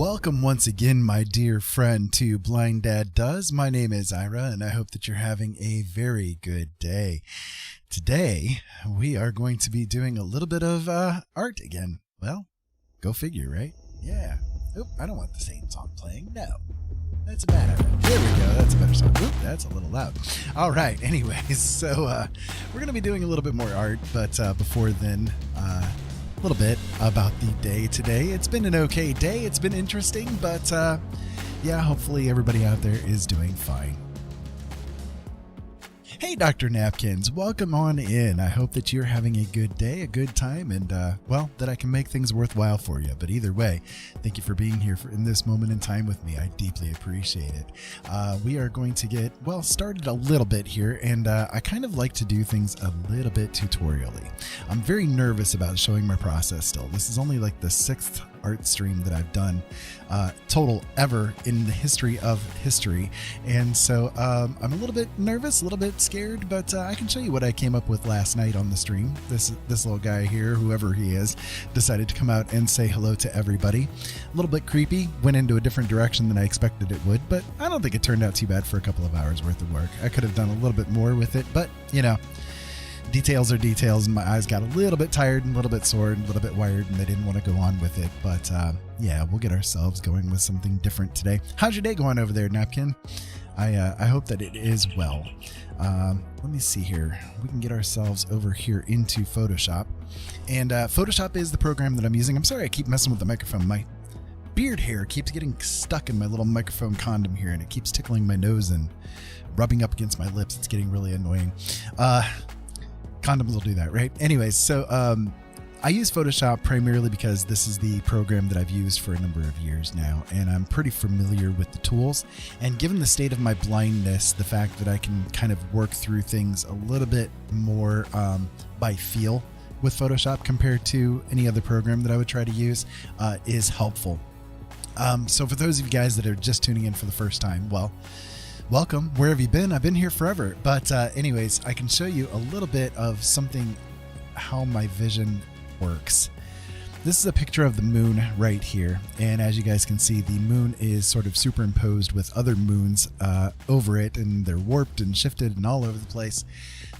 Welcome once again, my dear friend, to Blind Dad Does. My name is Ira, and I hope that you're having a very good day. Today, we are going to be doing a little bit of art again. Well, go figure, right? Yeah. Oop, I don't want the same song playing. No. That's a bad idea. There we go. That's a better song. Oop, that's a little loud. All right. Anyways, so we're going to be doing a little bit more art, but before then, a little bit about the day today. It's been an okay day. It's been interesting, but yeah, hopefully everybody out there is doing fine. Hey, Dr. Napkins, welcome on in. I hope that you're having a good day, a good time, and, well, that I can make things worthwhile for you. But either way, thank you for being here in this moment in time with me. I deeply appreciate it. We are going to get, well, started a little bit here, and I kind of like to do things a little bit tutorially. I'm very nervous about showing my process still. This is only like the 6th art stream that I've done total ever in the history of history, and so I'm a little bit nervous, a little bit scared, but I can show you what I came up with last night on the stream. This little guy here, whoever he is, decided to come out and say hello to everybody. A little bit creepy, went into a different direction than I expected it would, but I don't think it turned out too bad for a couple of hours worth of work. I could have done a little bit more with it, but you know, details are details, and my eyes got a little bit tired and a little bit sore and a little bit wired, and I didn't want to go on with it. But yeah, we'll get ourselves going with something different today. How's your day going over there, Napkin? I hope that it is well. Let me see here. We can get ourselves over here into Photoshop. And Photoshop is the program that I'm using. I'm sorry I keep messing with the microphone. My beard hair keeps getting stuck in my little microphone condom here, and it keeps tickling my nose and rubbing up against my lips. It's getting really annoying. Condoms will do that, right? Anyways, so I use Photoshop primarily because this is the program that I've used for a number of years now, and I'm pretty familiar with the tools. And given the state of my blindness, the fact that I can kind of work through things a little bit more by feel with Photoshop compared to any other program that I would try to use is helpful. So for those of you guys that are just tuning in for the first time, well, welcome. Where have you been? I've been here forever. But anyways, I can show you a little bit of something, how my vision works. This is a picture of the moon right here. And as you guys can see, the moon is sort of superimposed with other moons over it, and they're warped and shifted and all over the place.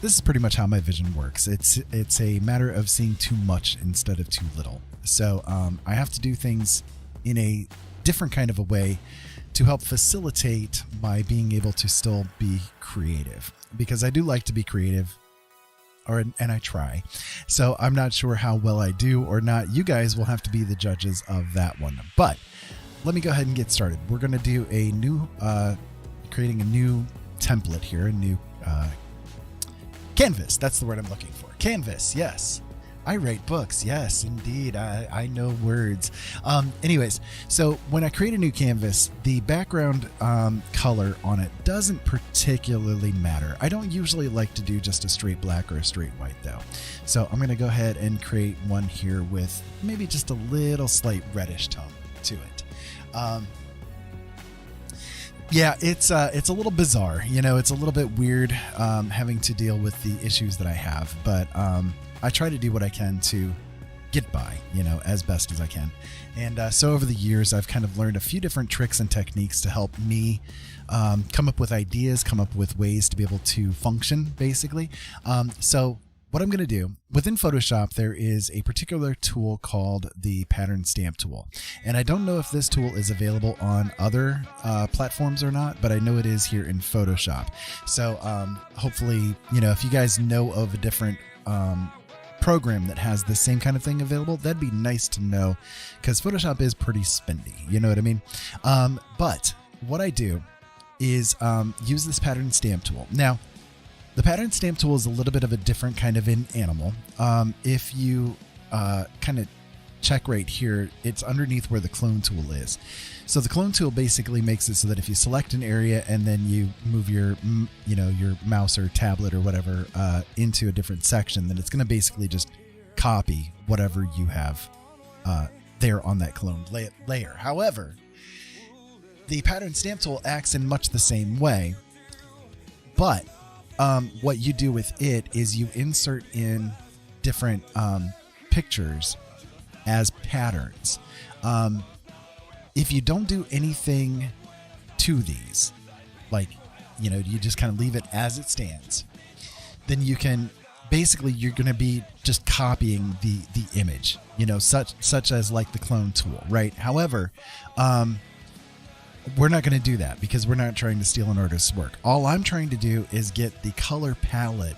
This is pretty much how my vision works. It's a matter of seeing too much instead of too little. So I have to do things in a different kind of a way to help facilitate my being able to still be creative, because I do like to be creative, and I try. So I'm not sure how well I do or not. You guys will have to be the judges of that one. But let me go ahead and get started. We're going to do a new, creating a new template here, a new canvas. That's the word I'm looking for. Canvas, yes. I write books. Yes, indeed. I know words. Anyways, so when I create a new canvas, the background color on it doesn't particularly matter. I don't usually like to do just a straight black or a straight white though. So I'm going to go ahead and create one here with maybe just a little slight reddish tone to it. Yeah, it's a little bizarre. You know, it's a little bit weird having to deal with the issues that I have, but I try to do what I can to get by, you know, as best as I can. And so over the years, I've kind of learned a few different tricks and techniques to help me come up with ideas, come up with ways to be able to function, basically. So what I'm going to do, within Photoshop, there is a particular tool called the pattern stamp tool. And I don't know if this tool is available on other platforms or not, but I know it is here in Photoshop. So hopefully, you know, if you guys know of a different program that has the same kind of thing available, that'd be nice to know, because Photoshop is pretty spendy, you know what I mean? But what I do is use this pattern stamp tool. Now, the pattern stamp tool is a little bit of a different kind of an animal. If you kind of check right here, it's underneath where the clone tool is. So the clone tool basically makes it so that if you select an area and then you move your, you know, your mouse or tablet or whatever into a different section, then it's going to basically just copy whatever you have there on that cloned layer. However, the pattern stamp tool acts in much the same way, but what you do with it is you insert in different pictures as patterns. if you don't do anything to these, like, you just kind of leave it as it stands, then you can basically, you're going to be just copying the image, such as like the clone tool, right? However, we're not going to do that because we're not trying to steal an artist's work. All I'm trying to do is get the color palette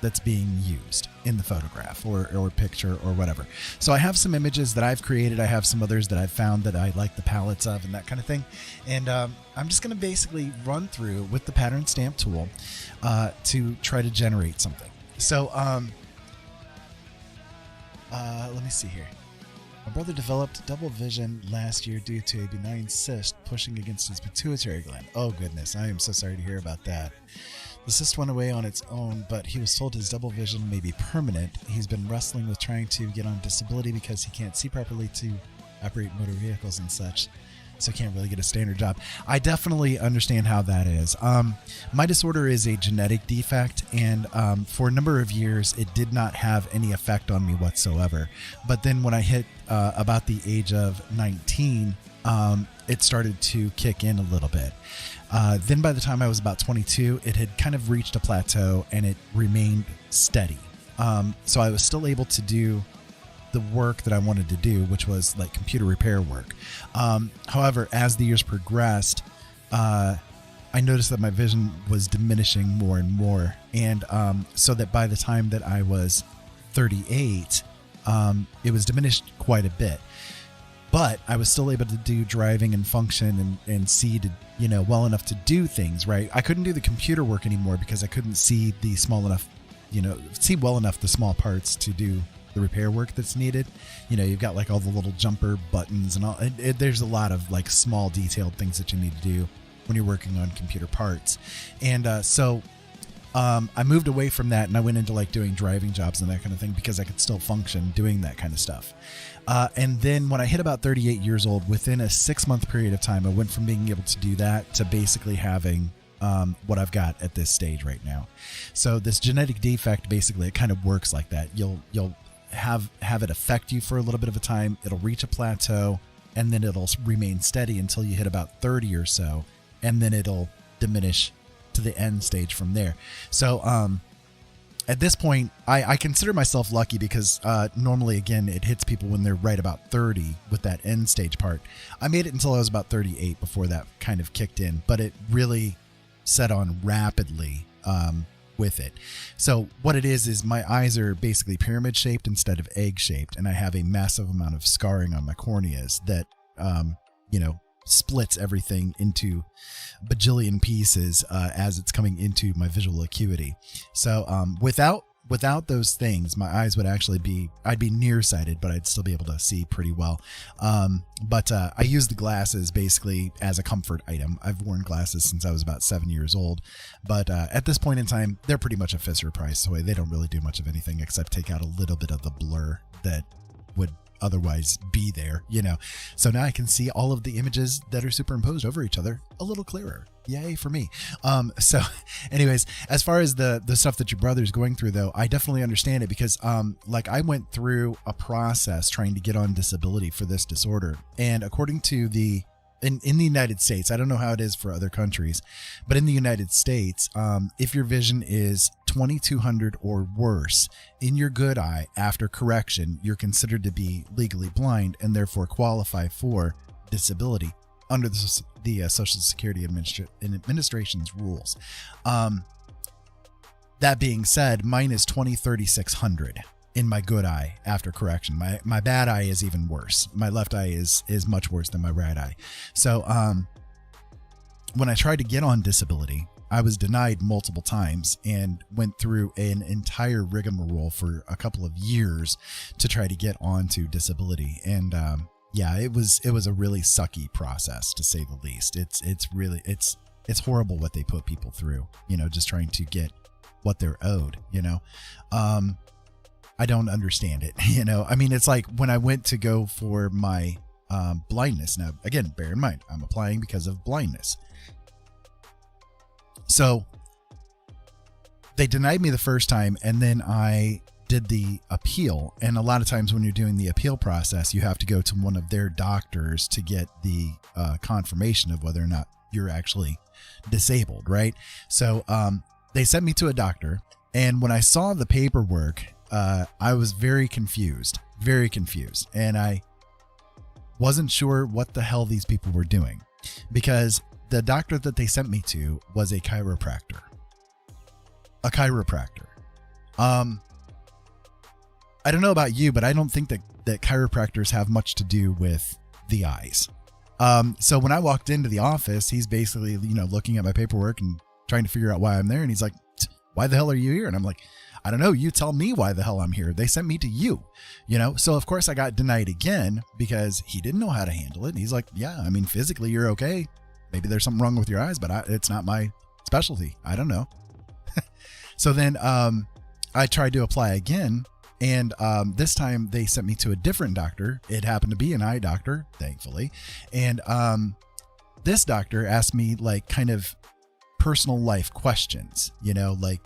that's being used in the photograph or picture or whatever. So I have some images that I've created. I have some others that I've found that I like the palettes of and that kind of thing. And I'm just going to basically run through with the pattern stamp tool to try to generate something. So let me see here. My brother developed double vision last year due to a benign cyst pushing against his pituitary gland. Oh goodness, I am so sorry to hear about that. The cyst went away on its own, but he was told his double vision may be permanent. He's been wrestling with trying to get on disability because he can't see properly to operate motor vehicles and such, so can't really get a standard job. I definitely understand how that is. My disorder is a genetic defect, and for a number of years, it did not have any effect on me whatsoever. But then when I hit about the age of 19, it started to kick in a little bit. Then by the time I was about 22, it had kind of reached a plateau and it remained steady. So I was still able to do the work that I wanted to do, which was like computer repair work. However, as the years progressed, I noticed that my vision was diminishing more and more. And so that by the time that I was 38, it was diminished quite a bit. But I was still able to do driving and function and see to, well enough to do things, right? I couldn't do the computer work anymore because I couldn't see the small enough, see well enough the small parts to do the repair work that's needed. You've got like all the little jumper buttons and all. There's a lot of like small detailed things that you need to do when you're working on computer parts. And so I moved away from that and I went into like doing driving jobs and that kind of thing because I could still function doing that kind of stuff. And then when I hit about 38 years old, within a 6-month period of time, I went from being able to do that to basically having what I've got at this stage right now. So this genetic defect, basically, it kind of works like that. You'll have it affect you for a little bit of a time. It'll reach a plateau, and then it'll remain steady until you hit about 30 or so, and then it'll diminish to the end stage from there. So at this point, I consider myself lucky because normally, again, it hits people when they're right about 30 with that end stage part. I made it until I was about 38 before that kind of kicked in, but it really set on rapidly with it. So what it is my eyes are basically pyramid shaped instead of egg shaped, and I have a massive amount of scarring on my corneas that, splits everything into bajillion pieces as it's coming into my visual acuity. So without those things, my eyes would actually I'd be nearsighted, but I'd still be able to see pretty well. But I use the glasses basically as a comfort item. I've worn glasses since I was about 7 years old, but at this point in time, they're pretty much a Fisher Price toy. They don't really do much of anything except take out a little bit of the blur that would otherwise be there, so now I can see all of the images that are superimposed over each other a little clearer. Yay for me. So anyways, as far as the stuff that your brother's going through, though, I definitely understand it because like I went through a process trying to get on disability for this disorder, and according to in the United States, I don't know how it is for other countries, but in the United States, if your vision is 2200 or worse in your good eye after correction, you're considered to be legally blind and therefore qualify for disability under the Social Security Administration's rules. That being said, mine is 3600 in my good eye after correction. My bad eye is even worse. My left eye is much worse than my right eye. So when I tried to get on disability, I was denied multiple times and went through an entire rigmarole for a couple of years to try to get onto disability. And yeah, it was a really sucky process, to say the least. It's horrible what they put people through, just trying to get what they're owed, I don't understand it. I mean, it's like when I went to go for my blindness. Now, again, bear in mind, I'm applying because of blindness. So they denied me the first time, and then I did the appeal. And a lot of times when you're doing the appeal process, you have to go to one of their doctors to get the confirmation of whether or not you're actually disabled, right? So they sent me to a doctor, and when I saw the paperwork, I was very confused, and I wasn't sure what the hell these people were doing, because the doctor that they sent me to was a chiropractor. I don't know about you, but I don't think that chiropractors have much to do with the eyes. So when I walked into the office, he's basically, looking at my paperwork and trying to figure out why I'm there. And he's like, why the hell are you here? And I'm like, I don't know. You tell me why the hell I'm here. They sent me to you, So of course I got denied again because he didn't know how to handle it. And he's like, yeah, I mean, physically you're okay. Maybe there's something wrong with your eyes, but it's not my specialty. I don't know. So then I tried to apply again. And this time they sent me to a different doctor. It happened to be an eye doctor, thankfully. And this doctor asked me like kind of personal life questions, like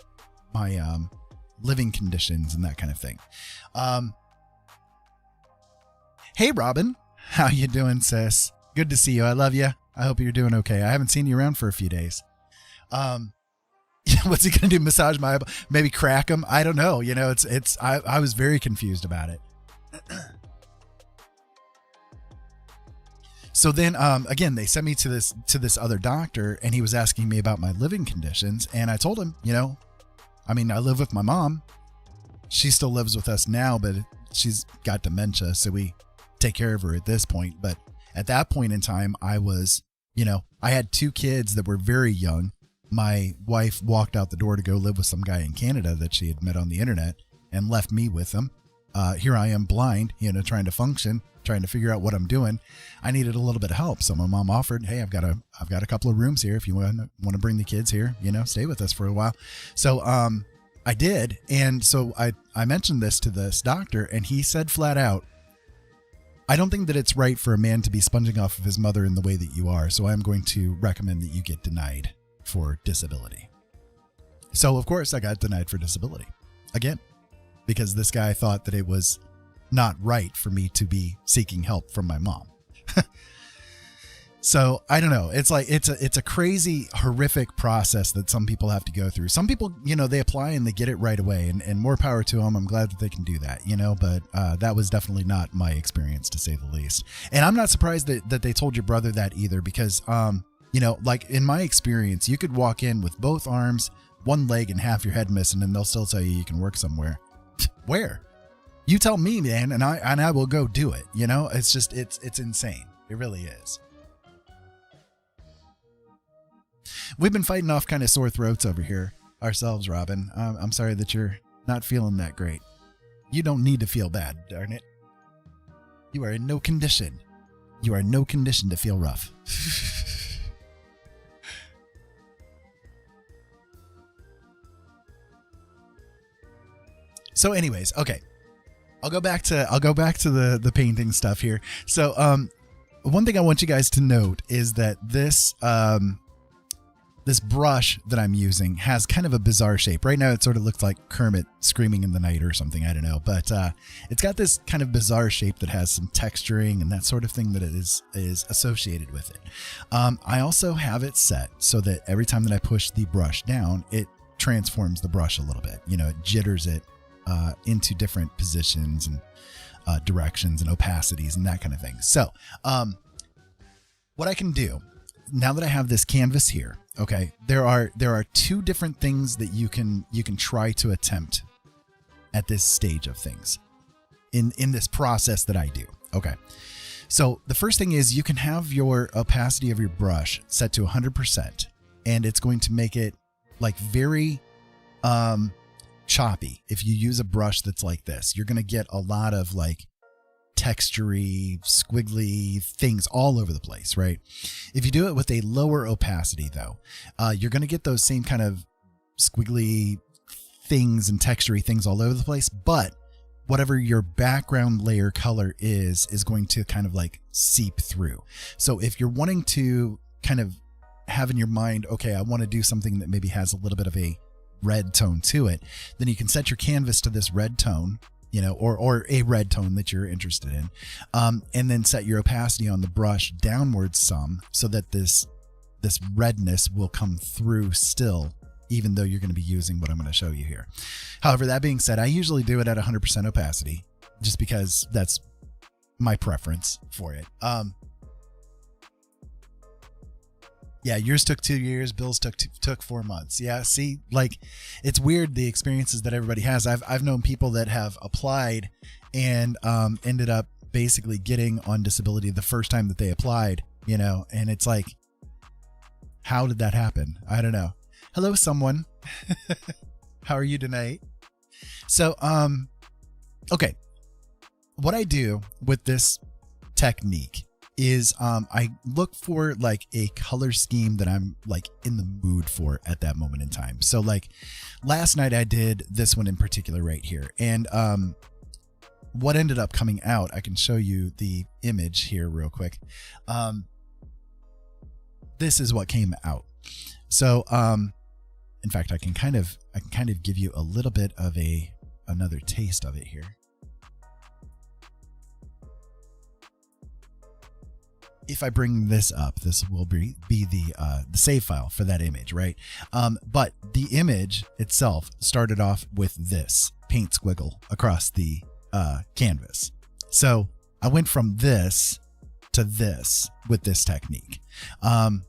my living conditions and that kind of thing. Hey, Robin, how you doing, sis? Good to see you. I love you. I hope you're doing okay. I haven't seen you around for a few days. What's he going to do? Massage my eyeball? Maybe crack him? I don't know. I was very confused about it. So then, again, they sent me to this other doctor, and he was asking me about my living conditions. And I told him, I live with my mom. She still lives with us now, but she's got dementia. So we take care of her at this point. But at that point in time, I was, I had 2 kids that were very young. My wife walked out the door to go live with some guy in Canada that she had met on the internet and left me with him. Here I am blind, trying to function, trying to figure out what I'm doing. I needed a little bit of help. So my mom offered, hey, I've got a couple of rooms here. If you want to bring the kids here, stay with us for a while. So, I did. And so I mentioned this to this doctor, and he said flat out, I don't think that it's right for a man to be sponging off of his mother in the way that you are. So I'm going to recommend that you get denied for disability. So of course I got denied for disability again, because this guy thought that it was not right for me to be seeking help from my mom. So I don't know. It's like, it's a crazy, horrific process that some people have to go through. Some people, they apply and they get it right away, and more power to them. I'm glad that they can do that, but that was definitely not my experience, to say the least. And I'm not surprised that they told your brother that either, because, like in my experience, you could walk in with both arms, one leg, and half your head missing, and they'll still tell you can work somewhere. Where? You tell me, man, and I will go do it. It's just, it's insane. It really is. We've been fighting off kind of sore throats over here ourselves, Robin. I'm sorry that you're not feeling that great. You don't need to feel bad, darn it. You are in no condition. You are in no condition to feel rough. So anyways, okay. I'll go back to the painting stuff here. So one thing I want you guys to note is that this this brush that I'm using has kind of a bizarre shape. Right now it sort of looks like Kermit screaming in the night or something, I don't know, but it's got this kind of bizarre shape that has some texturing and that sort of thing that is associated with it. I also have it set so that every time that I push the brush down, it transforms the brush a little bit. It jitters it into different positions and directions and opacities and that kind of thing. So what I can do now that I have this canvas here, okay, there are 2 different things that you can try to attempt at this stage of things in this process that I do. Okay. So the first thing is you can have your opacity of your brush set to 100%, and it's going to make it like very choppy. If you use a brush that's like this, you're going to get a lot of like textury, squiggly things all over the place, right? If you do it with a lower opacity though, you're going to get those same kind of squiggly things and textury things all over the place, but whatever your background layer color is going to kind of like seep through. So if you're wanting to kind of have in your mind, okay, I want to do something that maybe has a little bit of a red tone to it, then you can set your canvas to this red tone, you know, or a red tone that you're interested in, and then set your opacity on the brush downwards some so that this redness will come through still, even though you're going to be using what I'm going to show you here. However, that being said, I usually do it at 100% opacity just because that's my preference for it. Yeah, yours took 2 years. Bill's took 4 months. Yeah, see, like, it's weird the experiences that everybody has. I've known people that have applied and ended up basically getting on disability the first time that they applied, you know, and it's like, how did that happen? I don't know. Hello, someone. How are you tonight? So, okay. What I do with this technique is I look for like a color scheme that I'm like in the mood for at that moment in time. So like last night I did this one in particular right here. And what ended up coming out, I can show you the image here real quick. This is what came out. So in fact, I can kind of give you a little bit of another taste of it here. If I bring this up, this will be the save file for that image, right? But the image itself started off with this paint squiggle across the canvas. So I went from this to this with this technique. And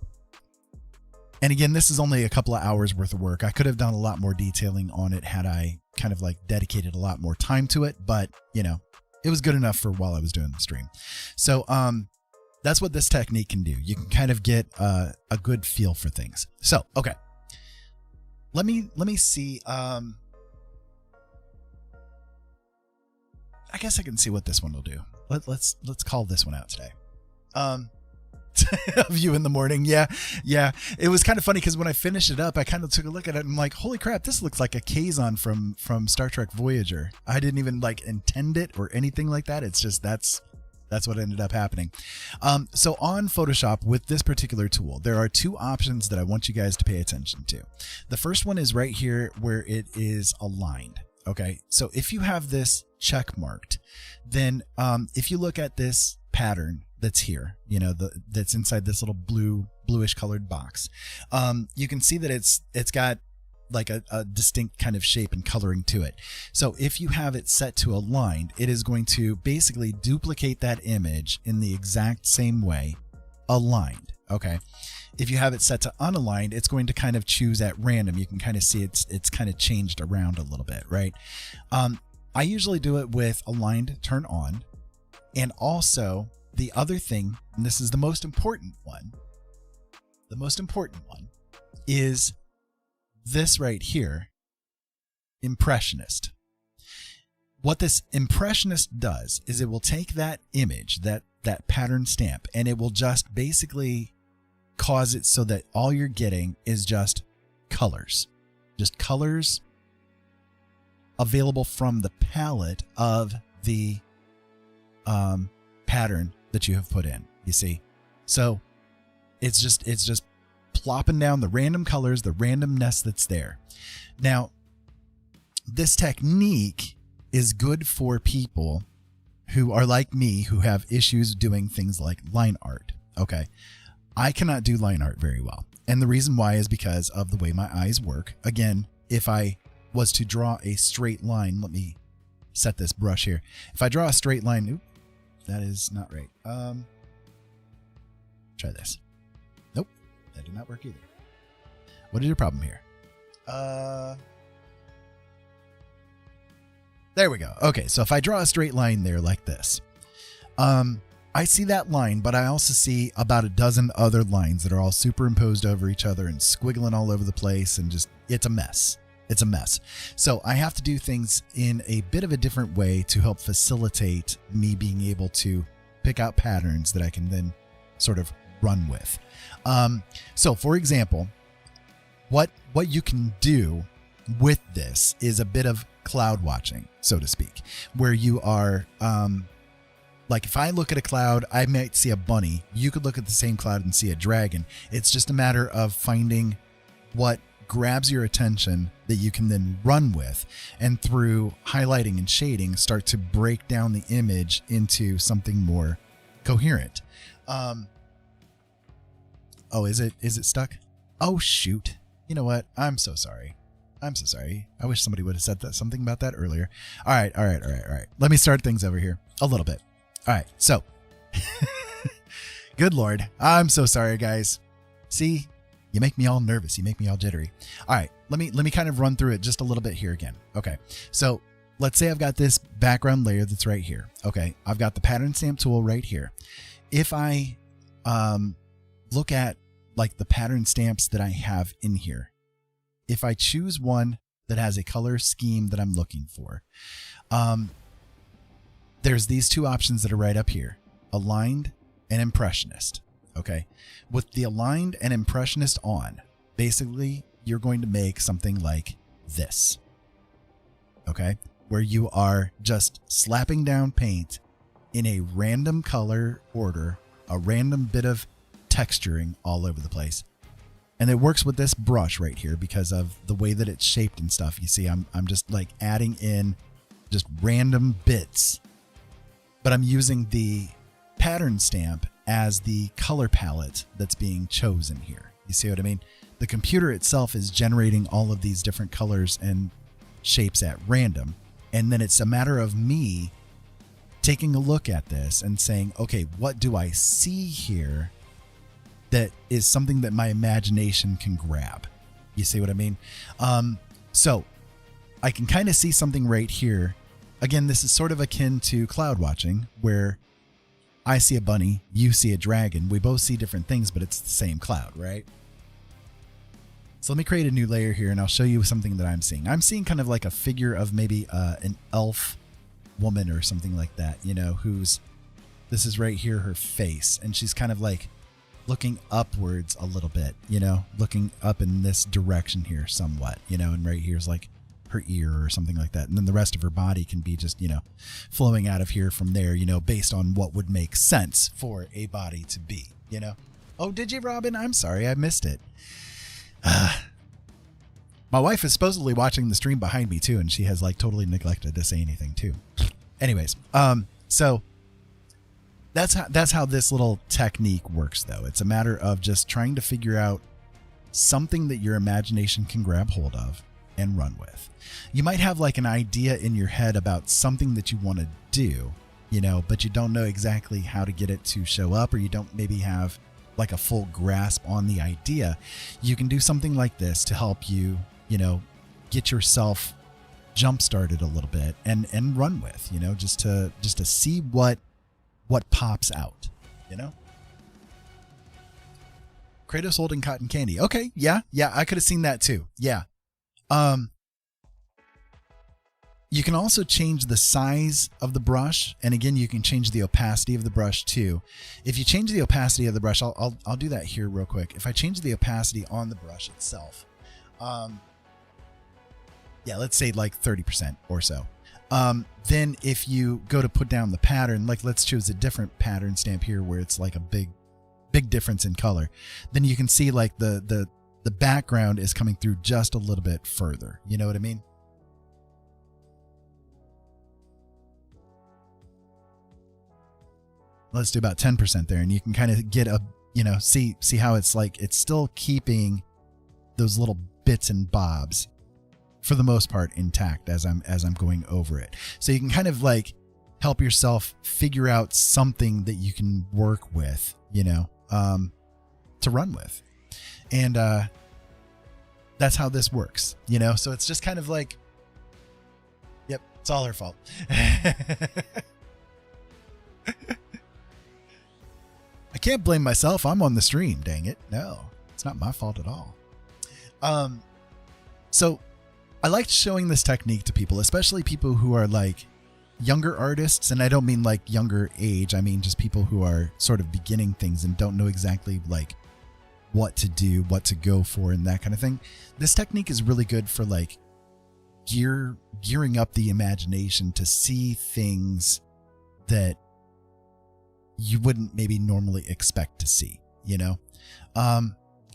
again, this is only a couple of hours worth of work. I could have done a lot more detailing on it had I kind of like dedicated a lot more time to it, but you know, it was good enough for while I was doing the stream. So, that's what this technique can do. You can kind of get a good feel for things. So, okay. Let me see. I guess I can see what this one will do. Let's call this one out today. Of you in the morning. Yeah. It was kind of funny because when I finished it up, I kind of took a look at it and I'm like, holy crap, this looks like a Kazon from Star Trek Voyager. I didn't even like intend it or anything like that. It's just that's what ended up happening. So on Photoshop with this particular tool, there are two options that I want you guys to pay attention to. The first one is right here where it is aligned. Okay. So if you have this check marked, then if you look at this pattern that's here, you know, that's inside this little bluish colored box, you can see that it's got like a distinct kind of shape and coloring to it. So if you have it set to aligned, it is going to basically duplicate that image in the exact same way, aligned. Okay. If you have it set to unaligned, it's going to kind of choose at random. You can kind of see it's kind of changed around a little bit, right? I usually do it with aligned turn on. And also the other thing, and this is the most important one, is this right here, impressionist. What this impressionist does is it will take that image, that pattern stamp, and it will just basically cause it so that all you're getting is just colors available from the palette of the pattern that you have put in, you see? So it's just plopping down the random colors, the randomness that's there. Now, this technique is good for people who are like me, who have issues doing things like line art. Okay. I cannot do line art very well. And the reason why is because of the way my eyes work. Again, if I was to draw a straight line, let me set this brush here. If I draw a straight line, oop, that is not right. Try this. Nope. That did not work either. What is your problem here? There we go. Okay, so if I draw a straight line there like this, I see that line, but I also see about a dozen other lines that are all superimposed over each other and squiggling all over the place, and just, it's a mess. It's a mess. So I have to do things in a bit of a different way to help facilitate me being able to pick out patterns that I can then sort of run with. So for example, what you can do with this is a bit of cloud watching, so to speak, where you are, like if I look at a cloud, I might see a bunny. You could look at the same cloud and see a dragon. It's just a matter of finding what grabs your attention that you can then run with, and through highlighting and shading start to break down the image into something more coherent. Oh, is it stuck? Oh, shoot. You know what? I'm so sorry. I'm so sorry. I wish somebody would have said something about that earlier. All right. Let me start things over here a little bit. All right. So, good Lord. I'm so sorry, guys. See, you make me all nervous. You make me all jittery. All right. Let me kind of run through it just a little bit here again. Okay. So let's say I've got this background layer that's right here. Okay. I've got the pattern stamp tool right here. If I look at like the pattern stamps that I have in here, if I choose one that has a color scheme that I'm looking for, there's these two options that are right up here, aligned and impressionist. Okay. With the aligned and impressionist on, basically you're going to make something like this. Okay. Where you are just slapping down paint in a random color order, a random bit of texturing all over the place. And it works with this brush right here because of the way that it's shaped and stuff. You see, I'm just like adding in just random bits, but I'm using the pattern stamp as the color palette that's being chosen here. You see what I mean? The computer itself is generating all of these different colors and shapes at random. And then it's a matter of me taking a look at this and saying, okay, what do I see here that is something that my imagination can grab? You see what I mean? So I can kind of see something right here. Again, this is sort of akin to cloud watching, where I see a bunny, you see a dragon. We both see different things, but it's the same cloud, right? So let me create a new layer here and I'll show you something that I'm seeing. I'm seeing kind of like a figure of maybe an elf woman or something like that, you know, this is right here, her face, and she's kind of like looking upwards a little bit, you know, looking up in this direction here somewhat, you know, and right here's like her ear or something like that. And then the rest of her body can be just, you know, flowing out of here from there, you know, based on what would make sense for a body to be, you know. Oh, did you, Robin? I'm sorry, I missed it. My wife is supposedly watching the stream behind me too, and she has like totally neglected to say anything too. Anyways, so that's how this little technique works though. It's a matter of just trying to figure out something that your imagination can grab hold of and run with. You might have like an idea in your head about something that you want to do, you know, but you don't know exactly how to get it to show up, or you don't maybe have like a full grasp on the idea. You can do something like this to help you, you know, get yourself jump started a little bit and run with, you know, just to see what pops out, you know. Kratos holding cotton candy. Okay. Yeah. I could have seen that too. Yeah. You can also change the size of the brush, and again, you can change the opacity of the brush too. If you change the opacity of the brush, I'll do that here real quick. If I change the opacity on the brush itself, yeah, let's say like 30% or so. Then if you go to put down the pattern, like let's choose a different pattern stamp here where it's like a big difference in color, then you can see like the background is coming through just a little bit further. You know what I mean? Let's do about 10% there, and you can kind of get a, you know, see how it's like it's still keeping those little bits and bobs for the most part intact as I'm going over it. So you can kind of like help yourself figure out something that you can work with, you know, to run with. And that's how this works, you know. So it's just kind of like, yep, it's all her fault. I can't blame myself. I'm on the stream, dang it. No, it's not my fault at all. So I like showing this technique to people, especially people who are like younger artists. And I don't mean like younger age. I mean just people who are sort of beginning things and don't know exactly like what to do, what to go for, and that kind of thing. This technique is really good for like gearing up the imagination to see things that you wouldn't maybe normally expect to see, you know.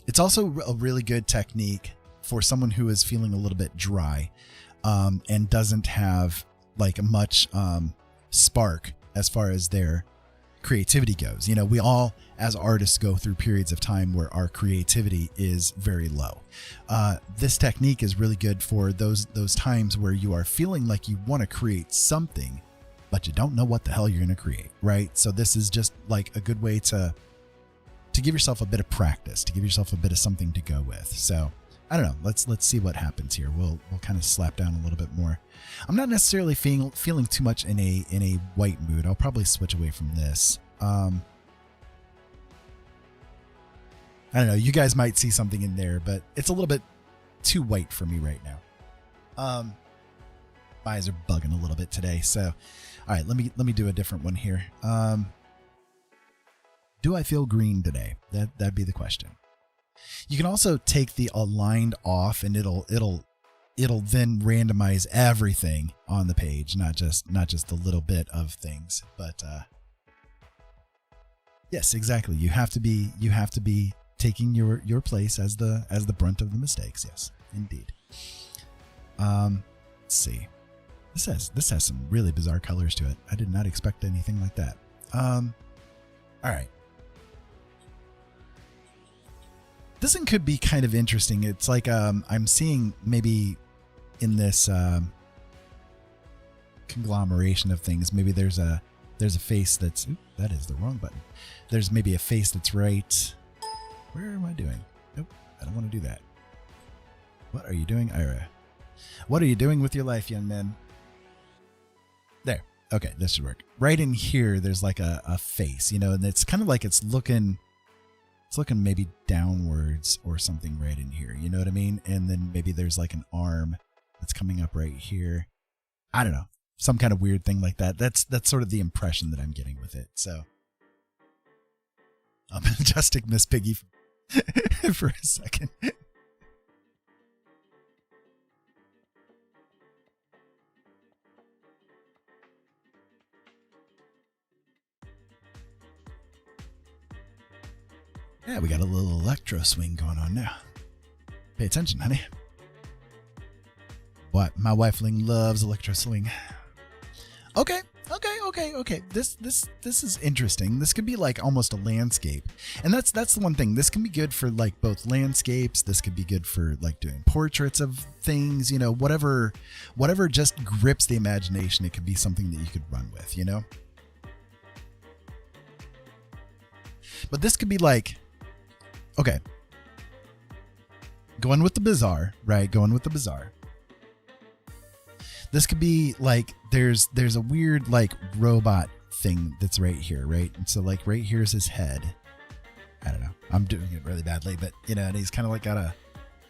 It's also a really good technique for someone who is feeling a little bit dry, and doesn't have like much spark as far as their creativity goes. You know, we all as artists go through periods of time where our creativity is very low. This technique is really good for those times where you are feeling like you want to create something, but you don't know what the hell you're going to create, right? So this is just like a good way to give yourself a bit of practice, to give yourself a bit of something to go with. So I don't know. Let's see what happens here. We'll kind of slap down a little bit more. I'm not necessarily feeling too much in a white mood. I'll probably switch away from this. I don't know. You guys might see something in there, but it's a little bit too white for me right now. My eyes are bugging a little bit today. So, all right, let me do a different one here. Do I feel green today? That'd be the question. You can also take the aligned off, and it'll then randomize everything on the page, not just a little bit of things. But yes, exactly. You have to be taking your place as the brunt of the mistakes. Yes, indeed. Let's see. This has some really bizarre colors to it. I did not expect anything like that. All right. This one could be kind of interesting. It's like I'm seeing maybe in this conglomeration of things, maybe there's a face that's, that is the wrong button. There's maybe a face that's right. Where am I doing? Nope, I don't want to do that. What are you doing, Ira? What are you doing with your life, young man? There. Okay, this should work. Right in here, there's like a face, you know, and it's kind of like it's looking maybe downwards or something right in here. You know what I mean? And then maybe there's like an arm that's coming up right here. I don't know. Some kind of weird thing like that. That's sort of the impression that I'm getting with it. So I'm adjusting Miss Piggy for a second. Yeah, we got a little electro swing going on now. Pay attention, honey. What? My wifeling loves electro swing. Okay. This is interesting. This could be like almost a landscape. And that's the one thing. This can be good for like both landscapes. This could be good for like doing portraits of things, you know, whatever just grips the imagination. It could be something that you could run with, you know? But this could be like, okay, going with the bizarre, right? Going with the bizarre. This could be like, there's a weird like robot thing that's right here, right? And so like right here's his head. I don't know. I'm doing it really badly, but you know, and he's kind of like got a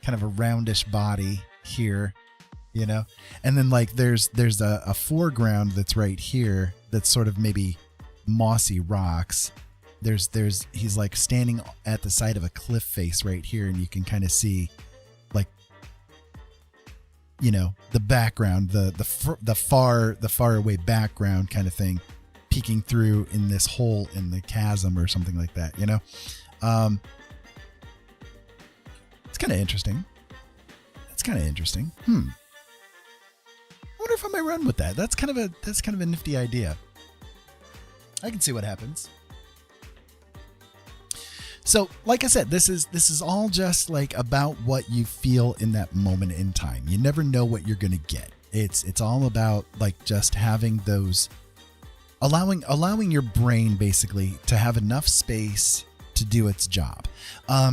kind of a roundish body here, you know? And then like there's a foreground that's right here that's sort of maybe mossy rocks. He's like standing at the side of a cliff face right here, and you can kind of see like, you know, the background, the far away background kind of thing peeking through in this hole in the chasm or something like that, you know? It's kind of interesting. I wonder if I might run with that. That's kind of a nifty idea. I can see what happens. So, like I said, this is all just like about what you feel in that moment in time. You never know what you're going to get. It's all about like just having those, allowing your brain basically to have enough space to do its job. I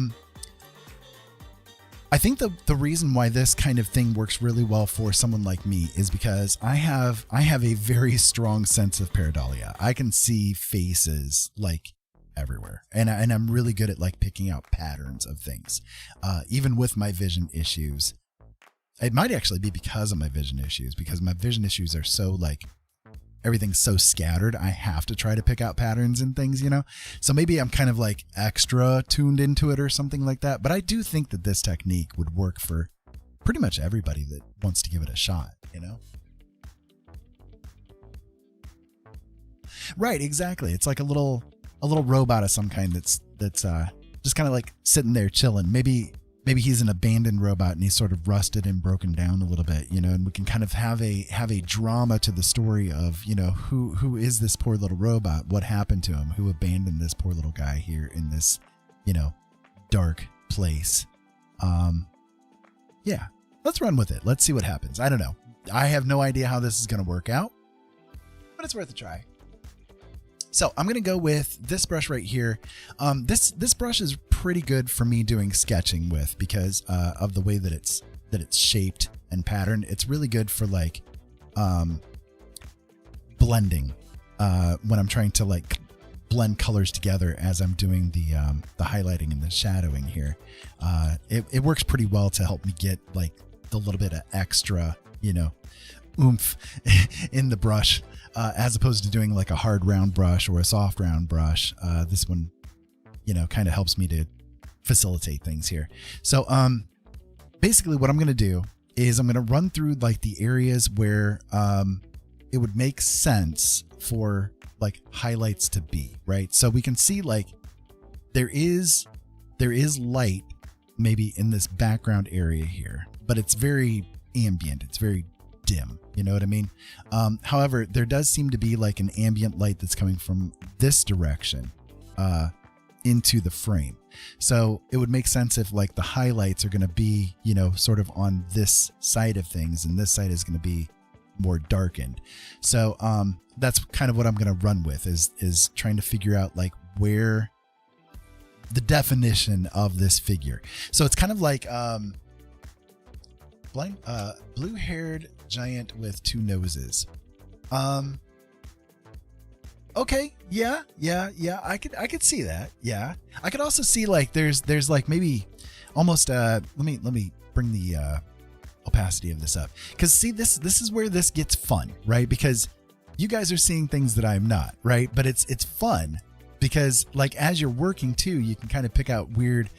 think the reason why this kind of thing works really well for someone like me is because I have a very strong sense of pareidolia. I can see faces like everywhere, and I'm really good at like picking out patterns of things, even with my vision issues. It might actually be because of my vision issues, because my vision issues are so like, everything's so scattered. I have to try to pick out patterns and things, you know? So maybe I'm kind of like extra tuned into it or something like that. But I do think that this technique would work for pretty much everybody that wants to give it a shot, you know? Right, exactly. It's like a little robot of some kind that's just kind of like sitting there chilling. Maybe maybe he's an abandoned robot and he's sort of rusted and broken down a little bit, you know, and we can kind of have a drama to the story of, you know, who is this poor little robot? What happened to him? Who abandoned this poor little guy here in this, you know, dark place? Yeah, let's run with it. Let's see what happens. I don't know. I have no idea how this is going to work out, but it's worth a try. So I'm going to go with this brush right here. This brush is pretty good for me doing sketching with because of the way that it's shaped and patterned. It's really good for like blending when I'm trying to like blend colors together as I'm doing the highlighting and the shadowing here. It works pretty well to help me get like the little bit of extra, you know, oomph in the brush, as opposed to doing like a hard round brush or a soft round brush. This one, you know, kind of helps me to facilitate things here. So basically what I'm going to do is I'm going to run through like the areas where it would make sense for like highlights to be, right? So we can see like there is light maybe in this background area here, but it's very ambient. It's very dim. You know what I mean? However, there does seem to be like an ambient light that's coming from this direction into the frame. So it would make sense if like the highlights are going to be, you know, sort of on this side of things, and this side is going to be more darkened. So that's kind of what I'm going to run with is trying to figure out like where the definition of this figure. So it's kind of like blue-haired giant with two noses. Okay, yeah, I could see that. Yeah, I could also see like there's like maybe almost let me bring the opacity of this up, because see this is where this gets fun, right? Because you guys are seeing things that I'm not, right? But it's fun because like as you're working too, you can kind of pick out weird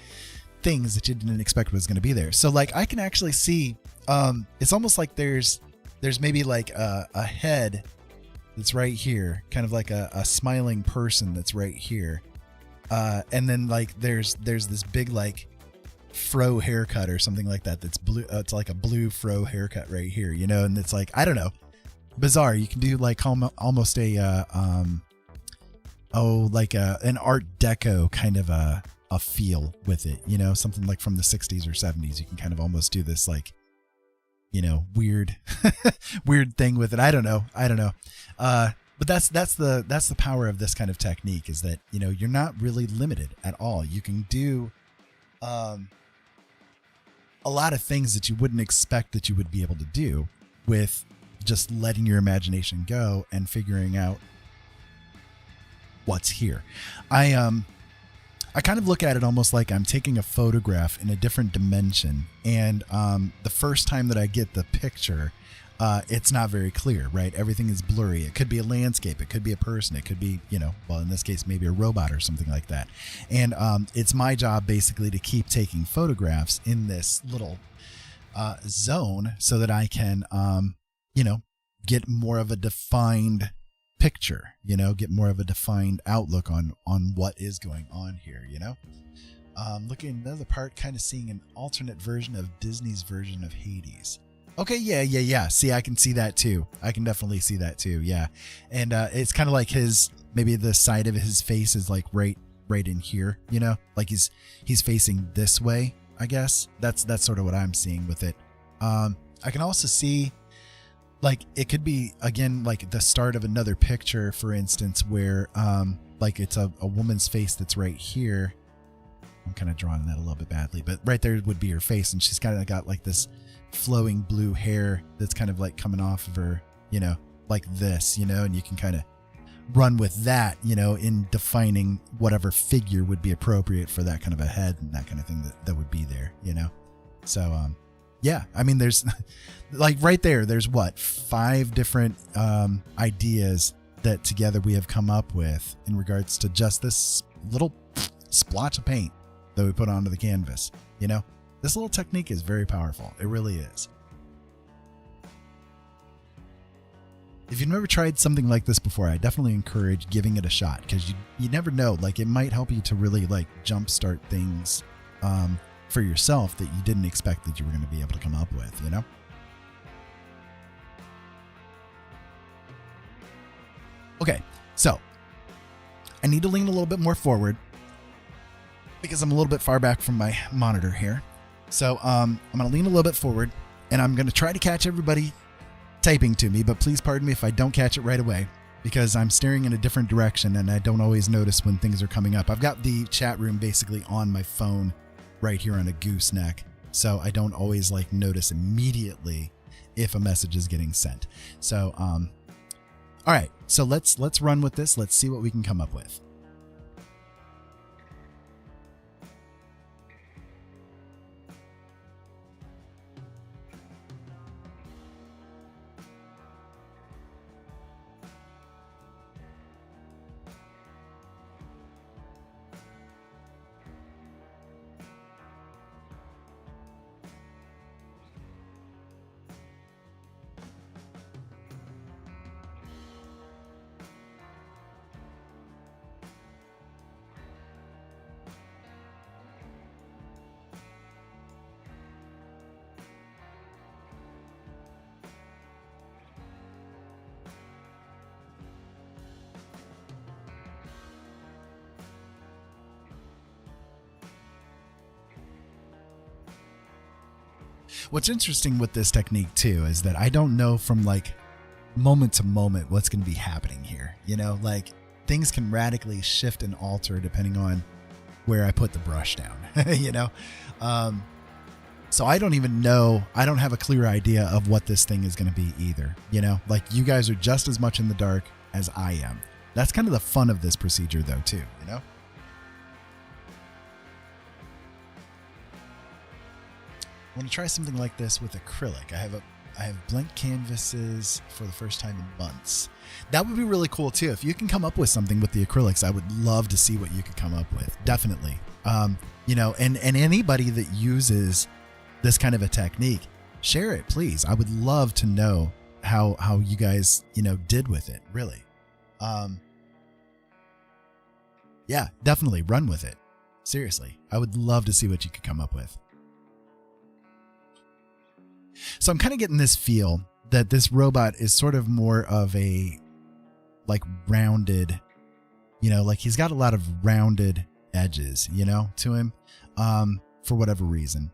things that you didn't expect was going to be there. So like I can actually see it's almost like there's maybe like a head that's right here, kind of like a smiling person that's right here, and then like there's this big like fro haircut or something like that that's blue. It's like a blue fro haircut right here, you know, and it's like, I don't know, bizarre. You can do like almost a an Art Deco kind of a feel with it, you know, something like from the 60s or 70s. You can kind of almost do this like, you know, weird thing with it. I don't know. But that's the power of this kind of technique, is that, you know, you're not really limited at all. You can do a lot of things that you wouldn't expect that you would be able to do with just letting your imagination go and figuring out what's here. I kind of look at it almost like I'm taking a photograph in a different dimension, and the first time that I get the picture, it's not very clear, right? Everything is blurry. It could be a landscape. It could be a person. It could be, you know, well, in this case, maybe a robot or something like that. And it's my job basically to keep taking photographs in this little zone so that I can, you know, get more of a defined picture, you know, get more of a defined outlook on what is going on here, you know. Looking at another part, kind of seeing an alternate version of Disney's version of Hades. Okay, yeah. See, I can see that too. I can definitely see that too. Yeah, and it's kind of like maybe the side of his face is like right in here. You know, like he's facing this way. I guess that's sort of what I'm seeing with it. I can also see like it could be again like the start of another picture, for instance, where like it's a woman's face that's right here. I'm kind of drawing that a little bit badly, but right there would be her face, and she's kind of got like this flowing blue hair that's kind of like coming off of her, you know, like this, you know, and you can kind of run with that, you know, in defining whatever figure would be appropriate for that kind of a head and that kind of thing that would be there, you know. So yeah, I mean, there's like right there, there's what, 5 different ideas that together we have come up with in regards to just this little splotch of paint that we put onto the canvas, you know. This little technique is very powerful. It really is. If you've never tried something like this before, I definitely encourage giving it a shot, because you never know, like it might help you to really like jumpstart things for yourself that you didn't expect that you were going to be able to come up with, you know? Okay, so I need to lean a little bit more forward because I'm a little bit far back from my monitor here. So I'm going to lean a little bit forward, and I'm going to try to catch everybody typing to me, but please pardon me if I don't catch it right away because I'm staring in a different direction and I don't always notice when things are coming up. I've got the chat room basically on my phone right here on a gooseneck, so I don't always like notice immediately if a message is getting sent. So all right, so let's run with this. Let's see what we can come up with. What's interesting with this technique too is that I don't know from like moment to moment what's going to be happening here. You know, like things can radically shift and alter depending on where I put the brush down, you know? So I don't even know. I don't have a clear idea of what this thing is going to be either. You know, like you guys are just as much in the dark as I am. That's kind of the fun of this procedure though, too, you know? I want to try something like this with acrylic. I have blank canvases for the first time in months. That would be really cool too. If you can come up with something with the acrylics, I would love to see what you could come up with. Definitely. You know, and anybody that uses this kind of a technique, share it, please. I would love to know how you guys, you know, did with it, really. Yeah, definitely run with it. Seriously. I would love to see what you could come up with. So I'm kind of getting this feel that this robot is sort of more of a like rounded, you know, like he's got a lot of rounded edges, you know, to him, for whatever reason.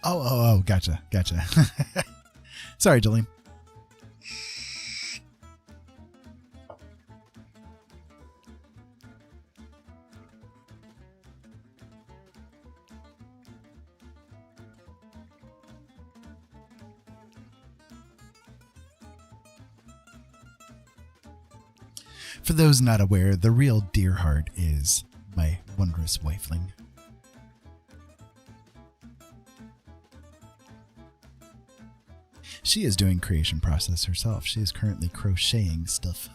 Oh, gotcha. Sorry, Jolene. For those not aware, the real Deerheart is my wondrous wifeling. She is doing creation process herself. She is currently crocheting stuff.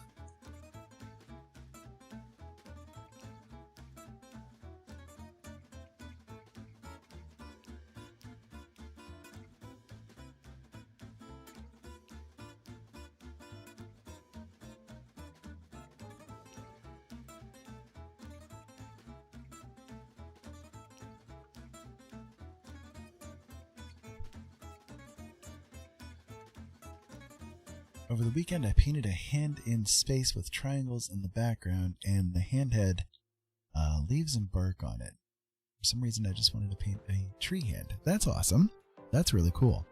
Over the weekend, I painted a hand in space with triangles in the background, and the hand had leaves and bark on it. For some reason, I just wanted to paint a tree hand. That's awesome. That's really cool.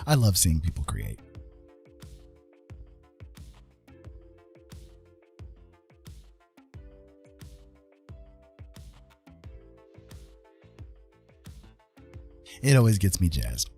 I love seeing people create. It always gets me jazzed.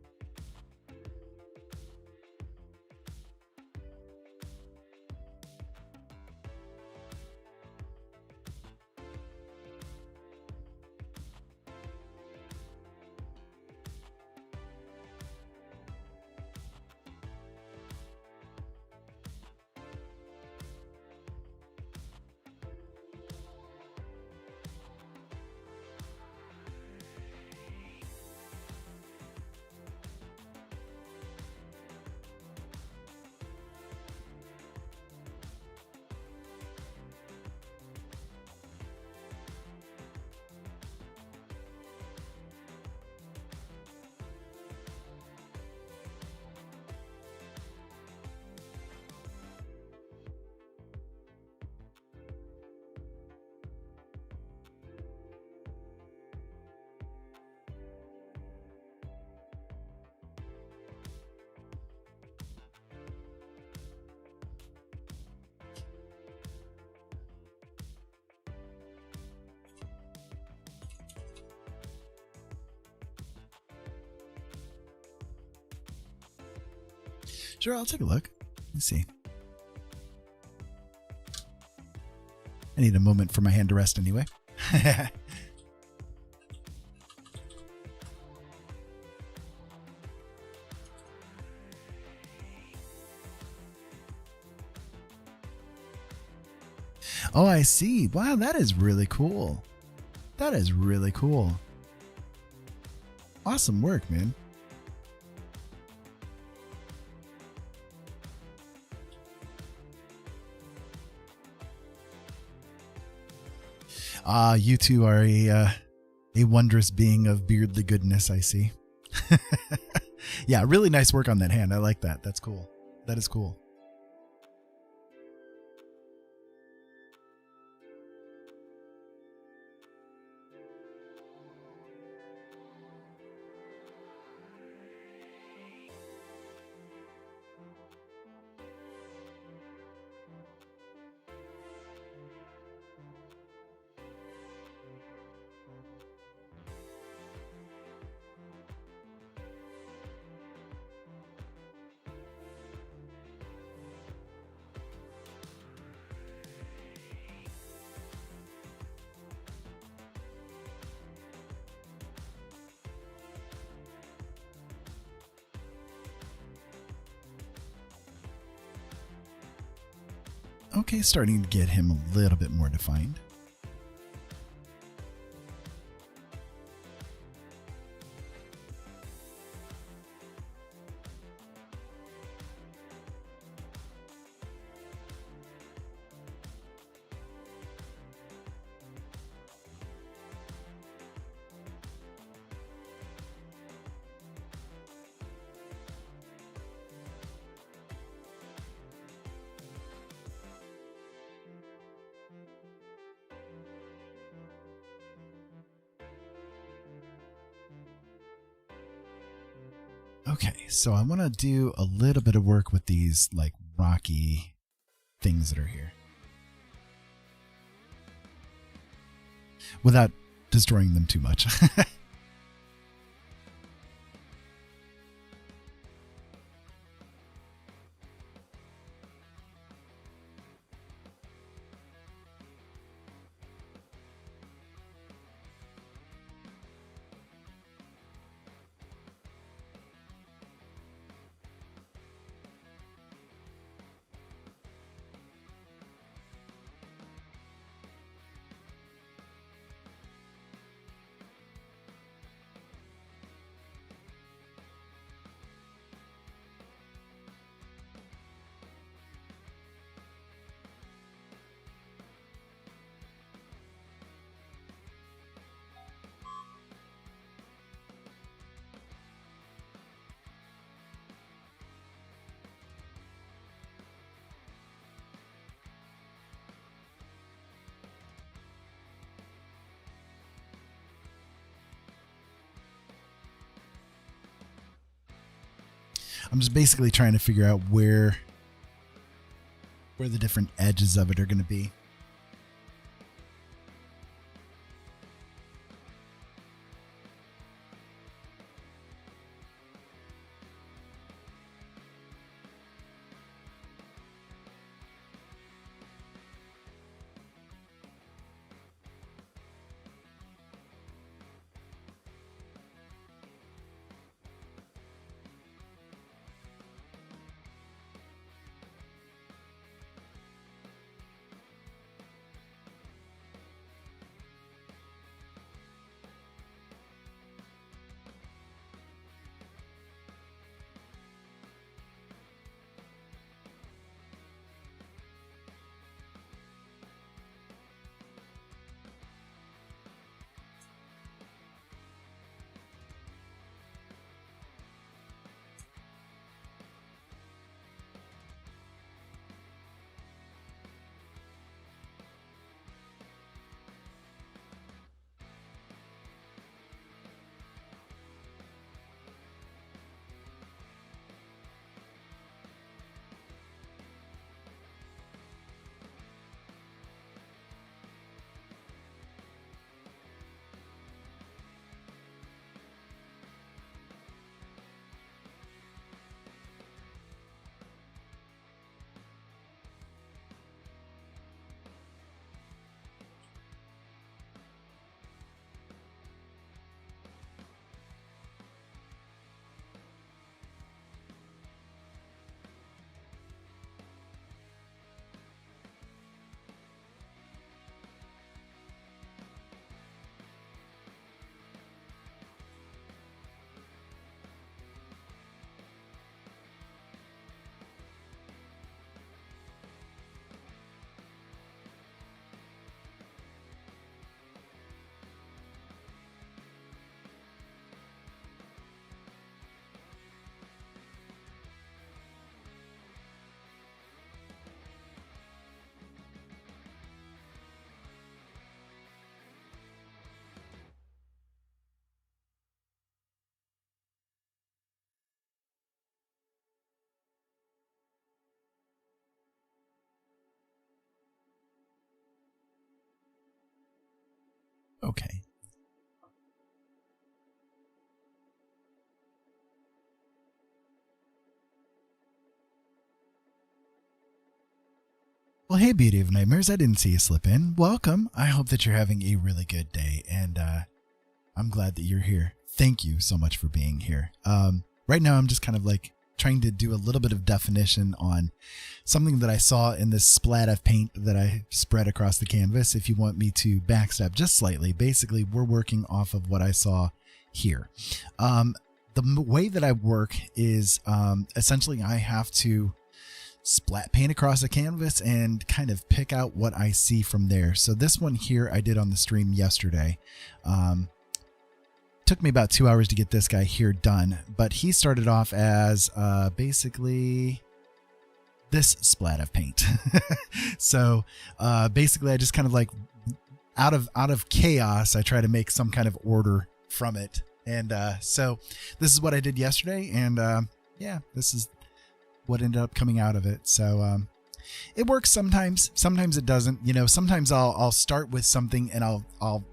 Sure, I'll take a look. Let's see. I need a moment for my hand to rest anyway. Oh, I see. Wow, that is really cool. That is really cool. Awesome work, man. You two are a wondrous being of beardly goodness, I see. Yeah, really nice work on that hand. I like that. That's cool. That is cool. Okay, starting to get him a little bit more defined. Okay, so I want to do a little bit of work with these like rocky things that are here without destroying them too much. I'm just basically trying to figure out where the different edges of it are going to be. Okay. Well, hey, Beauty of Nightmares. I didn't see you slip in. Welcome. I hope that you're having a really good day, and I'm glad that you're here. Thank you so much for being here. Right now, I'm just kind of like trying to do a little bit of definition on something that I saw in this splat of paint that I spread across the canvas. If you want me to backstep just slightly, basically, we're working off of what I saw here. The way that I work is essentially I have to splat paint across a canvas and kind of pick out what I see from there. So this one here I did on the stream yesterday. Took me about 2 hours to get this guy here done, but he started off as basically this splat of paint. So basically I just kind of like out of chaos, I try to make some kind of order from it. And so this is what I did yesterday, and yeah, this is what ended up coming out of it. So it works sometimes. Sometimes it doesn't. You know, sometimes I'll start with something and I'll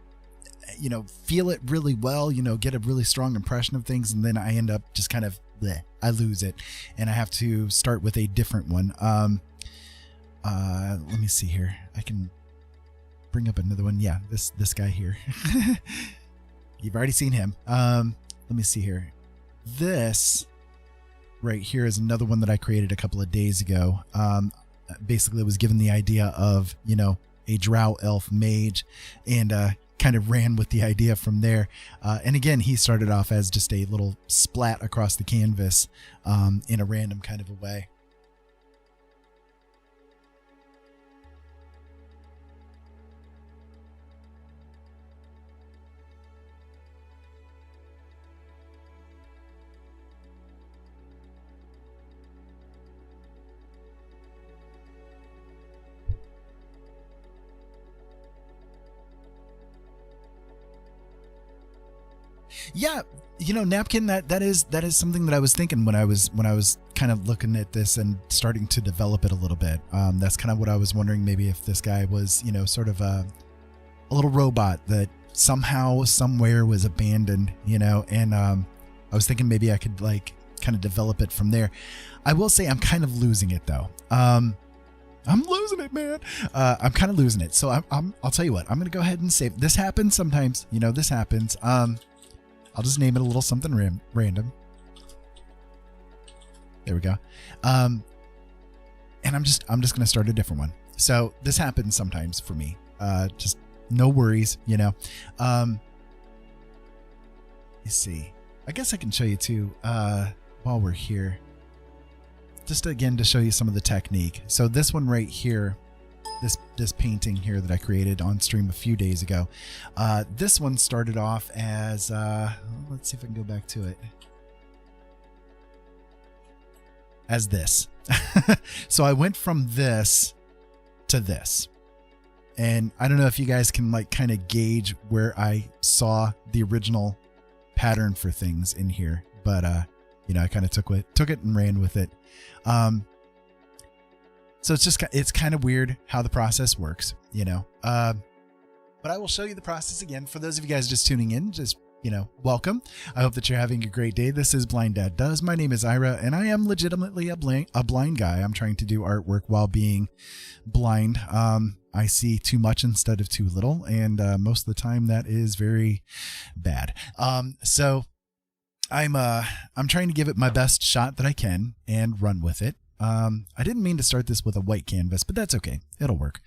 you know, feel it really well, you know, get a really strong impression of things, and then I end up just kind of bleh, I lose it, and I have to start with a different one. Let me see here. I can bring up another one. Yeah, this guy here. You've already seen him. Let me see here. This right here is another one that I created a couple of days ago. Basically, it was given the idea of, you know, a drow elf mage, and kind of ran with the idea from there. And again, he started off as just a little splat across the canvas in a random kind of a way. Yeah, you know, napkin, that is something that I was thinking when I was kind of looking at this and starting to develop it a little bit. That's kind of what I was wondering, maybe if this guy was, you know, sort of a little robot that somehow, somewhere was abandoned, you know, and I was thinking maybe I could like kind of develop it from there. I will say I'm kind of losing it though. I'm losing it, man. I'm kind of losing it. So I'll tell you what, I'm going to go ahead and save. This happens sometimes, you know, this happens. I'll just name it a little something random. There we go. And I'm just going to start a different one. So this happens sometimes for me. Just no worries, you know. You see, I guess I can show you too, while we're here, just again, to show you some of the technique. So this one right here, this painting here that I created on stream a few days ago. This one started off as, let's see if I can go back to it, as this. So I went from this to this. And I don't know if you guys can like kind of gauge where I saw the original pattern for things in here, but you know, I kind of took it and ran with it. So it's kind of weird how the process works, you know. But I will show you the process again. For those of you guys just tuning in, just, you know, welcome. I hope that you're having a great day. This is Blind Dad Does. My name is Ira, and I am legitimately a blind guy. I'm trying to do artwork while being blind. I see too much instead of too little, and most of the time that is very bad. So I'm trying to give it my best shot that I can and run with it. I didn't mean to start this with a white canvas, but that's okay. It'll work.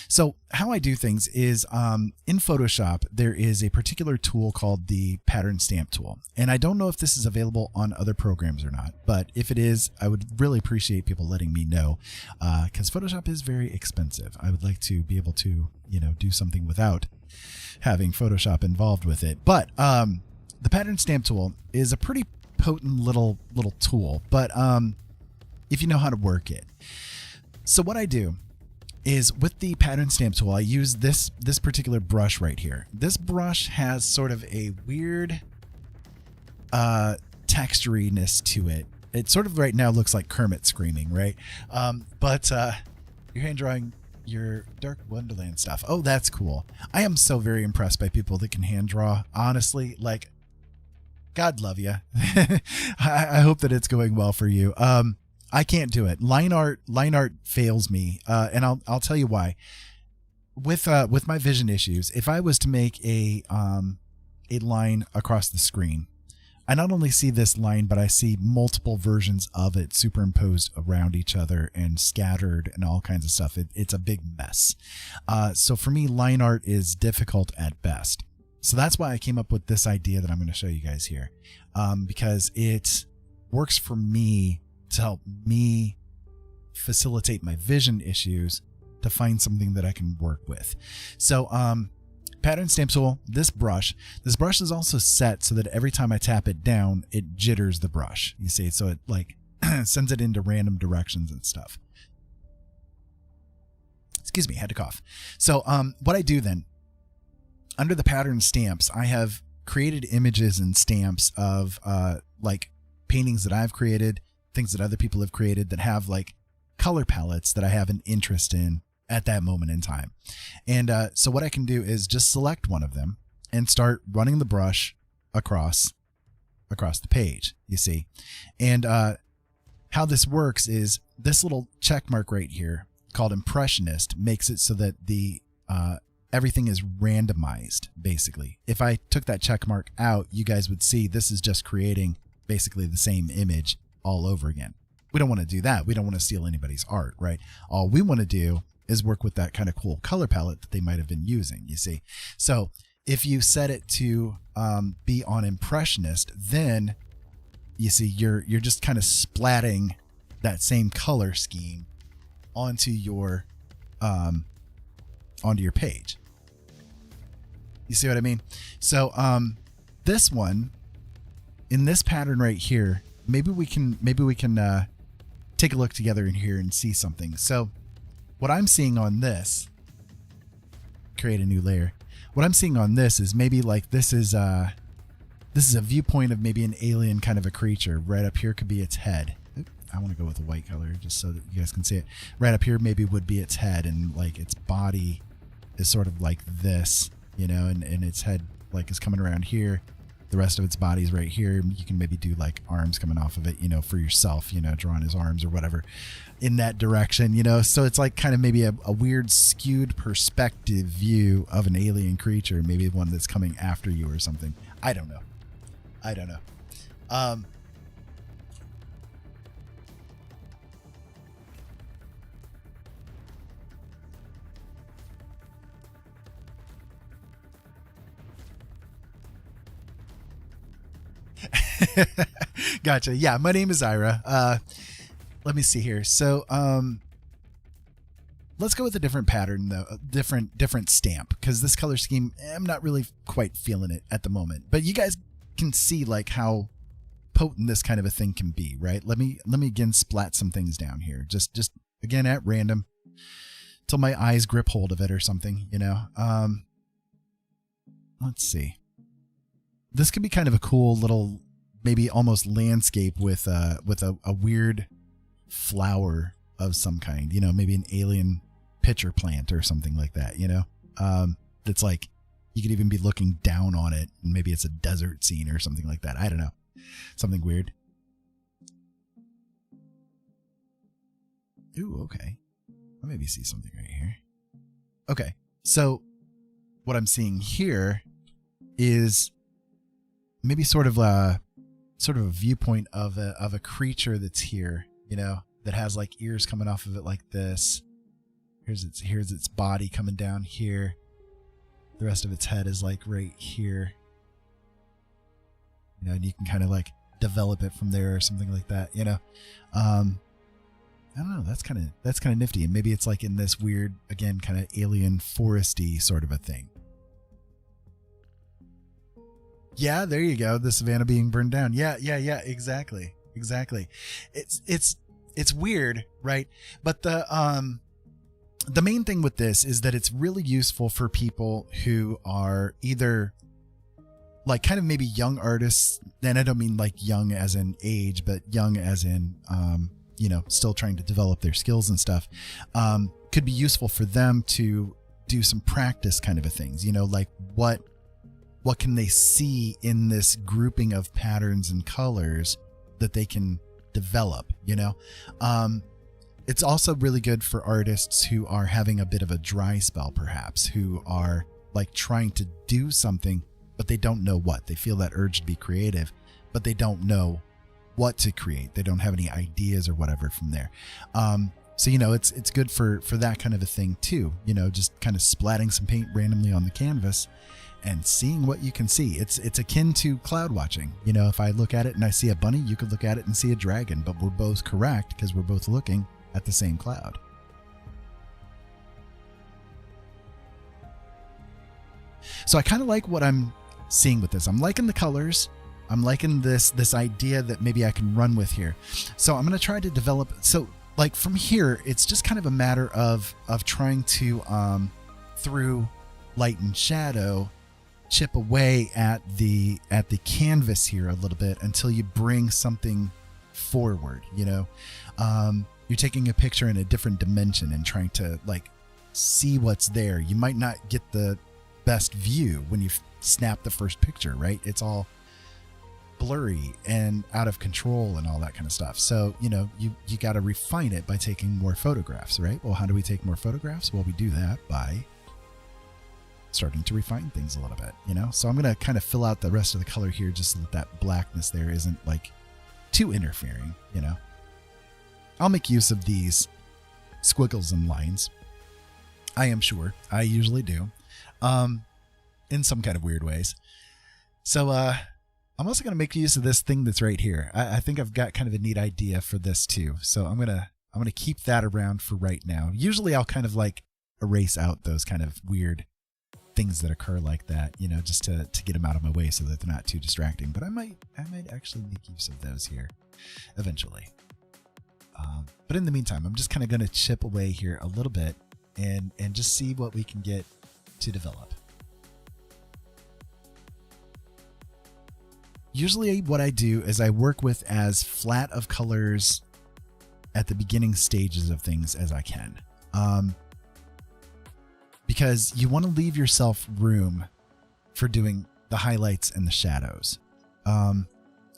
So how I do things is, in Photoshop, there is a particular tool called the pattern stamp tool. And I don't know if this is available on other programs or not, but if it is, I would really appreciate people letting me know, because Photoshop is very expensive. I would like to be able to, you know, do something without having Photoshop involved with it. But, the pattern stamp tool is a pretty potent little tool, but, if you know how to work it. So what I do is, with the pattern stamp tool, I use this particular brush right here. This brush has sort of a weird texturiness to it. It sort of right now looks like Kermit screaming, right? But you're hand drawing your Dark Wonderland stuff. Oh, that's cool. I am so very impressed by people that can hand draw. Honestly, like, God love you. I hope that it's going well for you. I can't do it. Line art fails me, and I'll tell you why. With my vision issues, if I was to make a line across the screen, I not only see this line, but I see multiple versions of it superimposed around each other and scattered and all kinds of stuff. It's a big mess. So for me, line art is difficult at best. So that's why I came up with this idea that I'm going to show you guys here, because it works for me to help me facilitate my vision issues to find something that I can work with. So pattern stamp tool, this brush is also set so that every time I tap it down, it jitters the brush. You see, so it like sends it into random directions and stuff. Excuse me, had to cough. So what I do then, under the pattern stamps, I have created images and stamps of like paintings that I've created, things that other people have created that have like color palettes that I have an interest in at that moment in time. And so what I can do is just select one of them and start running the brush across the page, you see. And how this works is this little check mark right here called Impressionist makes it so that the everything is randomized, basically. If I took that check mark out, you guys would see this is just creating basically the same image all over again. We don't want to do that. We don't want to steal anybody's art, right? All we want to do is work with that kind of cool color palette that they might have been using, you see. So if you set it to be on Impressionist, then you see you're just kind of splatting that same color scheme onto your page. You see what I mean? So this one, in this pattern right here, maybe we can take a look together in here and see something. So what I'm seeing on this, create a new layer. What I'm seeing on this is maybe like this is a viewpoint of maybe an alien kind of a creature. Right up here could be its head. I want to go with a white color just so that you guys can see it. Right up here maybe would be its head, and like its body is sort of like this, you know, and its head like is coming around here. The rest of its body's right here. You can maybe do like arms coming off of it, you know, for yourself, you know, drawing his arms or whatever in that direction, you know. So it's like kind of maybe a weird skewed perspective view of an alien creature, maybe one that's coming after you or something. I don't know. Gotcha. Yeah, my name is Ira. Let me see here. So let's go with a different pattern though, a different stamp, because this color scheme, I'm not really quite feeling it at the moment. But you guys can see like how potent this kind of a thing can be, right? Let me again splat some things down here. Just again at random till my eyes grip hold of it or something, you know. Let's see. This could be kind of a cool little, maybe almost landscape with a weird flower of some kind, you know, maybe an alien pitcher plant or something like that, you know. That's like you could even be looking down on it, and maybe it's a desert scene or something like that. I don't know, something weird. Ooh, okay. I'll maybe see something right here. Okay, so what I'm seeing here is maybe sort of a viewpoint of a creature that's here, you know, that has like ears coming off of it like this. Here's its body coming down here. The rest of its head is like right here. You know, and you can kind of like develop it from there or something like that, you know. I don't know, that's kind of nifty. And maybe it's like in this weird, again, kind of alien foresty sort of a thing. Yeah, there you go. The savannah being burned down. Yeah, exactly. It's weird, right? But the main thing with this is that it's really useful for people who are either like kind of maybe young artists, and I don't mean like young as in age, but young as in you know, still trying to develop their skills and stuff. Could be useful for them to do some practice kind of a things, you know, like what can they see in this grouping of patterns and colors that they can develop, you know. It's also really good for artists who are having a bit of a dry spell, perhaps, who are like trying to do something, but they don't know what. They feel that urge to be creative, but they don't know what to create. They don't have any ideas or whatever from there. So, you know, it's good for that kind of a thing too, you know, just kind of splatting some paint randomly on the canvas and seeing what you can see. It's akin to cloud watching. You know, if I look at it and I see a bunny, you could look at it and see a dragon, but we're both correct because we're both looking at the same cloud. So I kind of like what I'm seeing with this. I'm liking the colors. I'm liking this idea that maybe I can run with here. So I'm going to try to develop. So like from here, it's just kind of a matter of trying to, through light and shadow, chip away at the canvas here a little bit until you bring something forward. You're taking a picture in a different dimension and trying to like see what's there. You might not get the best view when you snap the first picture, right? It's all blurry and out of control and all that kind of stuff. So, you got to refine it by taking more photographs, right? Well, how do we take more photographs? Well, we do that by starting to refine things a little bit, So I'm going to kind of fill out the rest of the color here just so that blackness there isn't like too interfering, I'll make use of these squiggles and lines. I am sure. I usually do. In some kind of weird ways. So I'm also going to make use of this thing that's right here. I think I've got kind of a neat idea for this too. So I'm going to keep that around for right now. Usually I'll kind of like erase out those kind of weird things that occur like that, just to get them out of my way so that they're not too distracting. But I might actually make use of those here eventually. But in the meantime, I'm just kind of going to chip away here a little bit and just see what we can get to develop. Usually what I do is I work with as flat of colors at the beginning stages of things as I can. Because you want to leave yourself room for doing the highlights and the shadows. I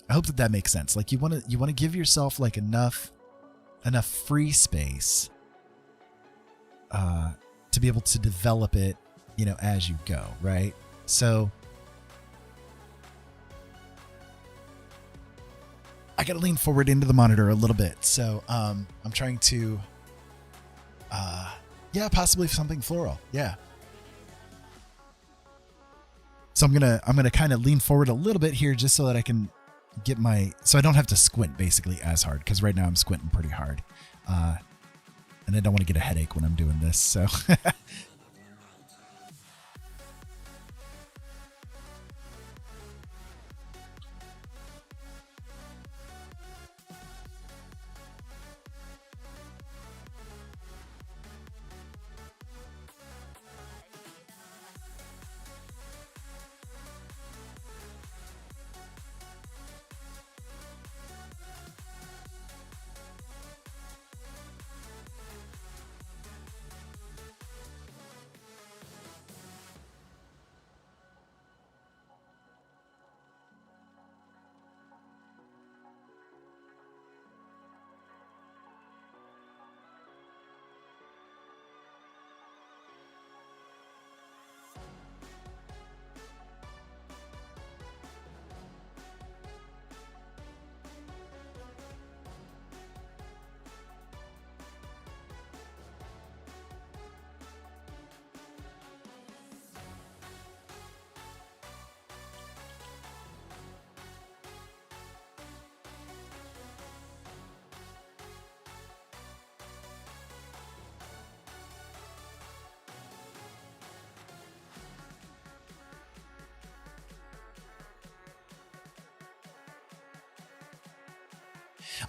hope that makes sense. Like you want to give yourself like enough free space to be able to develop it, as you go, right? So I got to lean forward into the monitor a little bit. So I'm trying to, possibly something floral. Yeah. So I'm gonna kind of lean forward a little bit here just so that I can get so I don't have to squint basically as hard, because right now I'm squinting pretty hard. And I don't want to get a headache when I'm doing this. So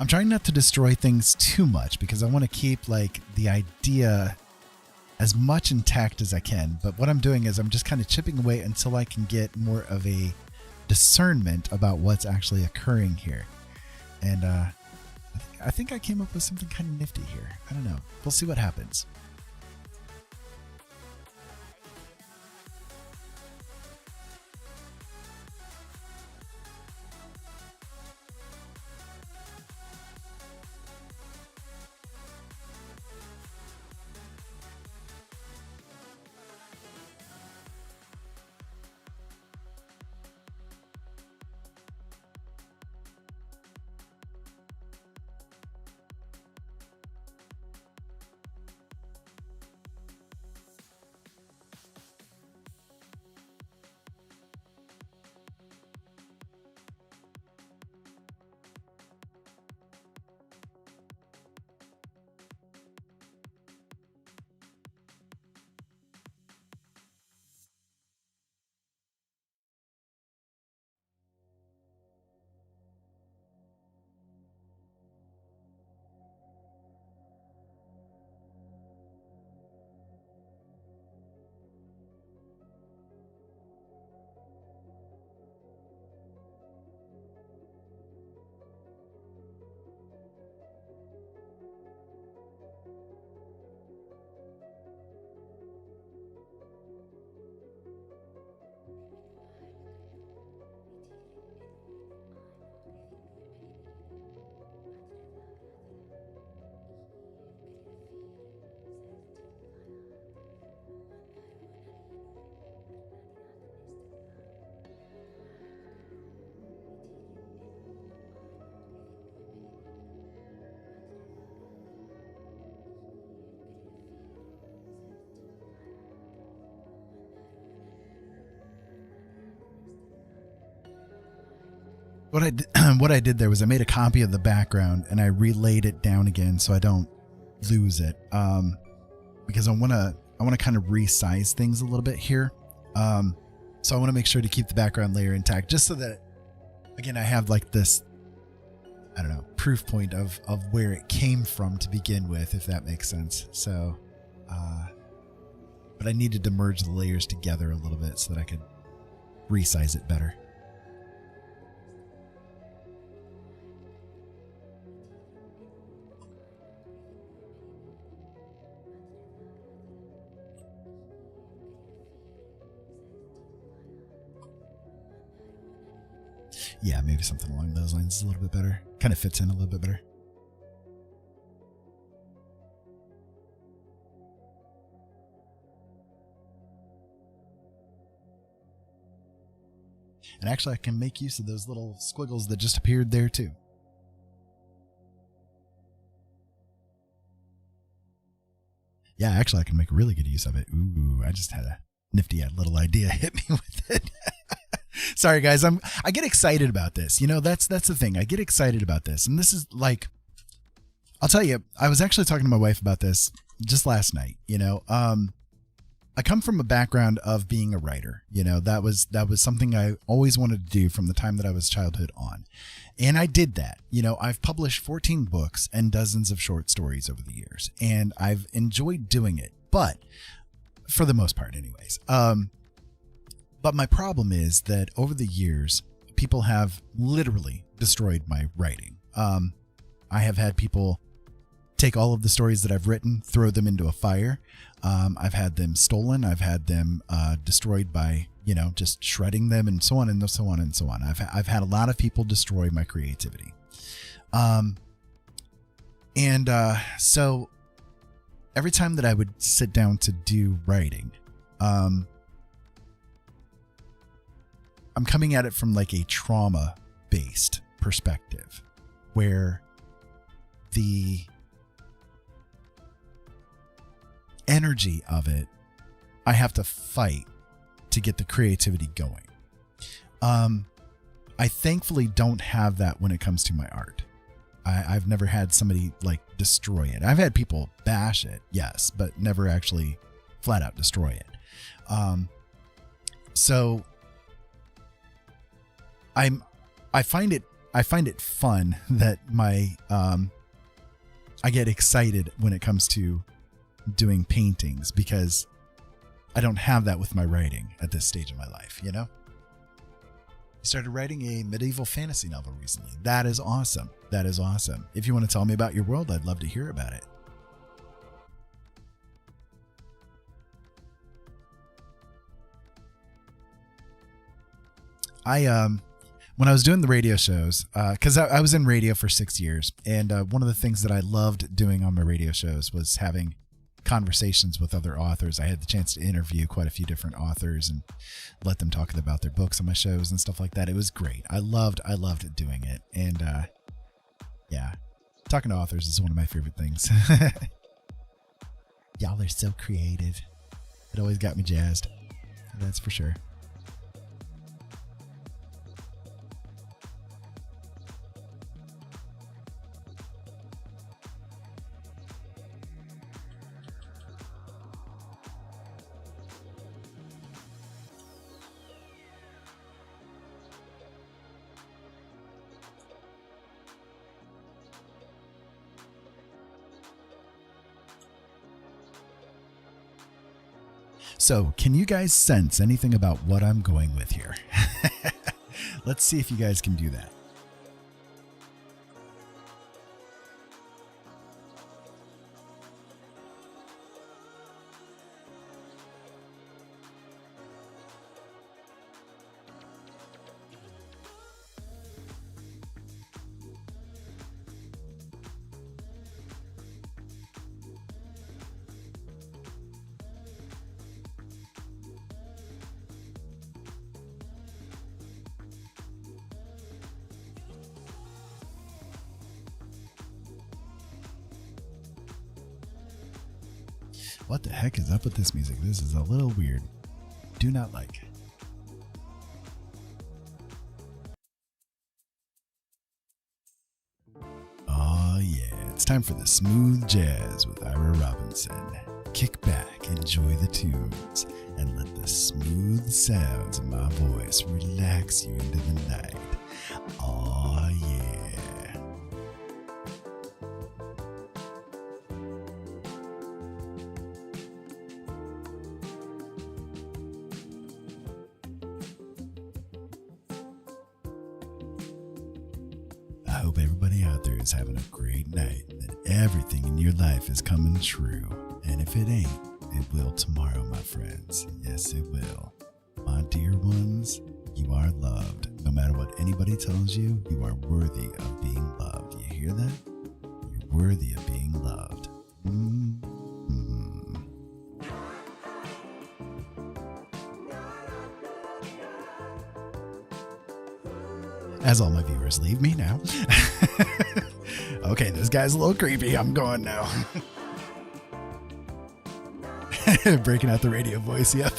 I'm trying not to destroy things too much because I want to keep like the idea as much intact as I can. But what I'm doing is I'm just kind of chipping away until I can get more of a discernment about what's actually occurring here. And I think I came up with something kind of nifty here. I don't know. We'll see what happens. what I did there was I made a copy of the background and I relayed it down again so I don't lose it. Because I want to kind of resize things a little bit here. So I want to make sure to keep the background layer intact, just so that, again, I have like this, I don't know, proof point of where it came from to begin with, if that makes sense. So, but I needed to merge the layers together a little bit so that I could resize it better. Yeah, maybe something along those lines is a little bit better. Kind of fits in a little bit better. And actually, I can make use of those little squiggles that just appeared there too. Yeah, actually, I can make really good use of it. Ooh, I just had a nifty little idea hit me with it. Sorry, guys. I get excited about this. You know, that's the thing. I get excited about this. And this is like, I'll tell you, I was actually talking to my wife about this just last night. You know, I come from a background of being a writer. You know, that was something I always wanted to do from the time that I was childhood on. And I did that. You know, I've published 14 books and dozens of short stories over the years, and I've enjoyed doing it, but for the most part anyways. But my problem is that over the years, people have literally destroyed my writing. I have had people take all of the stories that I've written, throw them into a fire. I've had them stolen. I've had them destroyed by, you know, just shredding them, and so on and so on and so on. I've had a lot of people destroy my creativity. So every time that I would sit down to do writing, I'm coming at it from like a trauma-based perspective, where the energy of it, I have to fight to get the creativity going. I thankfully don't have that when it comes to my art. I've never had somebody like destroy it. I've had people bash it, yes, but never actually flat out destroy it. So I find it fun that I get excited when it comes to doing paintings, because I don't have that with my writing at this stage of my life, you know? I started writing a medieval fantasy novel recently. That is awesome. That is awesome. If you want to tell me about your world, I'd love to hear about it. When I was doing the radio shows, because I was in radio for 6 years, and one of the things that I loved doing on my radio shows was having conversations with other authors. I had the chance to interview quite a few different authors and let them talk about their books on my shows and stuff like that. It was great. I loved doing it. And yeah, talking to authors is one of my favorite things. Y'all are so creative. It always got me jazzed. That's for sure. So, can you guys sense anything about what I'm going with here? Let's see if you guys can do that. What the heck is up with this music? This is a little weird. Do not like. It's time for the Smooth Jazz with Ira Robinson. Kick back, enjoy the tunes, and let the smooth sounds of my voice relax you into the night. Aw, yeah. I hope everybody out there is having a great night, that everything in your life is coming true. And if it ain't, it will tomorrow, my friends. Yes, it will. My dear ones, you are loved. No matter what anybody tells you, you are worthy of being loved. You hear that? You're worthy of being loved. As all my viewers leave me now. Okay, this guy's a little creepy. I'm going now. Breaking out the radio voice, yep.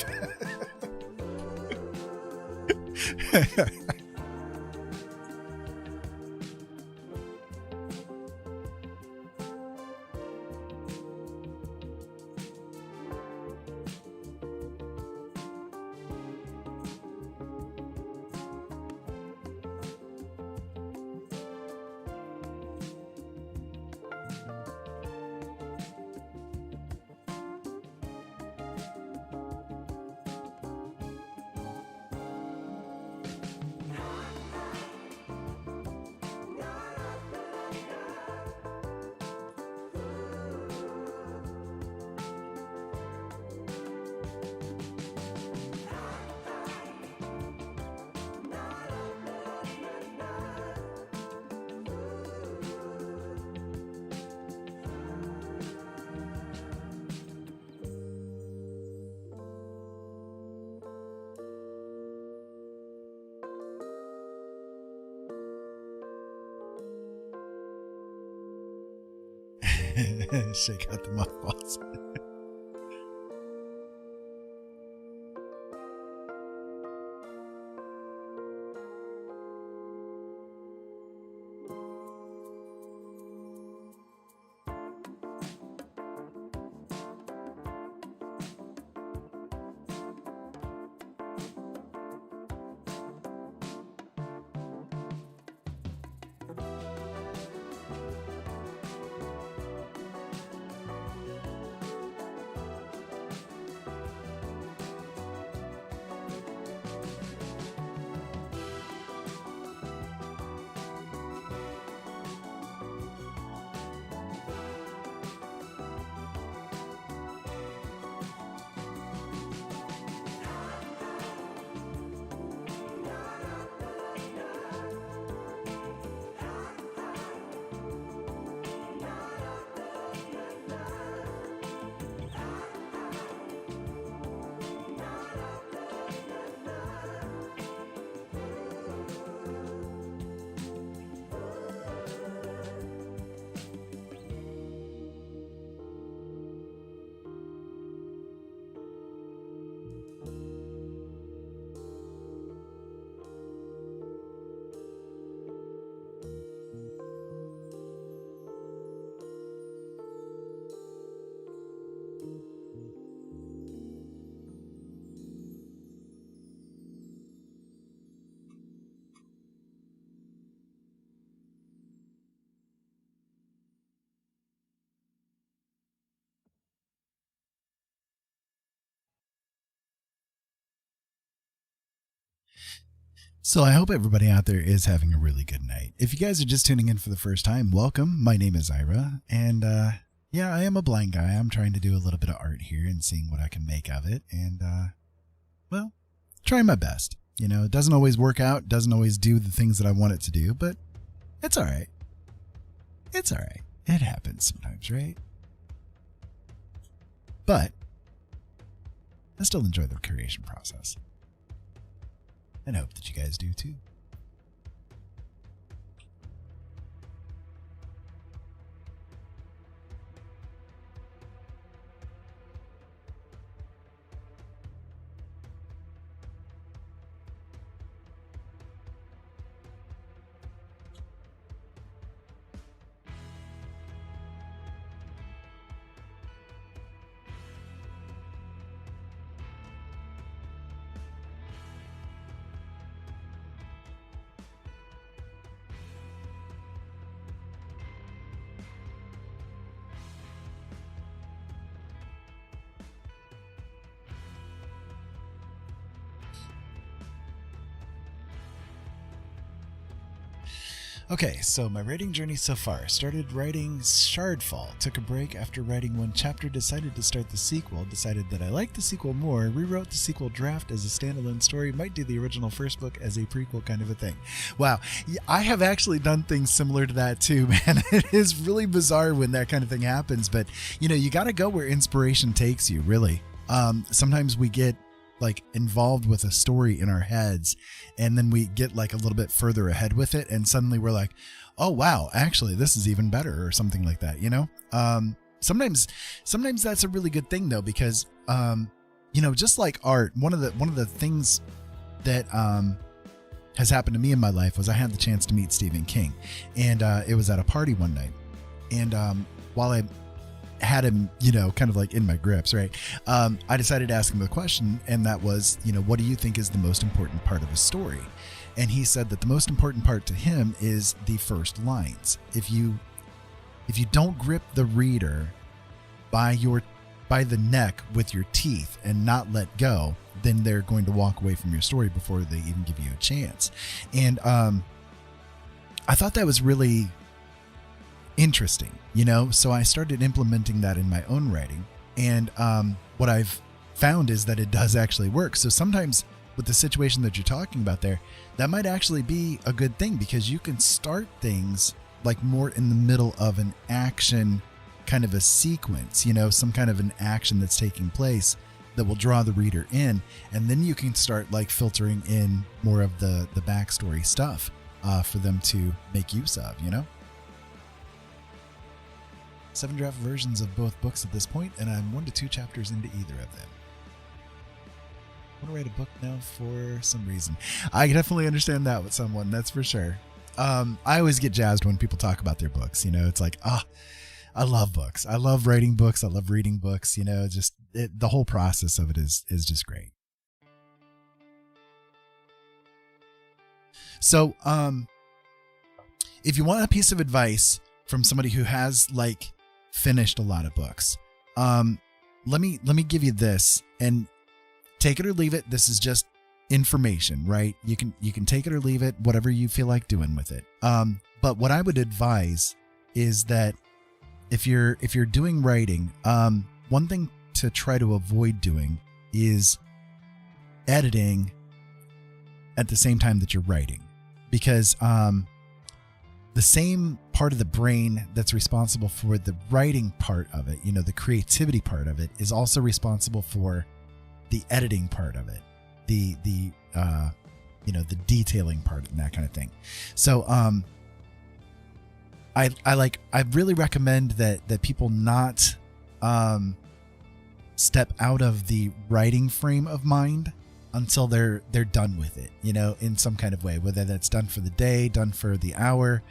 Shake out the mothballs. So I hope everybody out there is having a really good night. If you guys are just tuning in for the first time, welcome. My name is Ira, and yeah, I am a blind guy. I'm trying to do a little bit of art here and seeing what I can make of it, and well, trying my best. You know, it doesn't always work out, doesn't always do the things that I want it to do, but it's all right. It's all right. It happens sometimes, right? But I still enjoy the creation process. And hope that you guys do too. Okay, so my writing journey so far. Started writing Shardfall, took a break after writing one chapter, decided to start the sequel, decided that I liked the sequel more, rewrote the sequel draft as a standalone story, might do the original first book as a prequel kind of a thing. Wow, I have actually done things similar to that too, man. It is really bizarre when that kind of thing happens, but you got to go where inspiration takes you, really. Sometimes we get like involved with a story in our heads, and then we get like a little bit further ahead with it, and suddenly we're like, oh wow, actually this is even better, or something like that. Sometimes that's a really good thing though, because just like art, one of the things that has happened to me in my life was I had the chance to meet Stephen King, and it was at a party one night, and while I had him, kind of like in my grips, right? I decided to ask him a question, and that was, what do you think is the most important part of a story? And he said that the most important part to him is the first lines. If you don't grip the reader by the neck with your teeth and not let go, then they're going to walk away from your story before they even give you a chance. And I thought that was really interesting, so I started implementing that in my own writing, and what I've found is that it does actually work. So sometimes with the situation that you're talking about there, that might actually be a good thing, because you can start things like more in the middle of an action kind of a sequence, some kind of an action that's taking place that will draw the reader in, and then you can start like filtering in more of the backstory stuff for them to make use of, 7 draft versions of both books at this point, and I'm 1 to 2 chapters into either of them. I want to write a book now for some reason. I definitely understand that with someone, that's for sure. I always get jazzed when people talk about their books. It's like, I love books. I love writing books. I love reading books. The whole process of it is just great. So, if you want a piece of advice from somebody who has like finished a lot of books, let me give you this, and take it or leave it. This is just information, right? You can take it or leave it, whatever you feel like doing with it. But what I would advise is that if you're doing writing, one thing to try to avoid doing is editing at the same time that you're writing, because the same part of the brain that's responsible for the writing part of it, the creativity part of it, is also responsible for the editing part of it, the detailing part and that kind of thing. So I really recommend that people not step out of the writing frame of mind until they're done with it, in some kind of way, whether that's done for the day, done for the hour,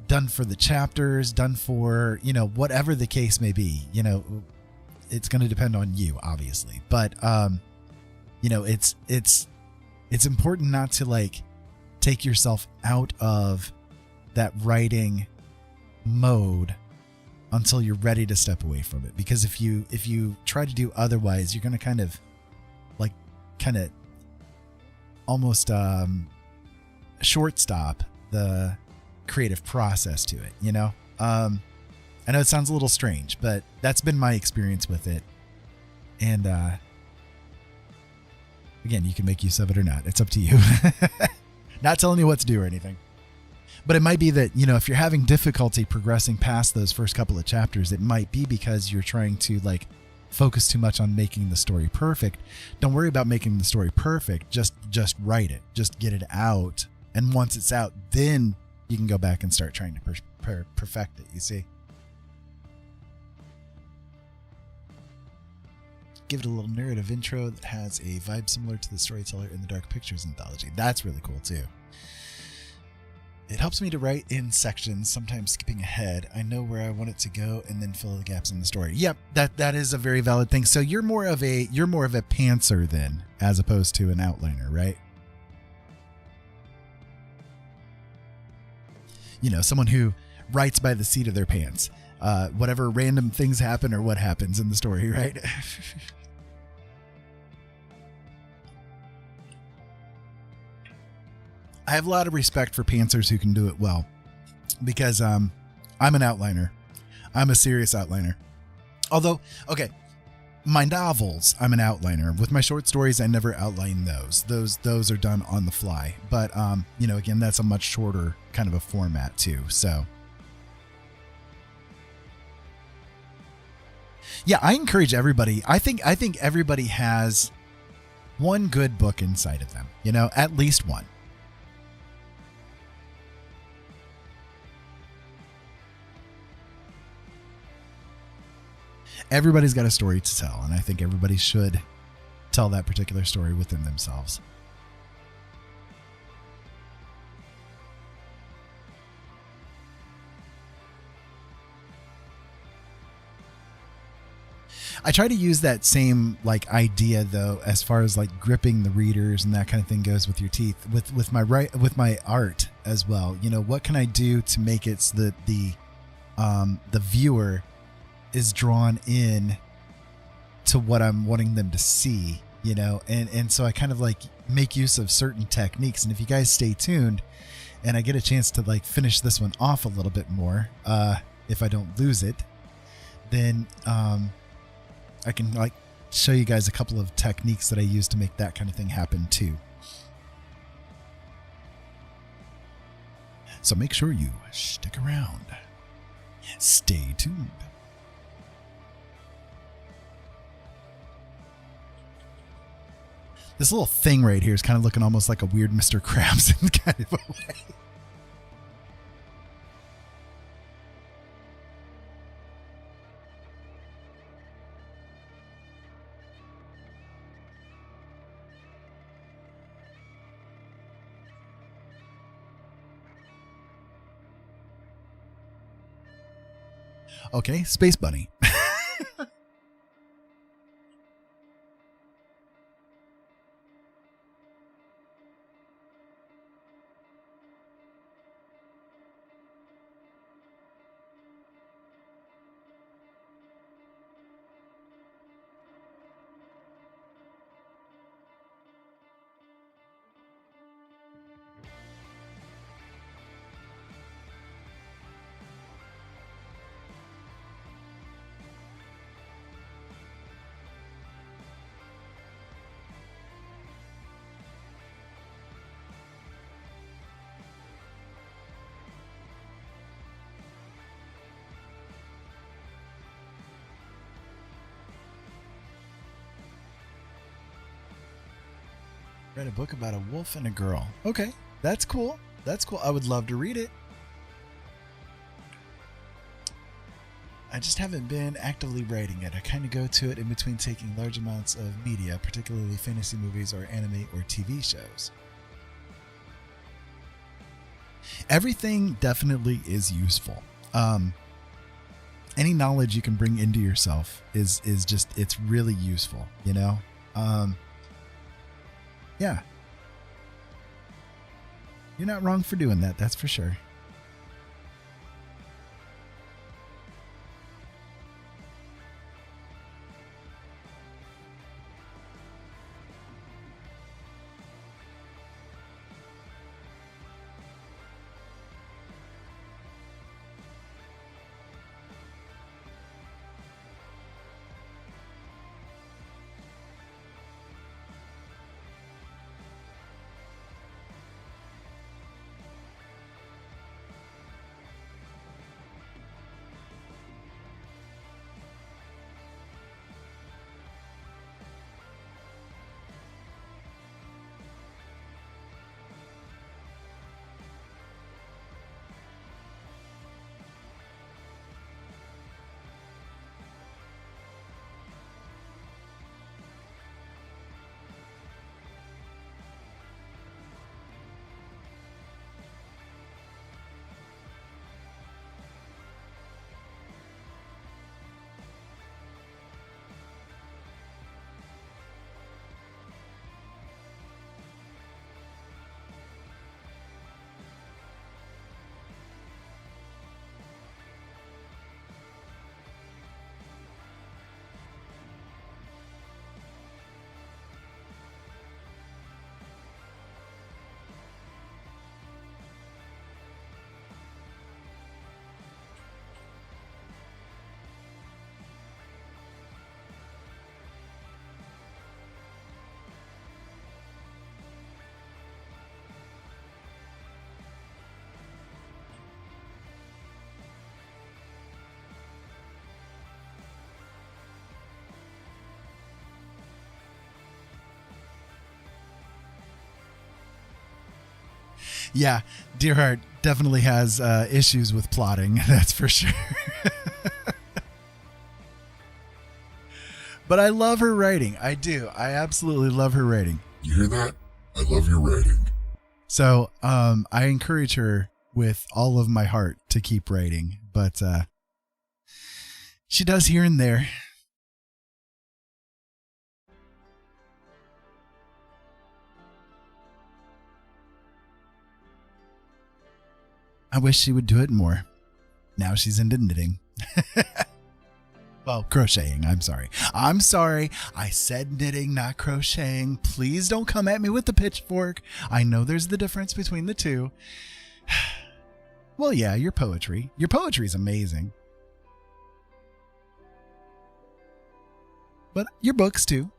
done for the chapters, done for, whatever the case may be. It's going to depend on you, obviously, but it's important not to like take yourself out of that writing mode until you're ready to step away from it, because if you try to do otherwise, you're going to kind of almost short stop the creative process to it. I know it sounds a little strange, but that's been my experience with it. And again, you can make use of it or not. It's up to you. Not telling you what to do or anything. But it might be that, if you're having difficulty progressing past those first couple of chapters, it might be because you're trying to like focus too much on making the story perfect. Don't worry about making the story perfect. Just write it. Just get it out. And once it's out, then you can go back and start trying to perfect it, you see? Give it a little narrative intro that has a vibe similar to the storyteller in the Dark Pictures anthology. That's really cool too. It helps me to write in sections, sometimes skipping ahead. I know where I want it to go and then fill the gaps in the story. Yep, that is a very valid thing. So you're more of a pantser then, as opposed to an outliner, right? Someone who writes by the seat of their pants. Whatever random things happen or what happens in the story, right? I have a lot of respect for pantsers who can do it well. because I'm an outliner. I'm a serious outliner. Although, okay, my novels, I'm an outliner. With my short stories, I never outline those. Those are done on the fly. But again, that's a much shorter kind of a format too. So yeah, I encourage everybody. I think everybody has one good book inside of them, at least one. Everybody's got a story to tell, and I think everybody should tell that particular story within themselves. I try to use that same idea though, as far as gripping the readers and that kind of thing goes with your teeth, with my art as well. What can I do to make it so that the viewer is drawn in to what I'm wanting them to see, and so I kind of make use of certain techniques. And if you guys stay tuned and I get a chance to finish this one off a little bit more, if I don't lose it, then I can show you guys a couple of techniques that I use to make that kind of thing happen too. So make sure you stick around. Stay tuned. This little thing right here is kind of looking almost like a weird Mr. Krabs in kind of a way. Okay, Space Bunny. Read a book about a wolf and a girl. Okay, that's cool. That's cool. I would love to read it. I just haven't been actively writing it. I kind of go to it in between taking large amounts of media, particularly fantasy movies or anime or TV shows. Everything definitely is useful. Any knowledge you can bring into yourself is just, it's really useful, Yeah. You're not wrong for doing that, that's for sure. Yeah, Dearheart definitely has issues with plotting, that's for sure. But I love her writing. I do. I absolutely love her writing. You hear that? I love your writing. So I encourage her with all of my heart to keep writing, but she does here and there. I wish she would do it more. Now she's into knitting. Well, crocheting. I'm sorry. I said knitting, not crocheting. Please don't come at me with the pitchfork. I know there's the difference between the two. Well, yeah, your poetry. Your poetry is amazing. But your books, too.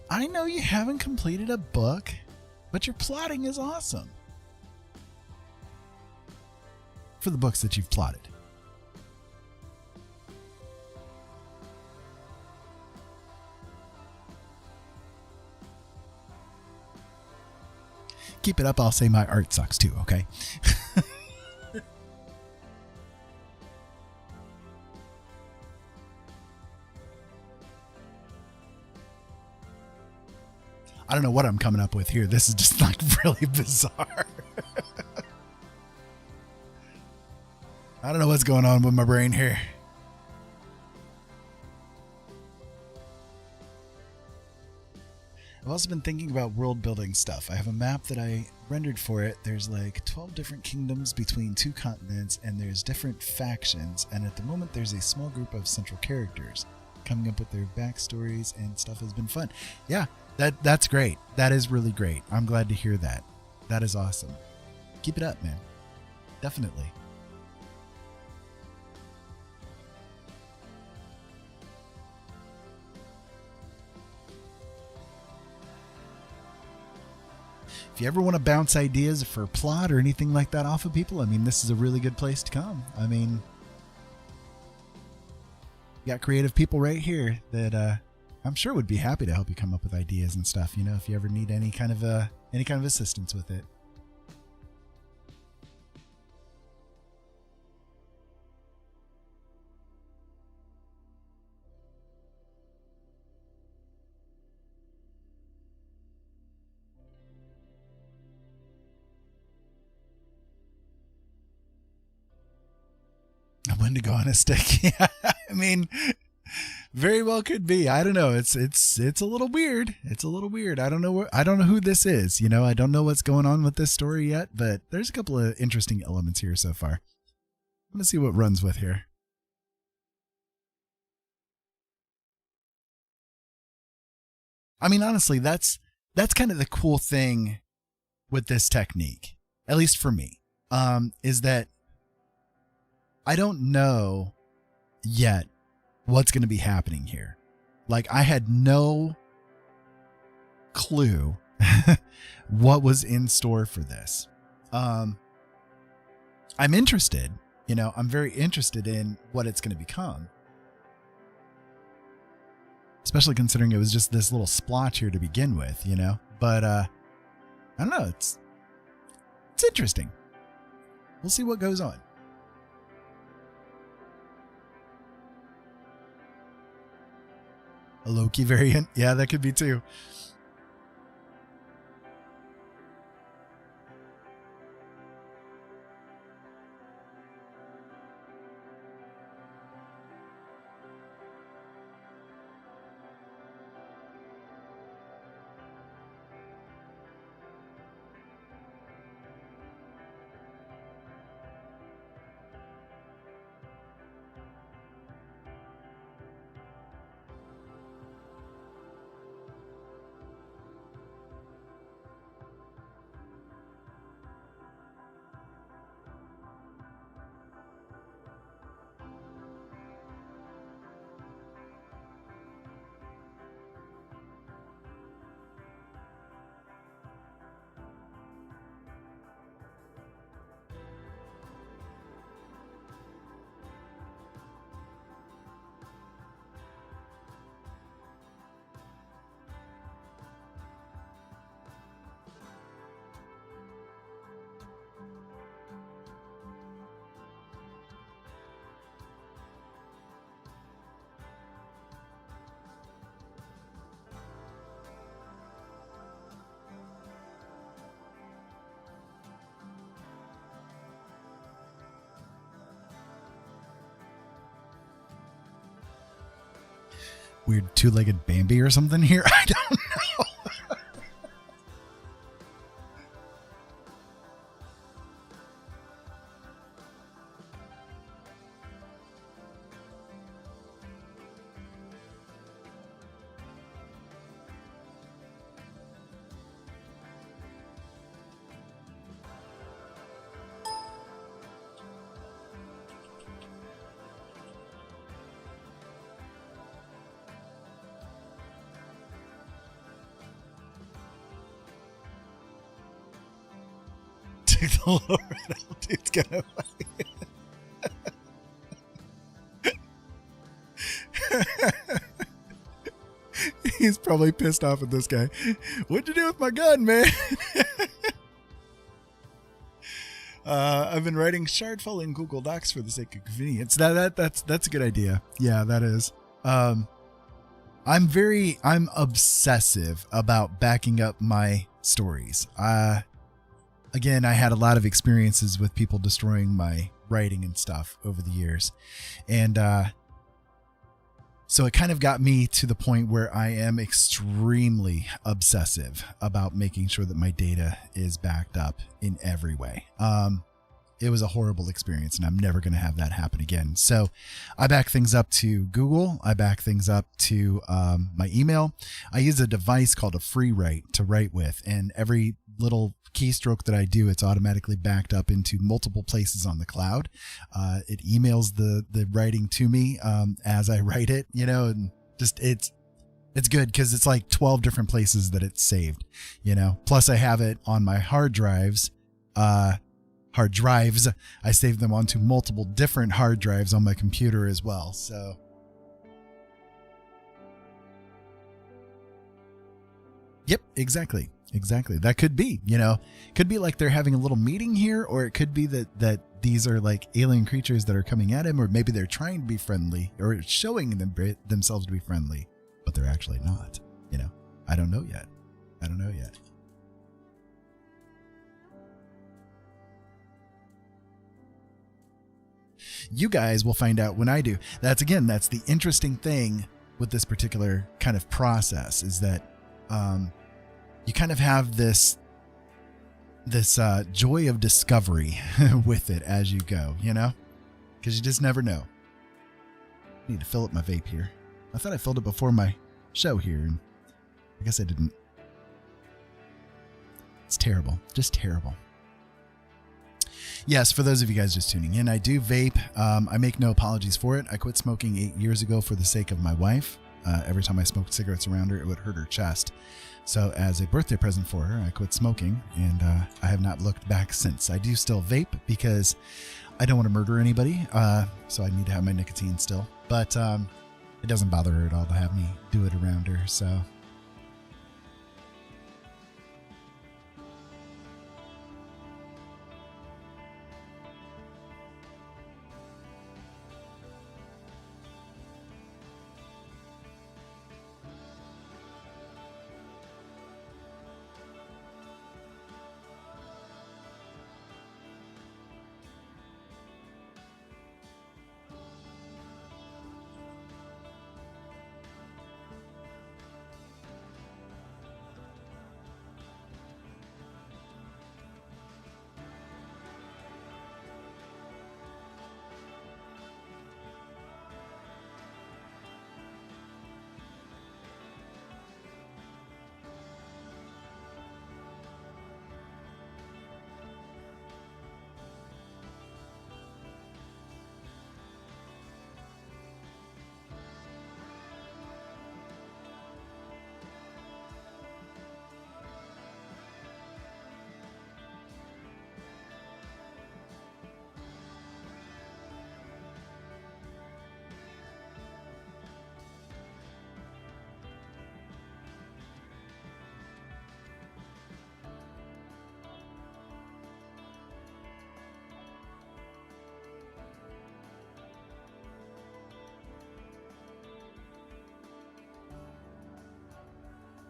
I know you haven't completed a book, but your plotting is awesome. For the books that you've plotted. Keep it up, I'll say my art sucks too, okay? I don't know what I'm coming up with here. This is just like really bizarre. I don't know what's going on with my brain here. I've also been thinking about world building stuff. I have a map that I rendered for it. There's like 12 different kingdoms between 2 continents, and there's different factions. And at the moment, there's a small group of central characters coming up with their backstories, and stuff has been fun. Yeah, that's great. That is really great. I'm glad to hear that. That is awesome. Keep it up, man. Definitely. If you ever want to bounce ideas for plot or anything like that off of people, I mean, this is a really good place to come. I mean, you got creative people right here that I'm sure would be happy to help you come up with ideas and stuff, you know, if you ever need any kind of assistance with it. A Wendigo on a stick. Yeah, I mean, very well could be. I don't know. It's a little weird. It's a little weird. I don't know who this is. You know, I don't know what's going on with this story yet, but there's a couple of interesting elements here so far. I'm gonna see what runs with here. I mean, honestly, that's kind of the cool thing with this technique, at least for me, is that I don't know yet what's going to be happening here. Like, I had no clue what was in store for this. I'm interested, you know, I'm very interested in what it's going to become. Especially considering it was just this little splotch here to begin with, you know? But, I don't know, it's interesting. We'll see what goes on. A Loki variant? Yeah, that could be too. weird two-legged Bambi or something here. I don't know. The little red old dude's gonna He's probably pissed off at this guy. What'd you do with my gun, man? I've been writing shardful in Google Docs for the sake of convenience. That's a good idea. Yeah, that is. I'm obsessive about backing up my stories. Again, I had a lot of experiences with people destroying my writing and stuff over the years. And so it kind of got me to the point where I am extremely obsessive about making sure that my data is backed up in every way. It was a horrible experience, and I'm never going to have that happen again. So I back things up to Google. I back things up to my email. I use a device called a free write to write with, and every little keystroke that I do, it's automatically backed up into multiple places on the cloud. It emails the writing to me as I write it, and just it's good because it's like 12 different places that it's saved, Plus I have it on my hard drives. I save them onto multiple different hard drives on my computer as well. So yep, exactly. That could be, could be like they're having a little meeting here, or it could be that these are like alien creatures that are coming at him, or maybe they're trying to be friendly or showing themselves to be friendly, but they're actually not, I don't know yet. You guys will find out when I do. That's the interesting thing with this particular kind of process is that, you kind of have this joy of discovery with it as you go, because you just never know. I need to fill up my vape here. I thought I filled it before my show here, and I guess I didn't. It's terrible, just terrible. Yes, for those of you guys just tuning in, I do vape. I make no apologies for it. I quit smoking 8 years ago for the sake of my wife. Every time I smoked cigarettes around her, it would hurt her chest. So as a birthday present for her, I quit smoking, and I have not looked back since. I do still vape because I don't want to murder anybody, so I need to have my nicotine still. But it doesn't bother her at all to have me do it around her, so...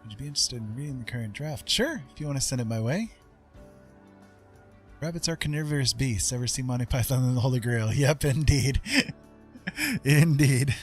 Would you be interested in reading the current draft? Sure, if you want to send it my way. Rabbits are carnivorous beasts. Ever see Monty Python and the Holy Grail? Yep, indeed. Indeed.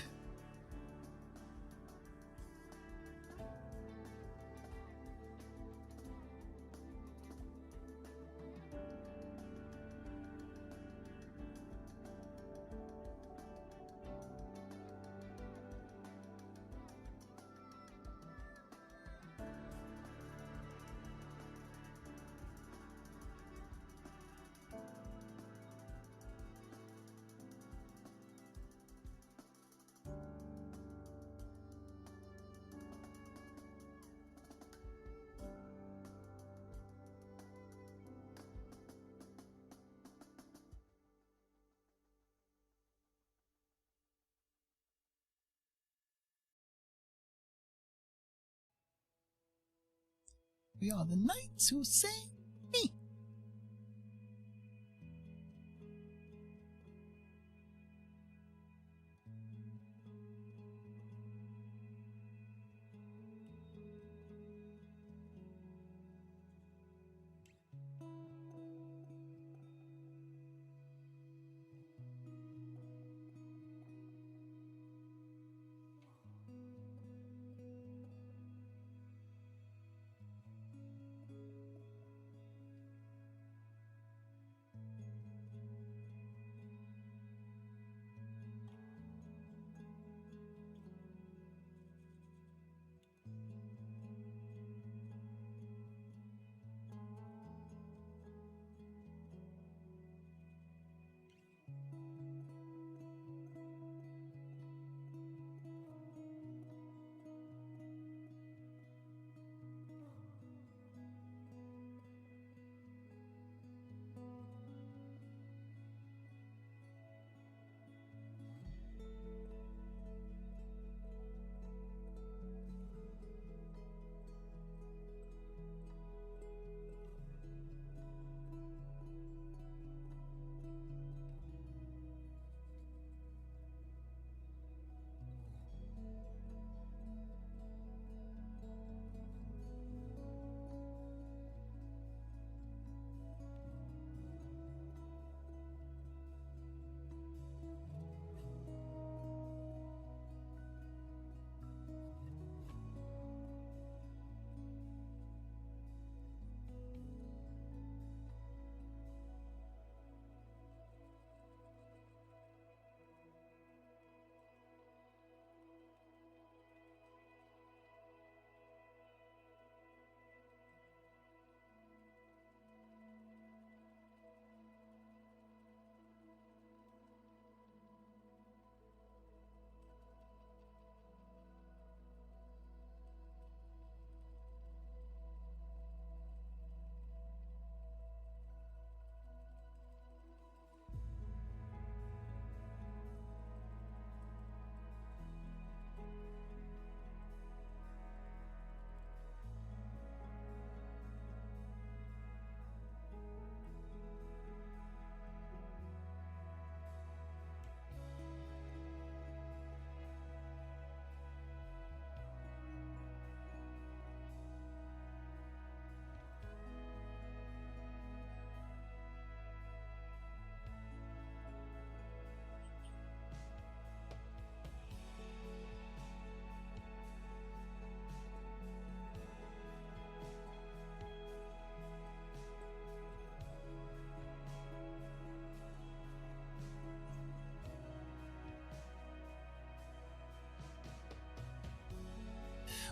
We are the knights who say me.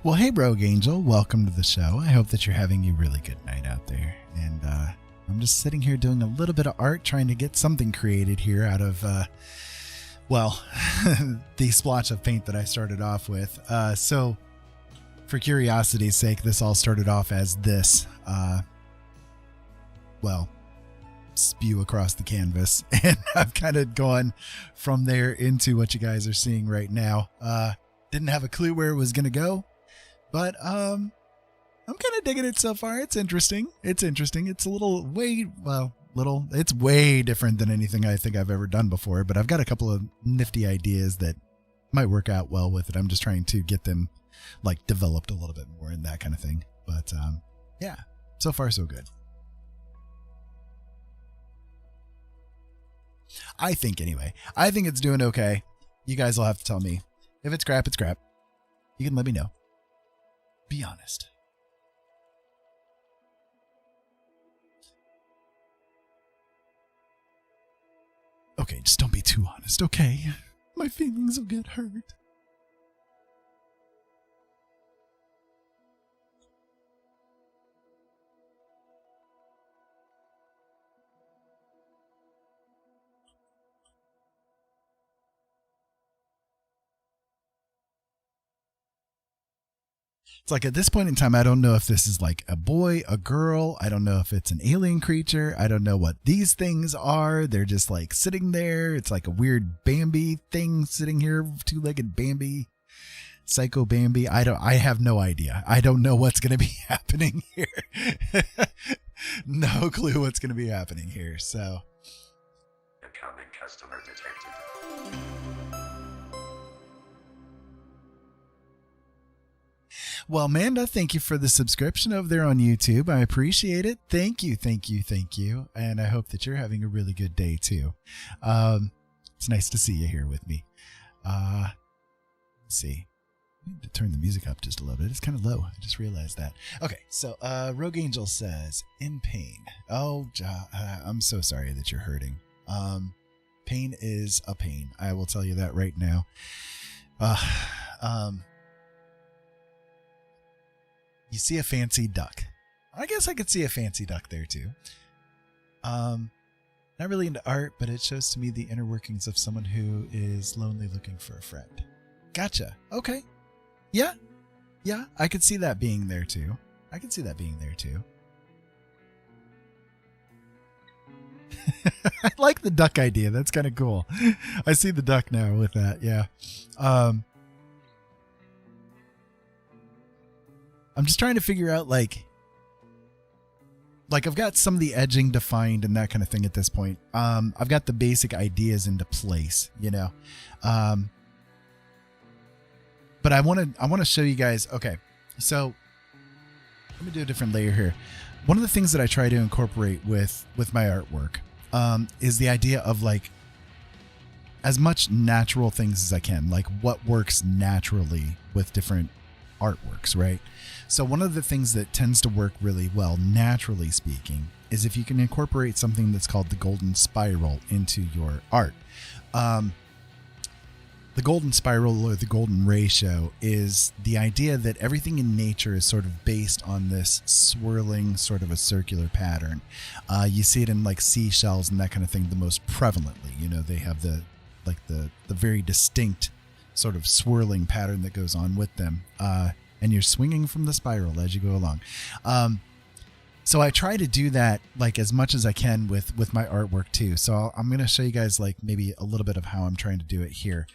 Well, hey, Rogue Angel, welcome to the show. I hope that you're having a really good night out there. And I'm just sitting here doing a little bit of art, trying to get something created here out of, the splotch of paint that I started off with. So, for curiosity's sake, this all started off as this, spew across the canvas. And I've kind of gone from there into what you guys are seeing right now. Didn't have a clue where it was going to go. But I'm kind of digging it so far. It's interesting. It's a it's way different than anything I think I've ever done before, but I've got a couple of nifty ideas that might work out well with it. I'm just trying to get them like developed a little bit more and that kind of thing. But yeah, so far so good. I think it's doing okay. You guys will have to tell me. If it's crap, it's crap. You can let me know. Be honest. Okay, just don't be too honest, okay? My feelings will get hurt. It's like at this point in time, I don't know if this is like a boy, a girl. I don't know if it's an alien creature. I don't know what these things are. They're just like sitting there. It's like a weird Bambi thing sitting here, two-legged Bambi. Psycho Bambi. I have no idea. I don't know what's going to be happening here. No clue what's going to be happening here. So. Incoming customer detected. Well, Amanda, thank you for the subscription over there on YouTube. I appreciate it. Thank you. And I hope that you're having a really good day too. It's nice to see you here with me. Let's see. I need to turn the music up just a little bit. It's kind of low. I just realized that. Okay, so Rogue Angel says, in pain. Oh, I'm so sorry that you're hurting. Pain is a pain. I will tell you that right now. You see a fancy duck. I guess I could see a fancy duck there too. Not really into art, but it shows to me the inner workings of someone who is lonely looking for a friend. Gotcha. Okay. Yeah. I could see that being there too. I like the duck idea. That's kind of cool. I see the duck now with that. Yeah. I'm just trying to figure out like I've got some of the edging defined and that kind of thing at this point. I've got the basic ideas into place, you know. But I want to show you guys. Okay. So let me do a different layer here. One of the things that I try to incorporate with my artwork is the idea of like as much natural things as I can, like what works naturally with different artworks, right? So one of the things that tends to work really well, naturally speaking, is if you can incorporate something that's called the golden spiral into your art. The golden spiral or the golden ratio is the idea that everything in nature is sort of based on this swirling sort of a circular pattern. You see it in like seashells and that kind of thing the most prevalently. You know, they have the very distinct sort of swirling pattern that goes on with them. And you're swinging from the spiral as you go along. So I try to do that like as much as I can with my artwork too. So I'm going to show you guys like maybe a little bit of how I'm trying to do it here.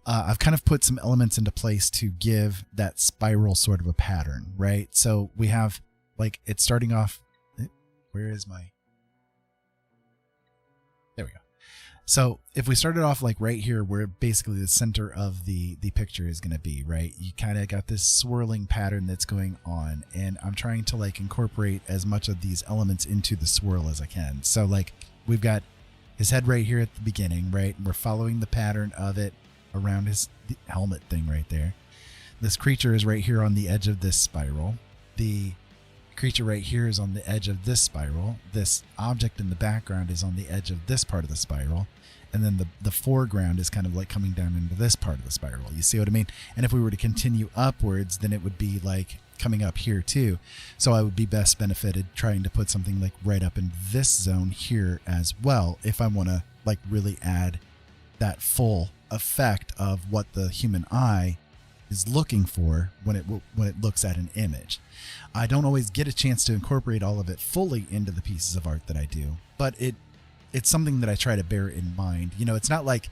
I've kind of put some elements into place to give that spiral sort of a pattern, right? So we have like it's starting off. Where is my? There we go. So if we started off like right here, where basically the center of the picture is going to be, right? You kind of got this swirling pattern that's going on, and I'm trying to like incorporate as much of these elements into the swirl as I can. So like we've got his head right here at the beginning, right? And we're following the pattern of it around his helmet thing right there. This creature is right here on the edge of this spiral. The creature right here is on the edge of this spiral. This object in the background is on the edge of this part of the spiral. And then the foreground is kind of like coming down into this part of the spiral. You see what I mean? And if we were to continue upwards, then it would be like coming up here too. So I would be best benefited trying to put something like right up in this zone here as well, if I want to like really add that full effect of what the human eye is looking for when it looks at an image. I don't always get a chance to incorporate all of it fully into the pieces of art that I do, but it's something that I try to bear in mind. You know, it's not like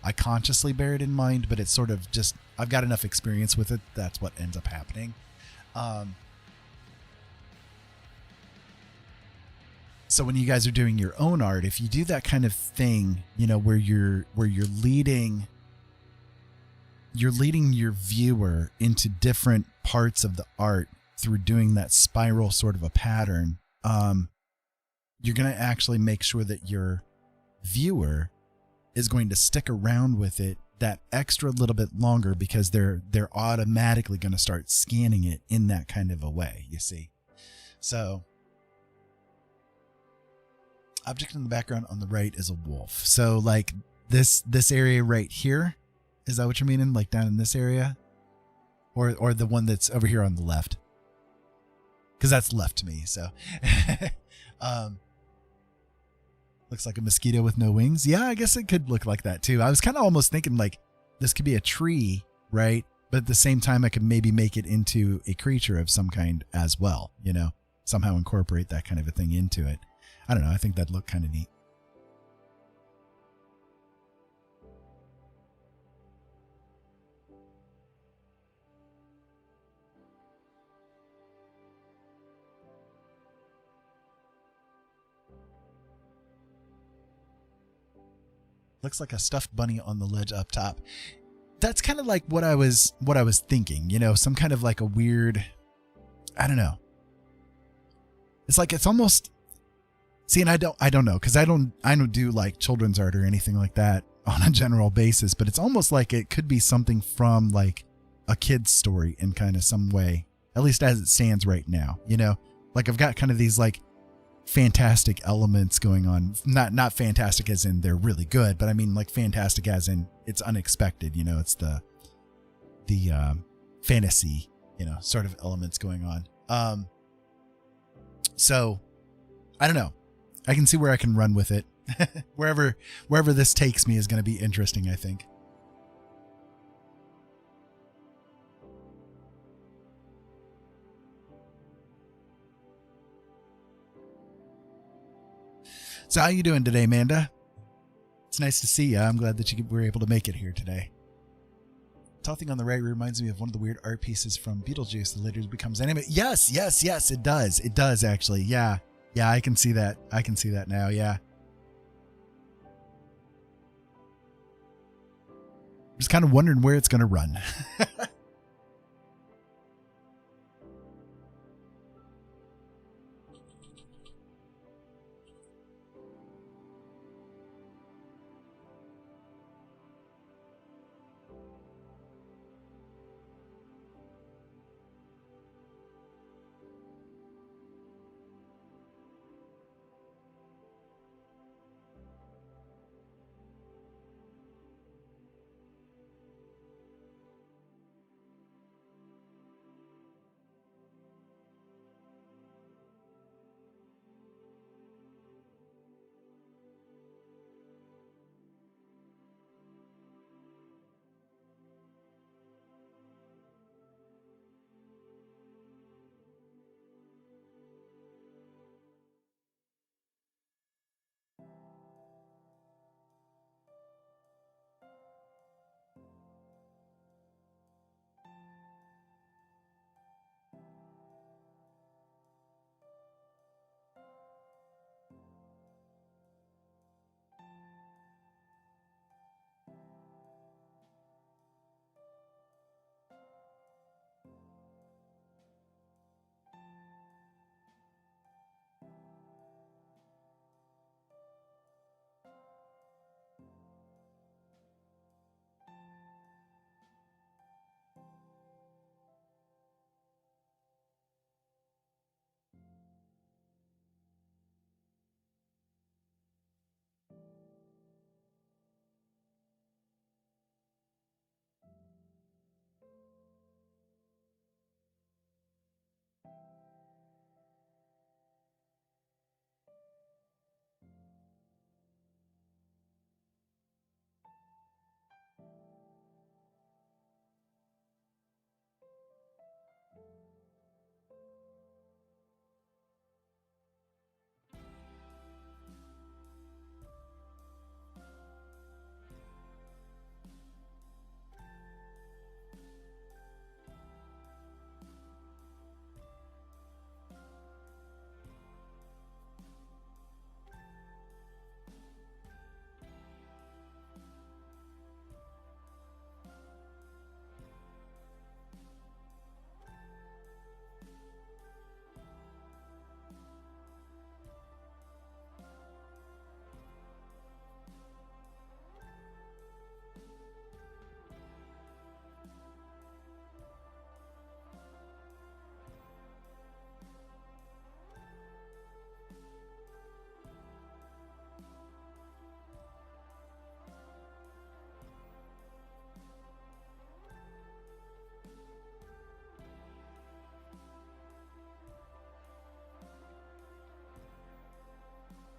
I consciously bear it in mind, but it's sort of just, I've got enough experience with it. That's what ends up happening. So when you guys are doing your own art, if you do that kind of thing, you know, where you're leading your viewer into different parts of the art through doing that spiral sort of a pattern, you're going to actually make sure that your viewer is going to stick around with it that extra little bit longer, because they're automatically going to start scanning it in that kind of a way, you see. So object in the background on the right is a wolf. So like this area right here, is that what you're meaning? Like down in this area? Or the one that's over here on the left? Because that's left to me, so. Looks like a mosquito with no wings. Yeah, I guess it could look like that too. I was kind of almost thinking like this could be a tree, right? But at the same time, I could maybe make it into a creature of some kind as well, you know? Somehow incorporate that kind of a thing into it. I don't know. I think that'd look kind of neat. Looks like a stuffed bunny on the ledge up top. That's kind of like what I was thinking, you know, some kind of like a weird, I don't know. It's like, it's almost, see, and I don't know, because I don't do like children's art or anything like that on a general basis, but it's almost like it could be something from like a kid's story in kind of some way, at least as it stands right now, you know, like I've got kind of these like fantastic elements going on, not fantastic as in they're really good, but I mean like fantastic as in it's unexpected, you know, it's the fantasy, you know, sort of elements going on. So I don't know. I can see where I can run with it. wherever this takes me is going to be interesting, I think. So how you doing today, Amanda? It's nice to see you. I'm glad that you were able to make it here today. Tall thing on the right reminds me of one of the weird art pieces from Beetlejuice that later becomes anime. Yes, it does. It does, actually. Yeah, I can see that. I can see that now, yeah. Just kind of wondering where it's going to run.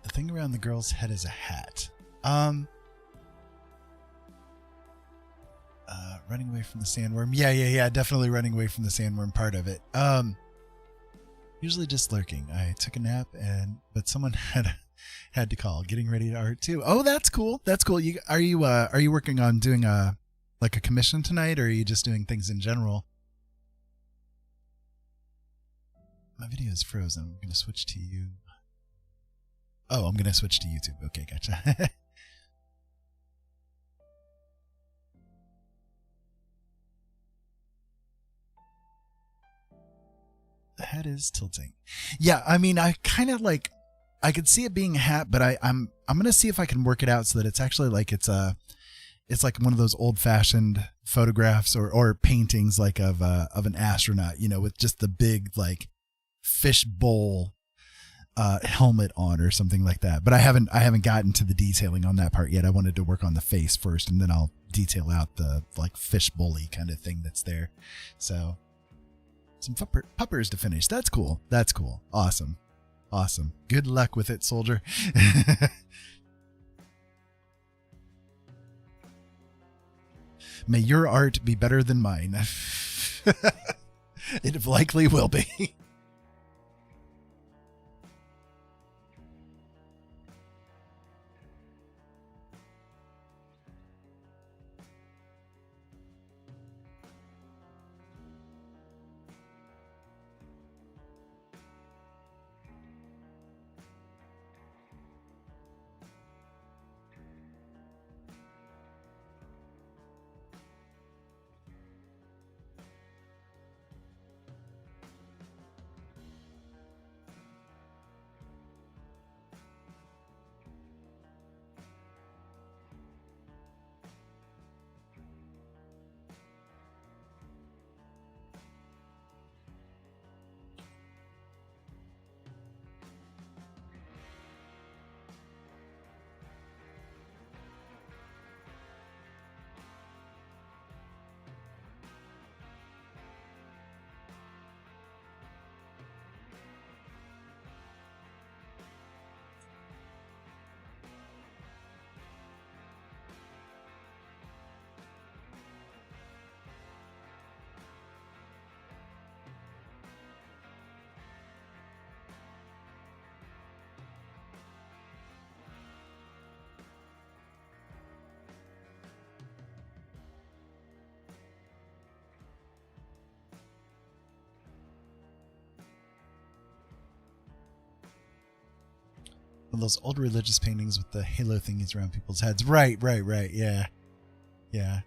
The thing around the girl's head is a hat. Running away from the sandworm. Yeah. Definitely running away from the sandworm part of it. Usually just lurking. I took a nap but someone had to call. Getting ready to art too. Oh, that's cool. That's cool. Are you working on doing a commission tonight, or are you just doing things in general? My video is frozen. I'm going to switch to you. Oh, I'm going to switch to YouTube. Okay, gotcha. The head is tilting. Yeah, I mean, I kind of like, I could see it being a hat, but I'm gonna see if I can work it out so that it's actually like it's like one of those old fashioned photographs or paintings like of an astronaut, you know, with just the big like fish bowl helmet on or something like that. But I haven't gotten to the detailing on that part yet. I wanted to work on the face first, and then I'll detail out the like fish bowly kind of thing that's there. So some puppers to finish. That's cool. That's cool. Awesome. Awesome. Good luck with it, soldier. May your art be better than mine. It likely will be. Those old religious paintings with the halo thingies around people's heads. Right. Yeah. Yeah.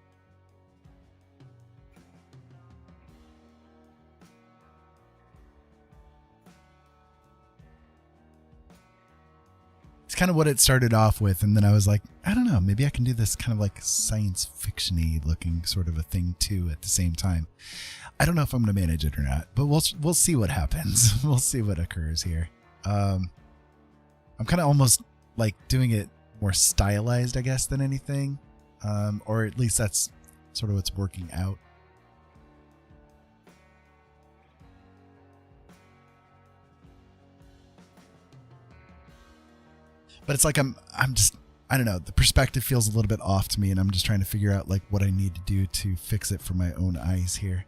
It's kind of what it started off with, and then I was like, I don't know, maybe I can do this kind of like science fiction-y looking sort of a thing too at the same time. I don't know if I'm going to manage it or not, but we'll see what happens. We'll see what occurs here. I'm kind of almost like doing it more stylized, I guess, than anything. Or at least that's sort of what's working out. But it's like I'm just, I don't know, the perspective feels a little bit off to me, and I'm just trying to figure out like what I need to do to fix it for my own eyes here.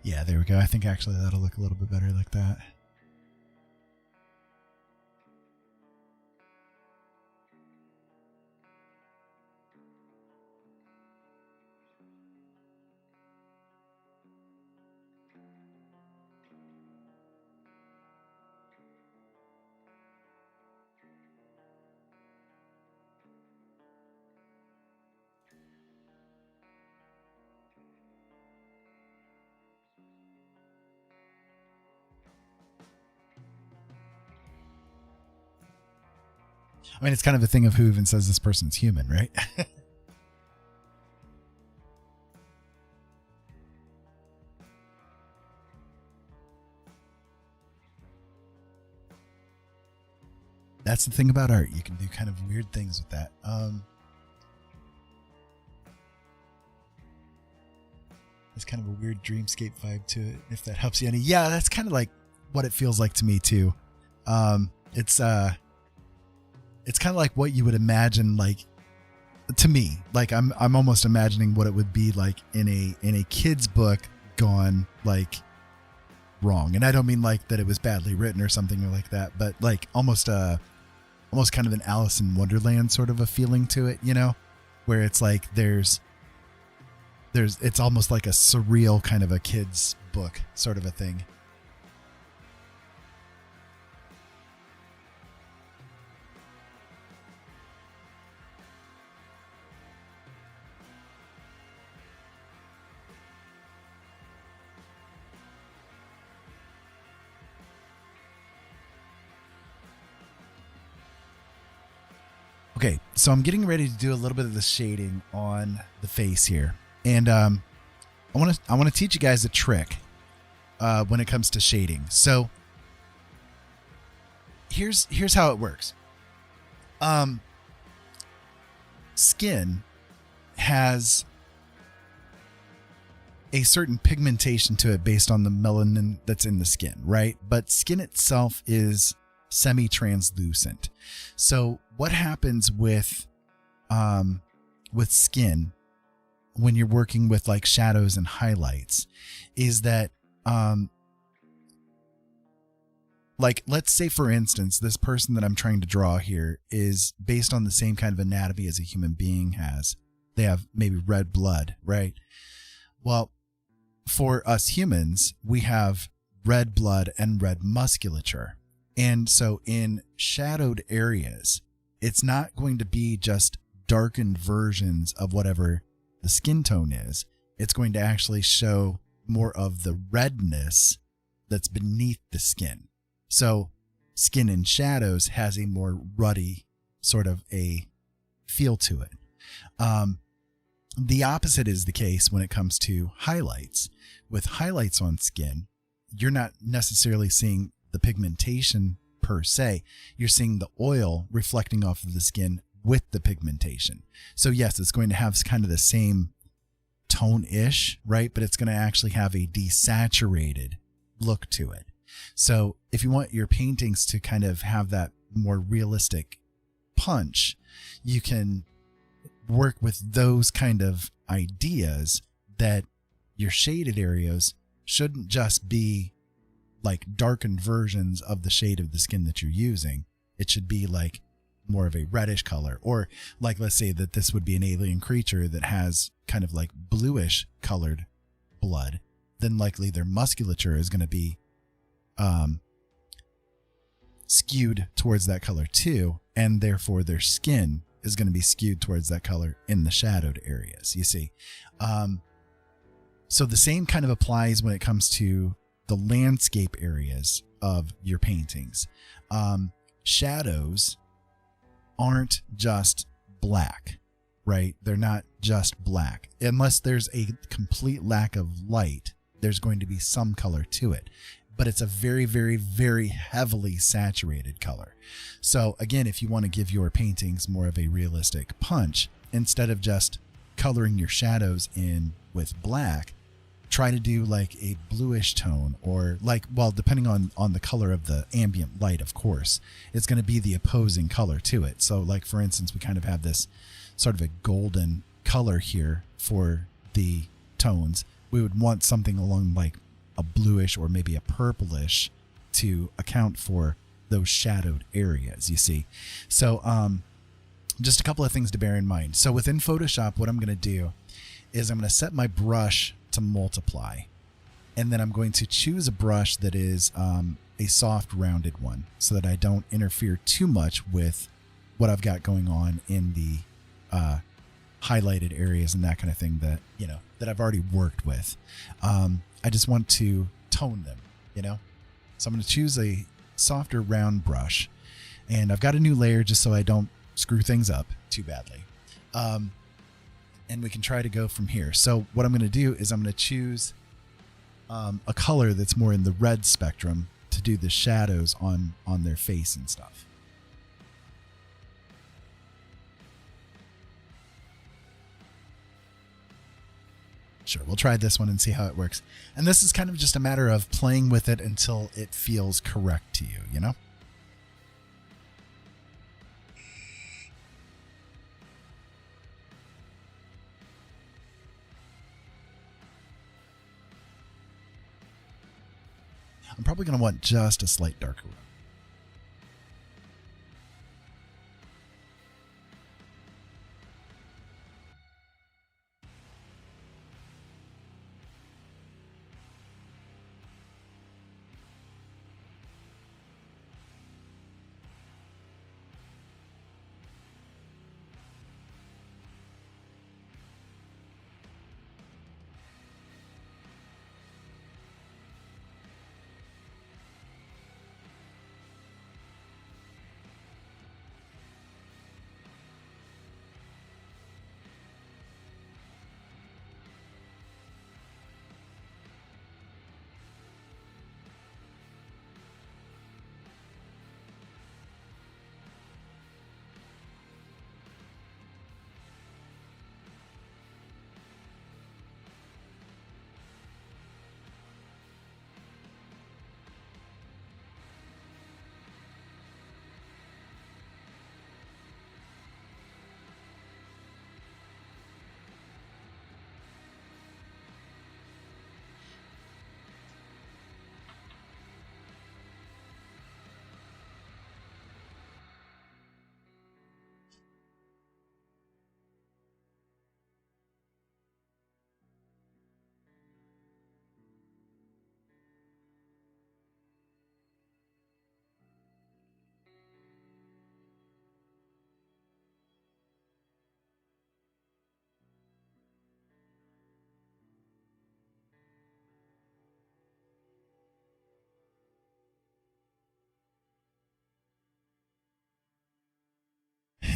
Yeah, there we go. I think actually that'll look a little bit better like that. I mean, it's kind of a thing of who even says this person's human, right? That's the thing about art. You can do kind of weird things with that. There's kind of a weird dreamscape vibe to it, if that helps you any. Yeah, that's kind of like what it feels like to me too. It's kind of like what you would imagine, like, to me, like I'm almost imagining what it would be like in a kid's book gone like wrong. And I don't mean like that it was badly written or something like that, but like almost kind of an Alice in Wonderland sort of a feeling to it, you know, where it's like it's almost like a surreal kind of a kid's book sort of a thing. Okay, so I'm getting ready to do a little bit of the shading on the face here, and I want to teach you guys a trick when it comes to shading. So here's how it works. Skin has a certain pigmentation to it based on the melanin that's in the skin, right? But skin itself is semi-translucent. So what happens with skin when you're working with like shadows and highlights is that like, let's say for instance, this person that I'm trying to draw here is based on the same kind of anatomy as a human being has. They have maybe red blood, right? Well, for us humans, we have red blood and red musculature. And so in shadowed areas, it's not going to be just darkened versions of whatever the skin tone is. It's going to actually show more of the redness that's beneath the skin. So skin in shadows has a more ruddy sort of a feel to it. The opposite is the case when it comes to highlights. With highlights on skin, you're not necessarily seeing the pigmentation per se. You're seeing the oil reflecting off of the skin with the pigmentation. So yes, it's going to have kind of the same tone-ish, right? But it's going to actually have a desaturated look to it. So if you want your paintings to kind of have that more realistic punch, you can work with those kind of ideas that your shaded areas shouldn't just be like darkened versions of the shade of the skin that you're using. It should be like more of a reddish color, or like, let's say that this would be an alien creature that has kind of like bluish colored blood, then likely their musculature is going to be skewed towards that color too, and therefore their skin is going to be skewed towards that color in the shadowed areas, you see. So the same kind of applies when it comes to the landscape areas of your paintings. Shadows aren't just black, right? They're not just black. Unless there's a complete lack of light, there's going to be some color to it. But it's a very, very, very heavily saturated color. So again, if you want to give your paintings more of a realistic punch, instead of just coloring your shadows in with black, try to do like a bluish tone, or like, well, depending on the color of the ambient light, of course, it's going to be the opposing color to it. So like, for instance, we kind of have this sort of a golden color here for the tones. We would want something along like a bluish or maybe a purplish to account for those shadowed areas, you see. So just a couple of things to bear in mind. So within Photoshop, what I'm going to do is I'm going to set my brush to multiply, and then I'm going to choose a brush that is a soft rounded one, so that I don't interfere too much with what I've got going on in the highlighted areas and that kind of thing that, you know, that I've already worked with. I just want to tone them, you know. So I'm going to choose a softer round brush, and I've got a new layer just so I don't screw things up too badly. And we can try to go from here. So what I'm going to do is I'm going to choose a color that's more in the red spectrum to do the shadows on their face and stuff. Sure, we'll try this one and see how it works. And this is kind of just a matter of playing with it until it feels correct to you, you know? I'm probably going to want just a slight darker one.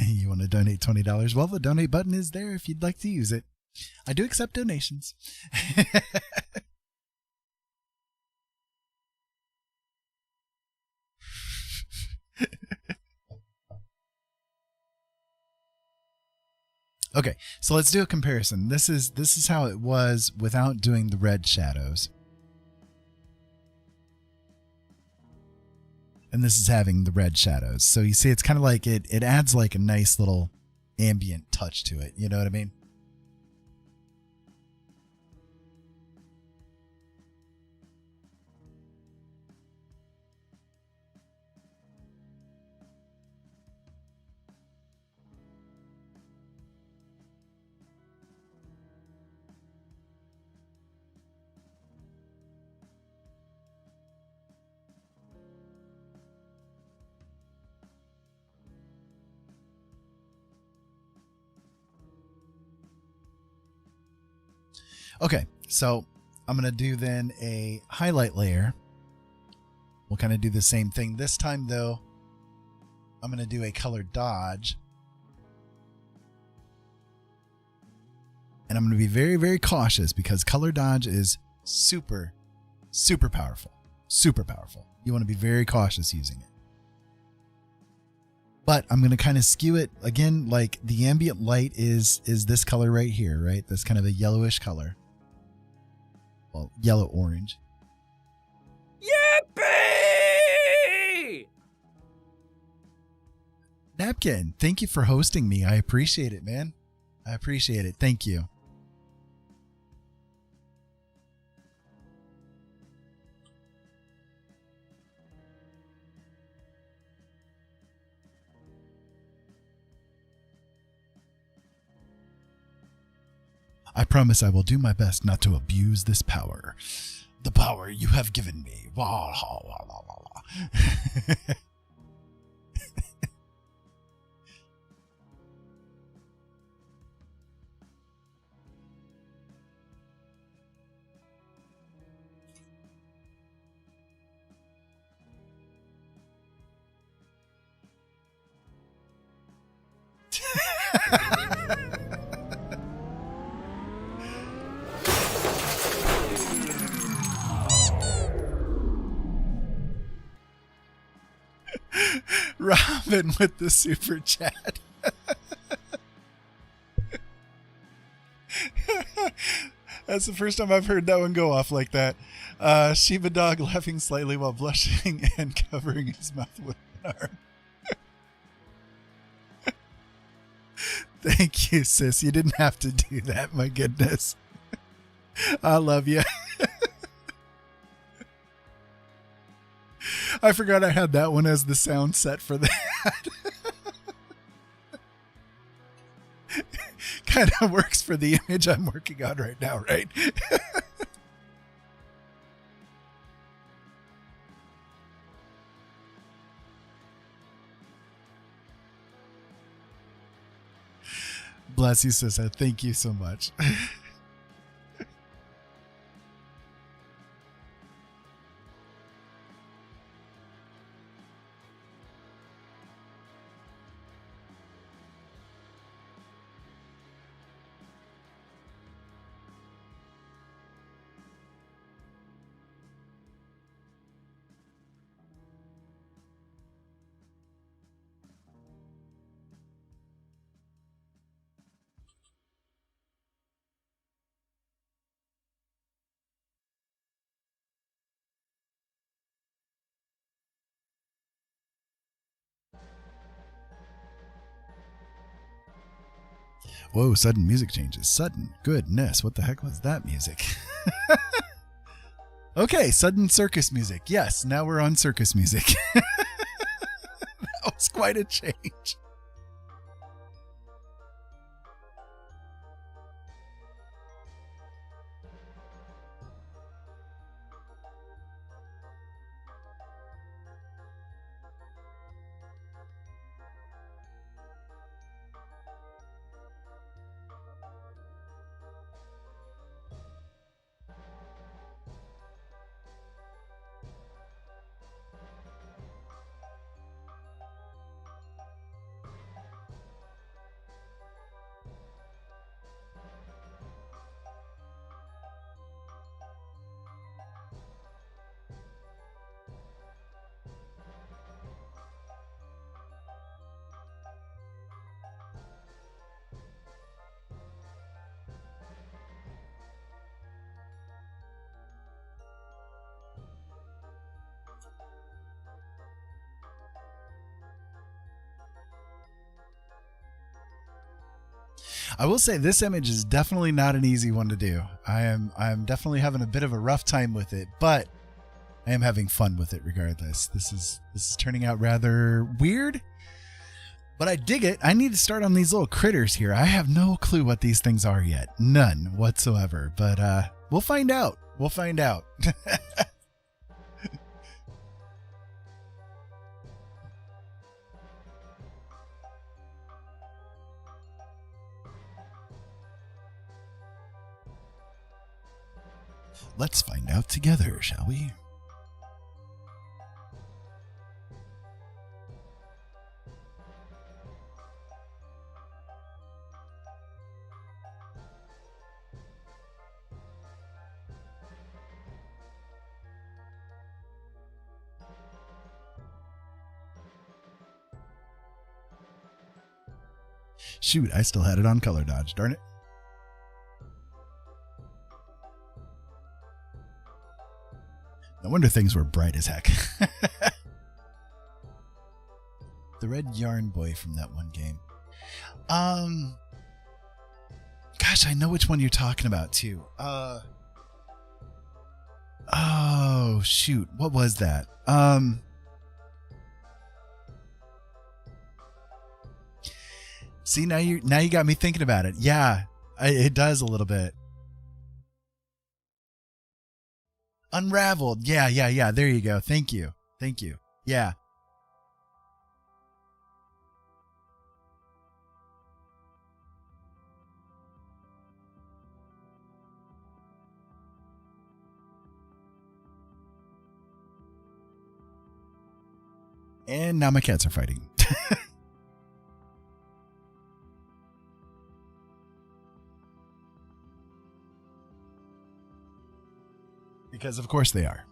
You want to donate $20? Well, the donate button is there if you'd like to use it. I do accept donations. Okay, so let's do a comparison. This is how it was without doing the red shadows. And this is having the red shadows. So you see it's kind of like it adds like a nice little ambient touch to it. You know what I mean? Okay, so I'm going to do then a highlight layer. We'll kind of do the same thing. This time, though, I'm going to do a color dodge. And I'm going to be very, very cautious because color dodge is super, super powerful. Super powerful. You want to be very cautious using it. But I'm going to kind of skew it again, like the ambient light is this color right here, right? That's kind of a yellowish color. Well, yellow-orange. Yippee! Napkin, thank you for hosting me. I appreciate it, man. I appreciate it. Thank you. I promise I will do my best not to abuse this power. The power you have given me. Wah, wah, wah, wah, wah. Robin with the super chat. That's the first time I've heard that one go off like that. Shiba dog laughing slightly while blushing and covering his mouth with an arm. Thank you, sis. You didn't have to do that. My goodness. I love you. I forgot I had that one as the sound set for that. Kind of works for the image I'm working on right now, right? Bless you, Sissa. Thank you so much. Whoa, sudden music changes. Sudden. Goodness, what the heck was that music? Okay, sudden circus music. Yes, now we're on circus music. That was quite a change. I will say this image is definitely not an easy one to do. I'm definitely having a bit of a rough time with it, but I am having fun with it regardless. This is turning out rather weird, but I dig it. I need to start on these little critters here. I have no clue what these things are yet. None whatsoever, but we'll find out. We'll find out. Let's find out together, shall we? Shoot, I still had it on color dodge, darn it. No wonder things were bright as heck. The red yarn boy from that one game. Gosh, I know which one you're talking about too. Oh shoot, what was that? See, now you got me thinking about it. Yeah, it does a little bit. Unraveled. Yeah. There you go. Thank you. Yeah. And now my cats are fighting. Because of course they are.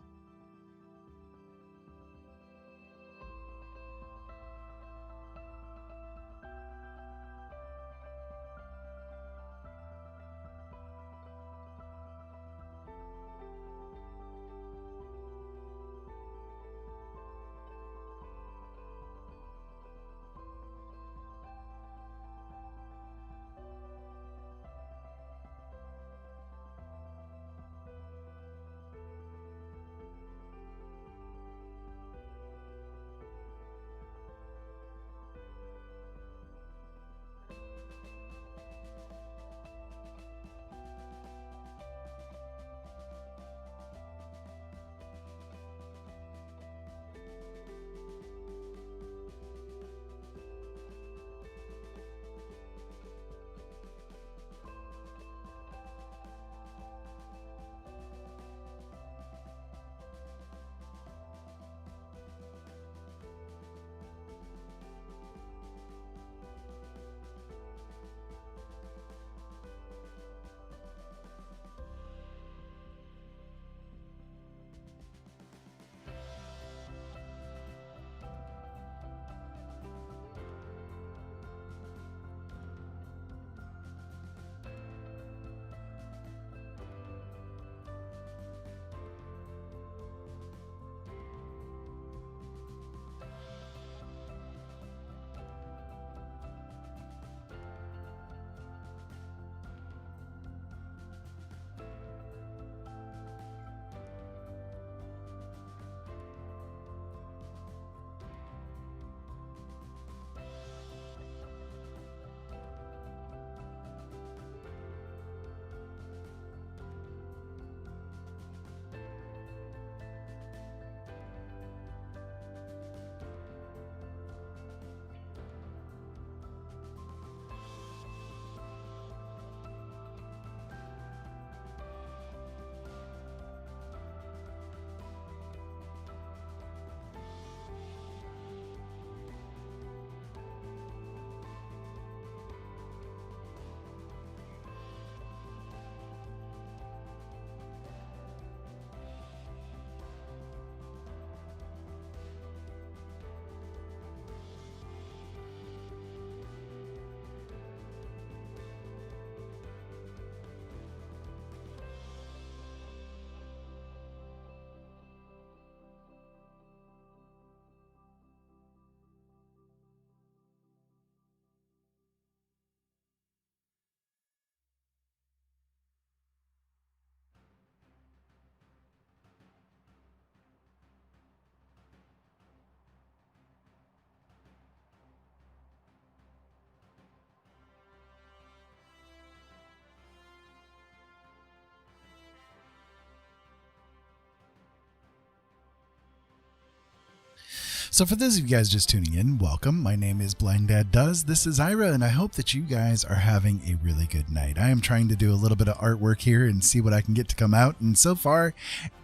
So for those of you guys just tuning in, welcome. My name is Blind Dad Does. This is Ira, and I hope that you guys are having a really good night. I am trying to do a little bit of artwork here and see what I can get to come out, and so far,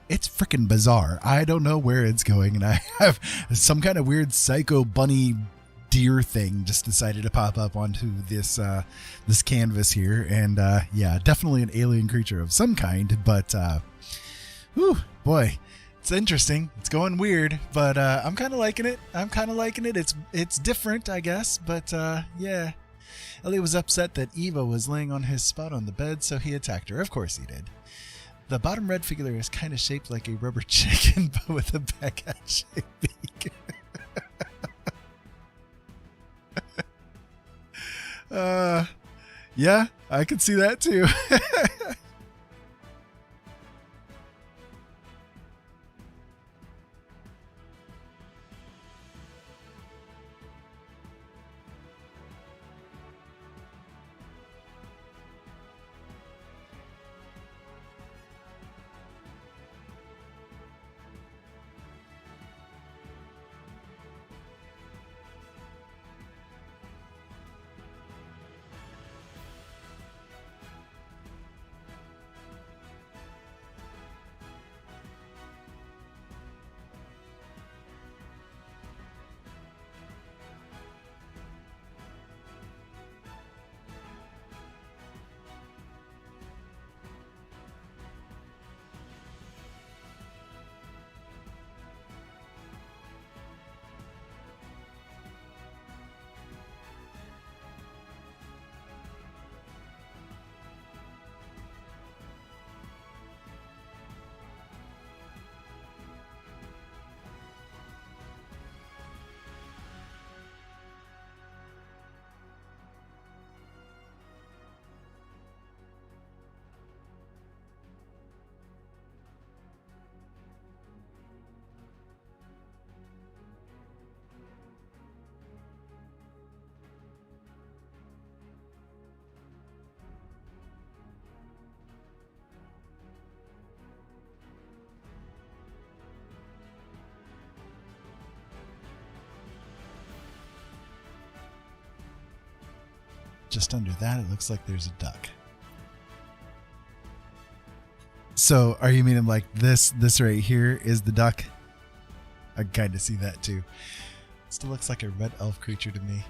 it's freaking bizarre. I don't know where it's going, and I have some kind of weird psycho bunny deer thing just decided to pop up onto this this canvas here, and yeah, definitely an alien creature of some kind, but whew, boy, it's interesting. It's going weird, but I'm kind of liking it. It's different, I guess, but yeah. Elliot was upset that Eva was laying on his spot on the bed, so he attacked her. Of course he did. The bottom red figure is kind of shaped like a rubber chicken, but with a baguette-shaped beak. Yeah, I can see that too. Just under that, it looks like there's a duck. So are you meaning like this right here is the duck? I kind of see that too. Still looks like a red elf creature to me.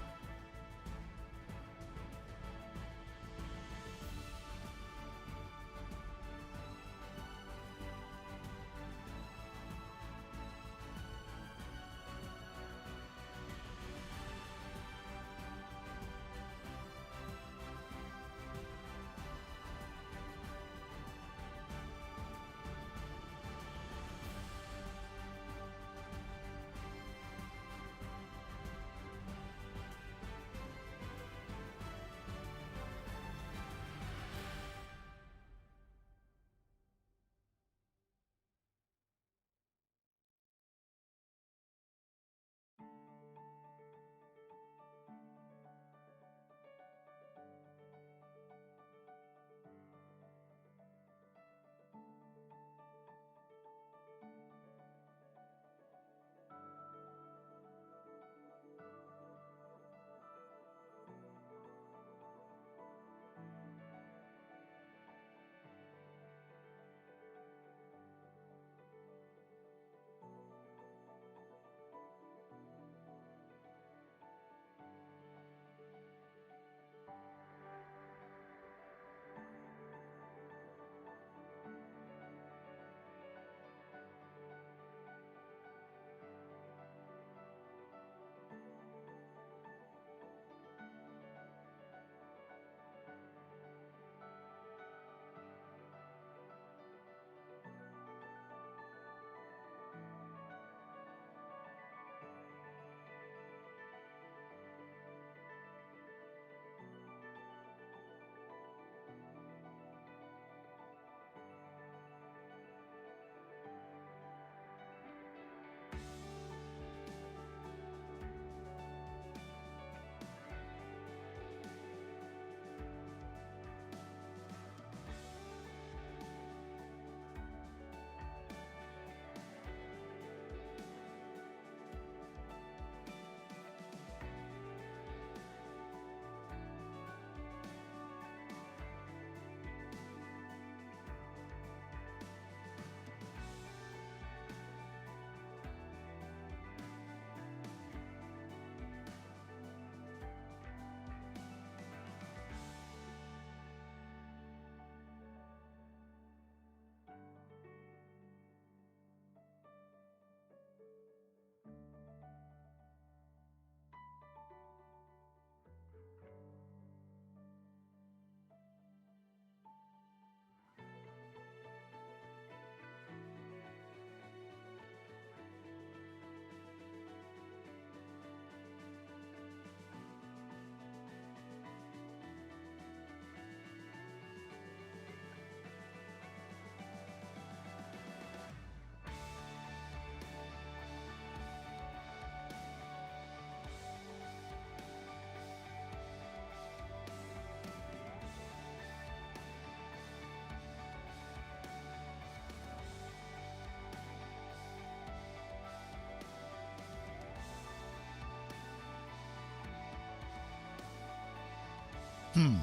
Hmm.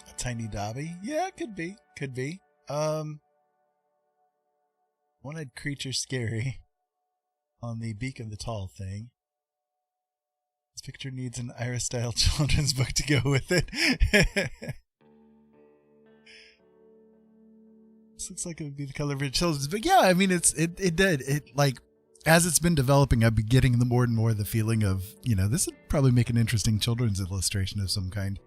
A tiny Dobby? Yeah, could be. Could be. One-eyed creature scary on the beak of the tall thing. This picture needs an Iris-style children's book to go with it. This looks like it would be the color of a children's book. Yeah, I mean, it did. It, like, as it's been developing, I've been getting the more and more the feeling of, this would probably make an interesting children's illustration of some kind.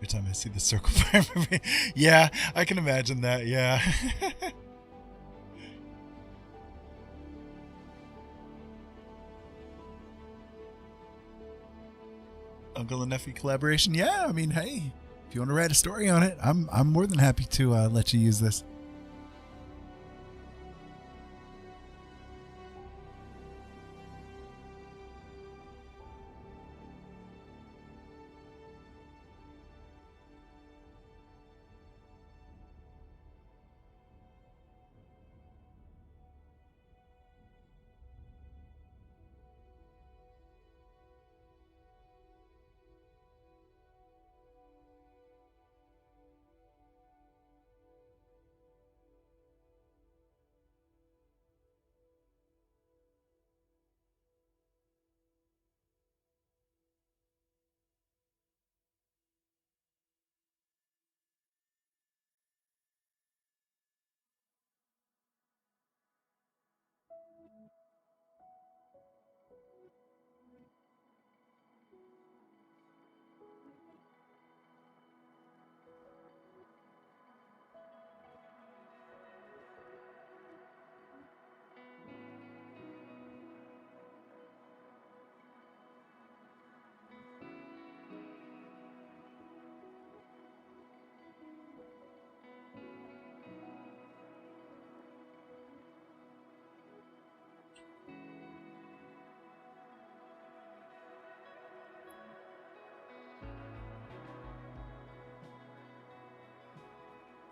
Every time I see the circle fire movie. Yeah, I can imagine that. Yeah. Uncle and nephew collaboration. Yeah, I mean, hey, if you want to write a story on it, I'm more than happy to let you use this.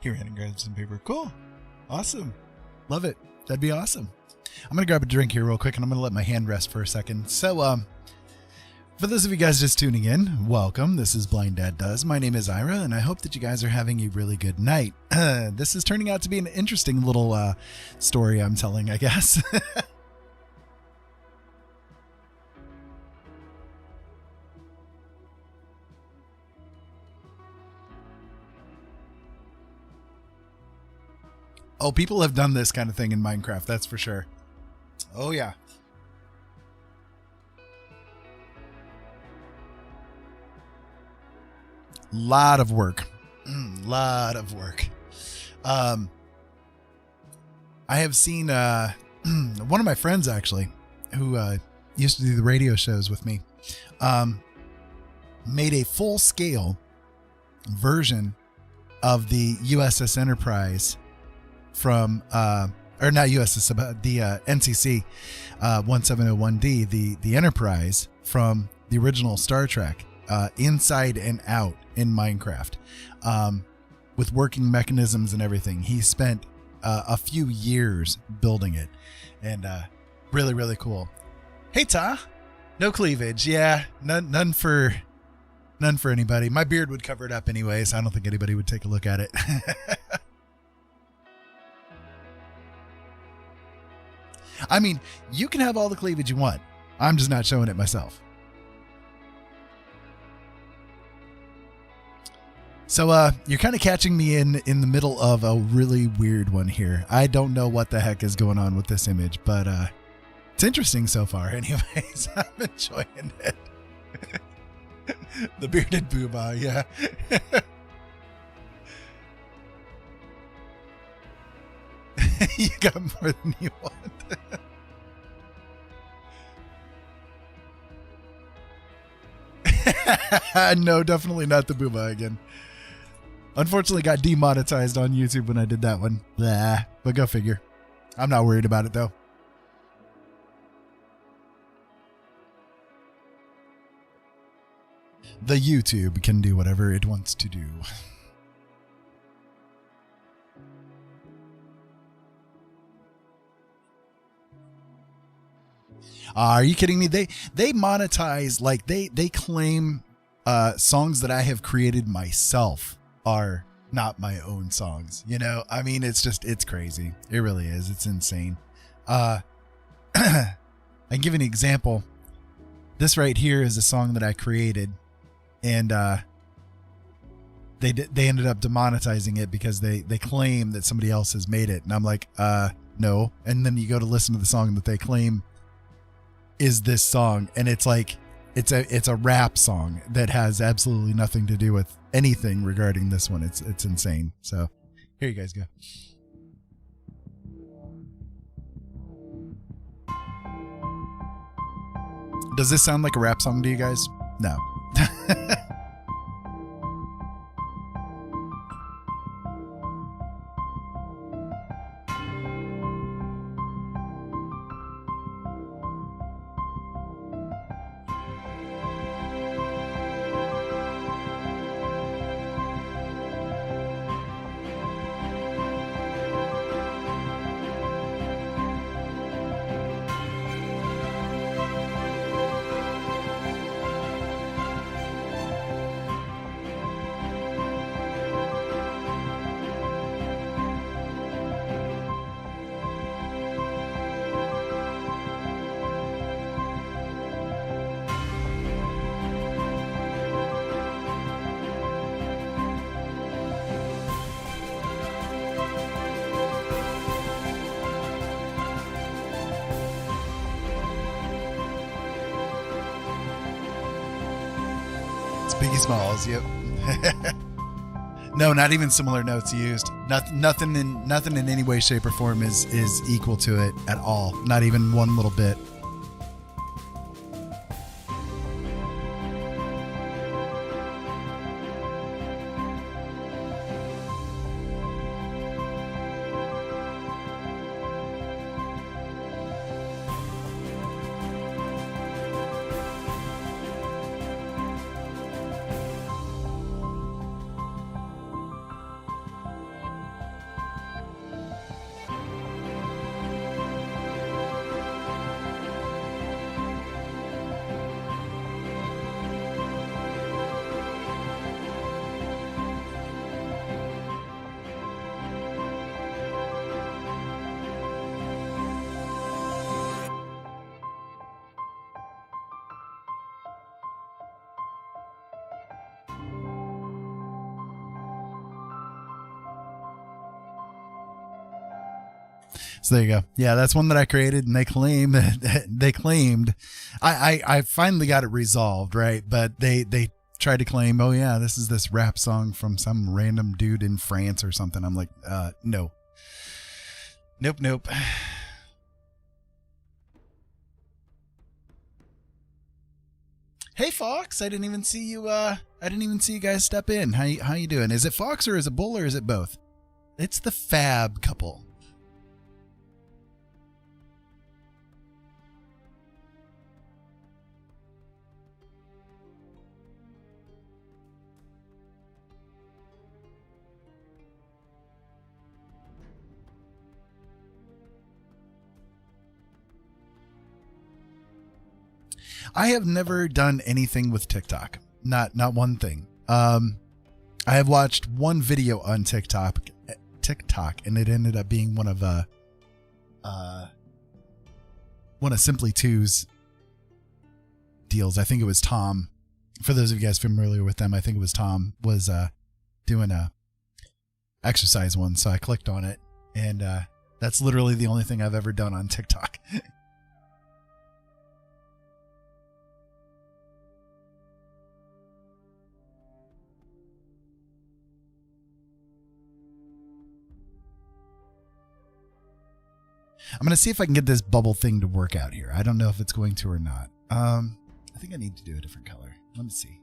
He ran and grabbed some paper. Cool. Awesome. Love it. That'd be awesome. I'm going to grab a drink here real quick, and I'm going to let my hand rest for a second. So, for those of you guys just tuning in, welcome. This is Blind Dad Does. My name is Ira, and I hope that you guys are having a really good night. This is turning out to be an interesting little story I'm telling, I guess. Oh, people have done this kind of thing in Minecraft, that's for sure. Oh, yeah. Lot of work. Lot of work. I have seen one of my friends, actually, who used to do the radio shows with me, made a full-scale version of the USS Enterprise from or not USS, but the NCC 1701D, the Enterprise from the original Star Trek, inside and out in Minecraft, with working mechanisms and everything. He spent a few years building it, and really, really cool. Hey, Ta. No cleavage. Yeah, none for anybody. My beard would cover it up anyways. I don't think anybody would take a look at it. I mean, you can have all the cleavage you want. I'm just not showing it myself. So you're kind of catching me in the middle of a really weird one here. I don't know what the heck is going on with this image, but it's interesting so far. Anyways, I'm enjoying it. The bearded booba, yeah. You got more than you want. No, definitely not the booba again. Unfortunately, got demonetized on YouTube when I did that one. Blah, but go figure. I'm not worried about it, though. The YouTube can do whatever it wants to do. Are you kidding me? They monetize, like they claim songs that I have created myself are not my own songs. You know, I mean, it's crazy. It really is. It's insane. I can give an example. This right here is a song that I created, and they ended up demonetizing it because they claim that somebody else has made it, and I'm like, no. And then you go to listen to the song that they claim is this song, and it's it's a rap song that has absolutely nothing to do with anything regarding this one. It's insane. So here you guys go. Does this sound like a rap song to you guys? No. Biggie Smalls, yep. No, not even similar notes used. Nothing in any way, shape, or form is equal to it at all. Not even one little bit. So there you go. Yeah, that's one that I created, and they claimed I finally got it resolved, right? But they tried to claim, oh yeah, this is this rap song from some random dude in France or something. I'm like, no. Nope. Hey Fox, I didn't even see you guys step in. How you doing? Is it Fox or is it Bull or is it both? It's the Fab couple. I have never done anything with TikTok. Not one thing. I have watched one video on TikTok, and it ended up being one of Simply Two's deals. I think it was Tom. For those of you guys familiar with them, I think it was Tom was doing a exercise one. So I clicked on it, and that's literally the only thing I've ever done on TikTok. I'm going to see if I can get this bubble thing to work out here. I don't know if it's going to or not. I think I need to do a different color. Let me see.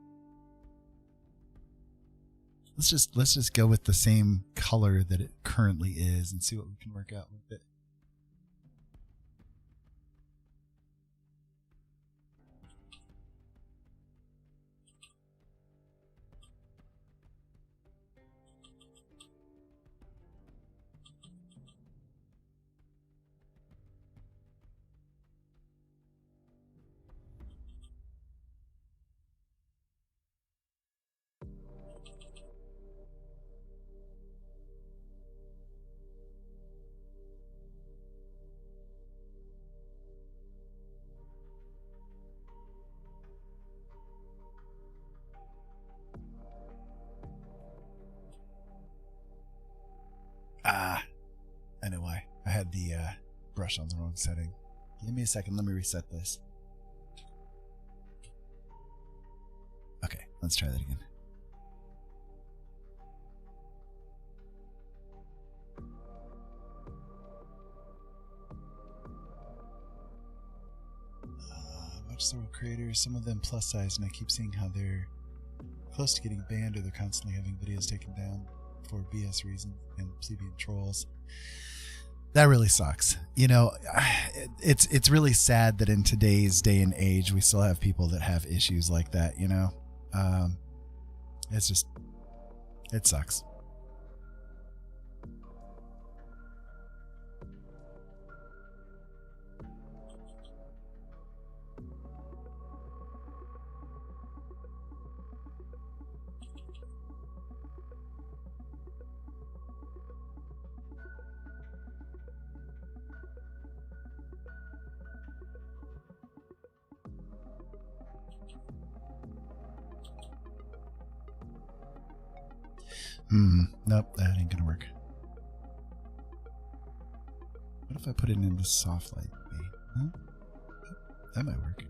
Let's just go with the same color that it currently is and see what we can work out with it. I know why. I had the brush on the wrong setting. Give me a second. Let me reset this. Let's try that again. Watch several creators, some of them plus size, and I keep seeing how they're close to getting banned or they're constantly having videos taken down for BS reasons and plebeian trolls. That really sucks. You know, it's really sad that in today's day and age we still have people that have issues like that, you know. It's just, it sucks. Nope, that ain't gonna work. What if I put it into soft light? Huh? That might work.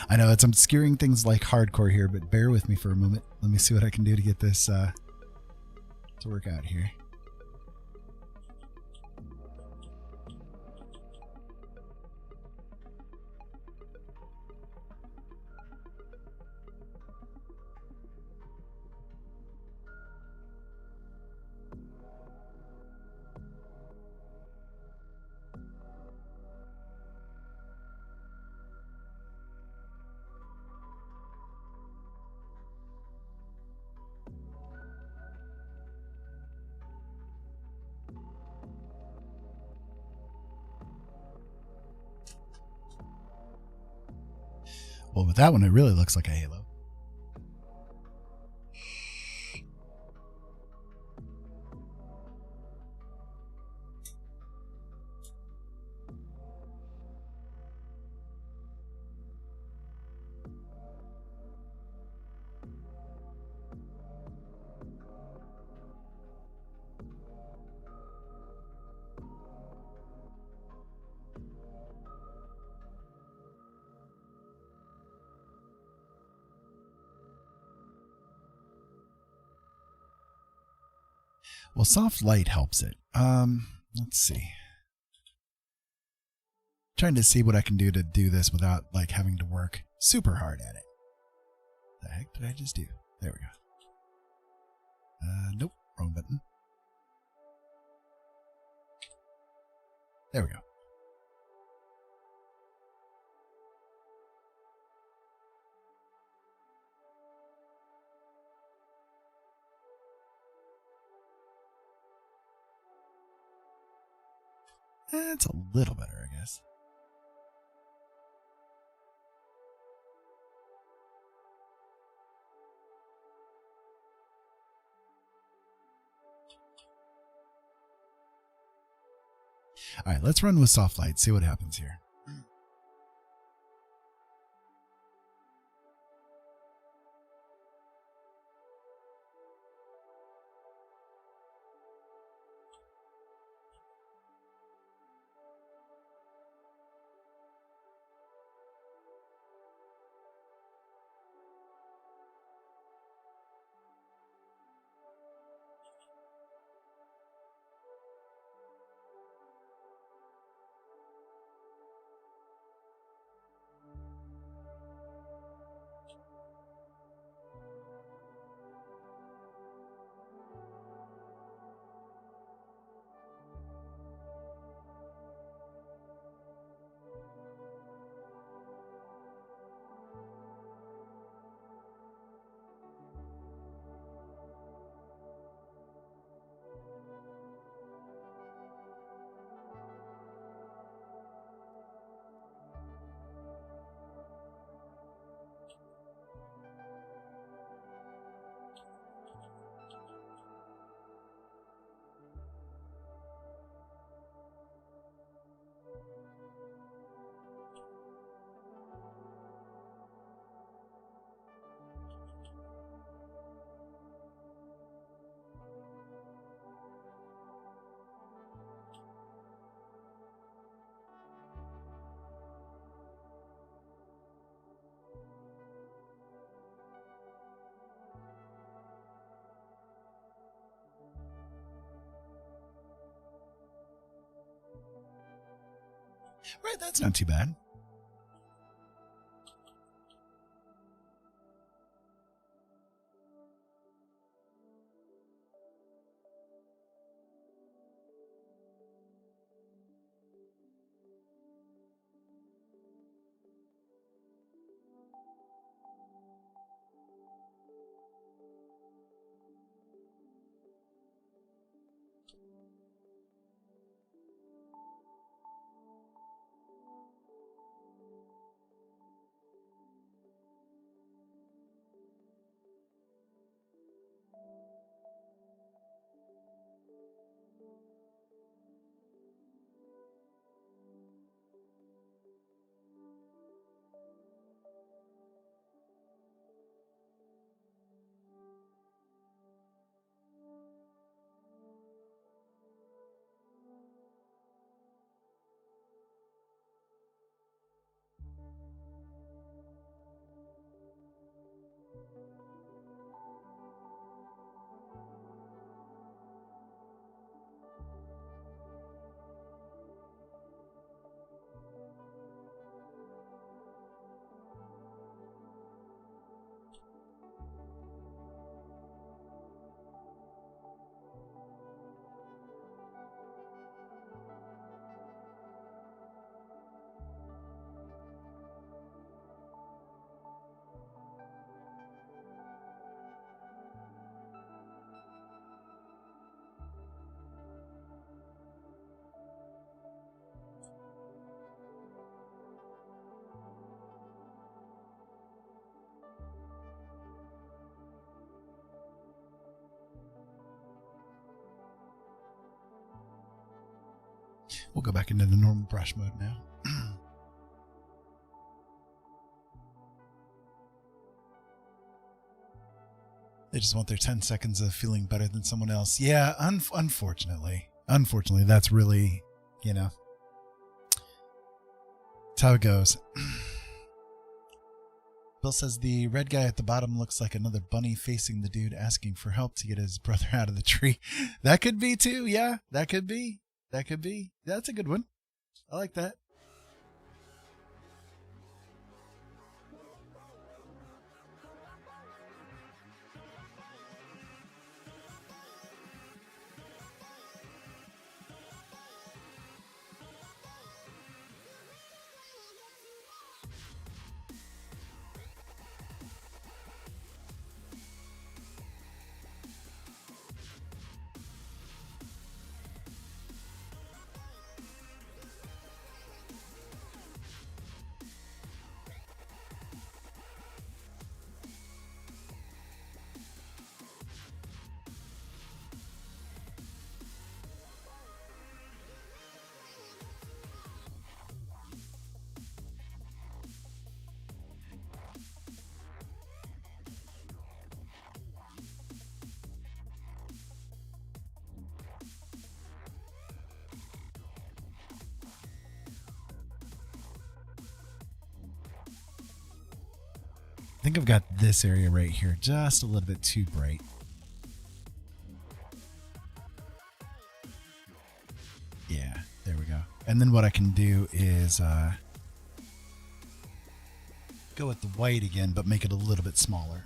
I know it's obscuring things like hardcore here, but bear with me for a moment. Let me see what I can do to get this to work out here. Well, with that one, it really looks like a halo. Well, soft light helps it. Let's see. Trying to see what I can do to do this without like having to work super hard at it. The heck did I just do? There we go. Nope, wrong button. There we go. That's a little better, I guess. All right, let's run with soft light, see what happens here. Right, that's not too bad. We'll go back into the normal brush mode now. They just want their 10 seconds of feeling better than someone else. Yeah, unfortunately. Unfortunately, that's really, it's how it goes. Bill says the red guy at the bottom looks like another bunny facing the dude asking for help to get his brother out of the tree. That could be too. Yeah, that could be. That could be. That's a good one. I like that. I think I've got this area right here just a little bit too bright. Yeah, there we go. And then what I can do is go with the white again, but make it a little bit smaller.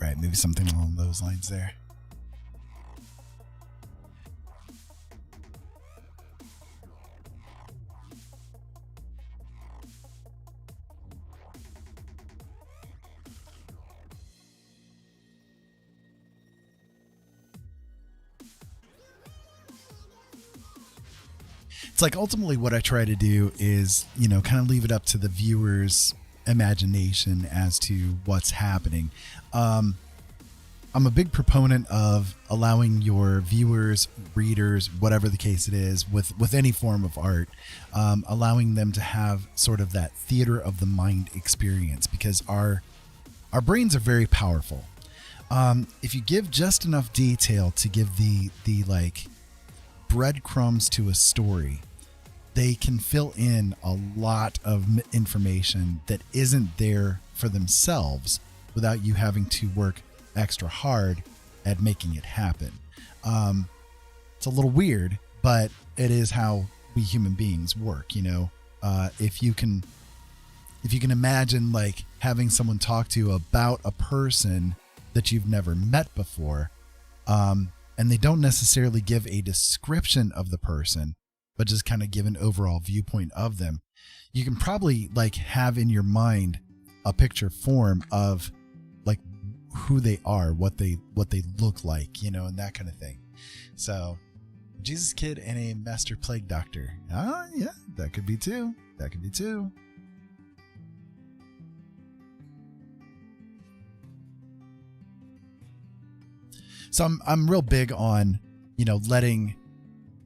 Right, maybe something along those lines there. it's like ultimately what I try to do is, kind of leave it up to the viewer's imagination as to what's happening. I'm a big proponent of allowing your viewers, readers, whatever the case it is, with any form of art, allowing them to have sort of that theater of the mind experience, because our brains are very powerful. If you give just enough detail to give the like breadcrumbs to a story, they can fill in a lot of information that isn't there for themselves without you having to work extra hard at making it happen. It's a little weird, but it is how we human beings work. If you can imagine like having someone talk to you about a person that you've never met before, and they don't necessarily give a description of the person, but just kind of give an overall viewpoint of them, you can probably like have in your mind a picture form of like who they are, what they look like, and that kind of thing. So Jesus Kid and a Master Plague Doctor. Yeah, that could be too. So I'm real big on,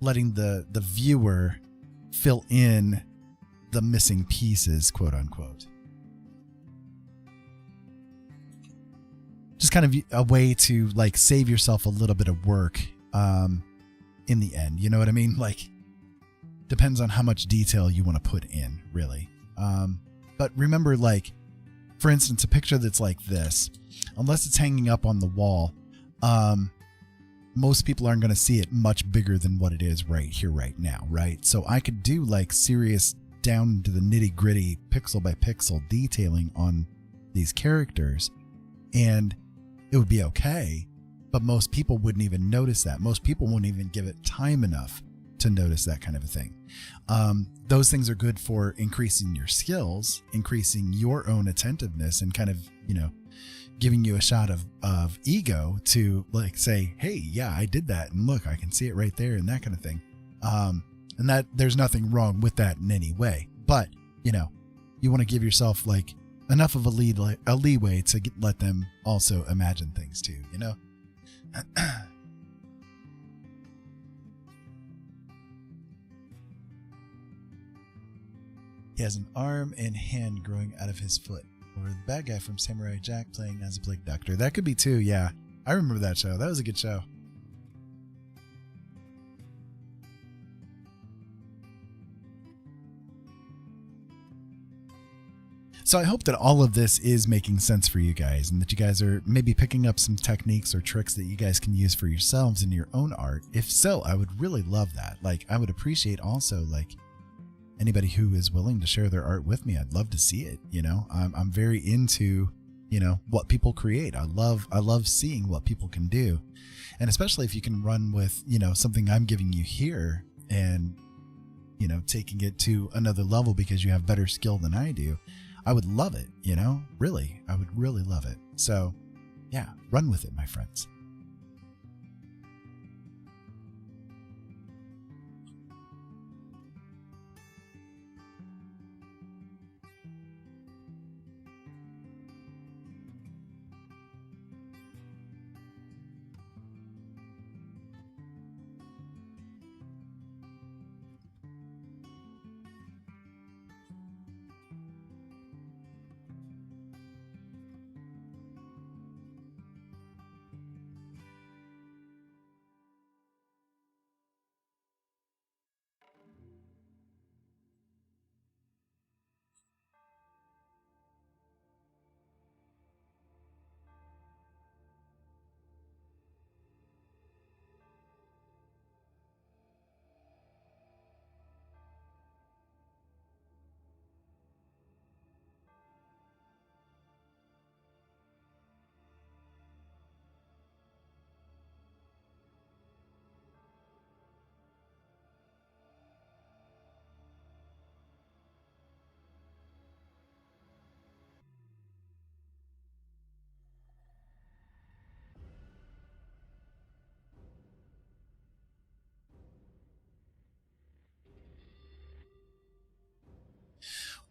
letting the viewer fill in the missing pieces, quote unquote. Just kind of a way to like save yourself a little bit of work in the end. You know what I mean? Like, depends on how much detail you want to put in, really. But remember, like, for instance, a picture that's like this, unless it's hanging up on the wall, most people aren't going to see it much bigger than what it is right here, right now, right? So I could do like serious down to the nitty gritty, pixel by pixel detailing on these characters, and it would be okay, but most people wouldn't even notice that. Most people won't even give it time enough to notice that kind of a thing. Those things are good for increasing your skills, increasing your own attentiveness, and kind of, giving you a shot of ego to like say, hey, yeah, I did that. And look, I can see it right there and that kind of thing. And that there's nothing wrong with that in any way, but you want to give yourself like enough of a leeway to let them also imagine things too, He has an arm and hand growing out of his foot. Or the bad guy from Samurai Jack playing as a Plague Doctor. That could be too, yeah. I remember that show. That was a good show. So I hope that all of this is making sense for you guys, and that you guys are maybe picking up some techniques or tricks that you guys can use for yourselves in your own art. If so, I would really love that. Like, I would appreciate also like anybody who is willing to share their art with me. I'd love to see it. I'm very into, what people create. I love seeing what people can do. And especially if you can run with, something I'm giving you here and, taking it to another level because you have better skill than I do, I would love it. Really, I would really love it. So yeah, run with it, my friends.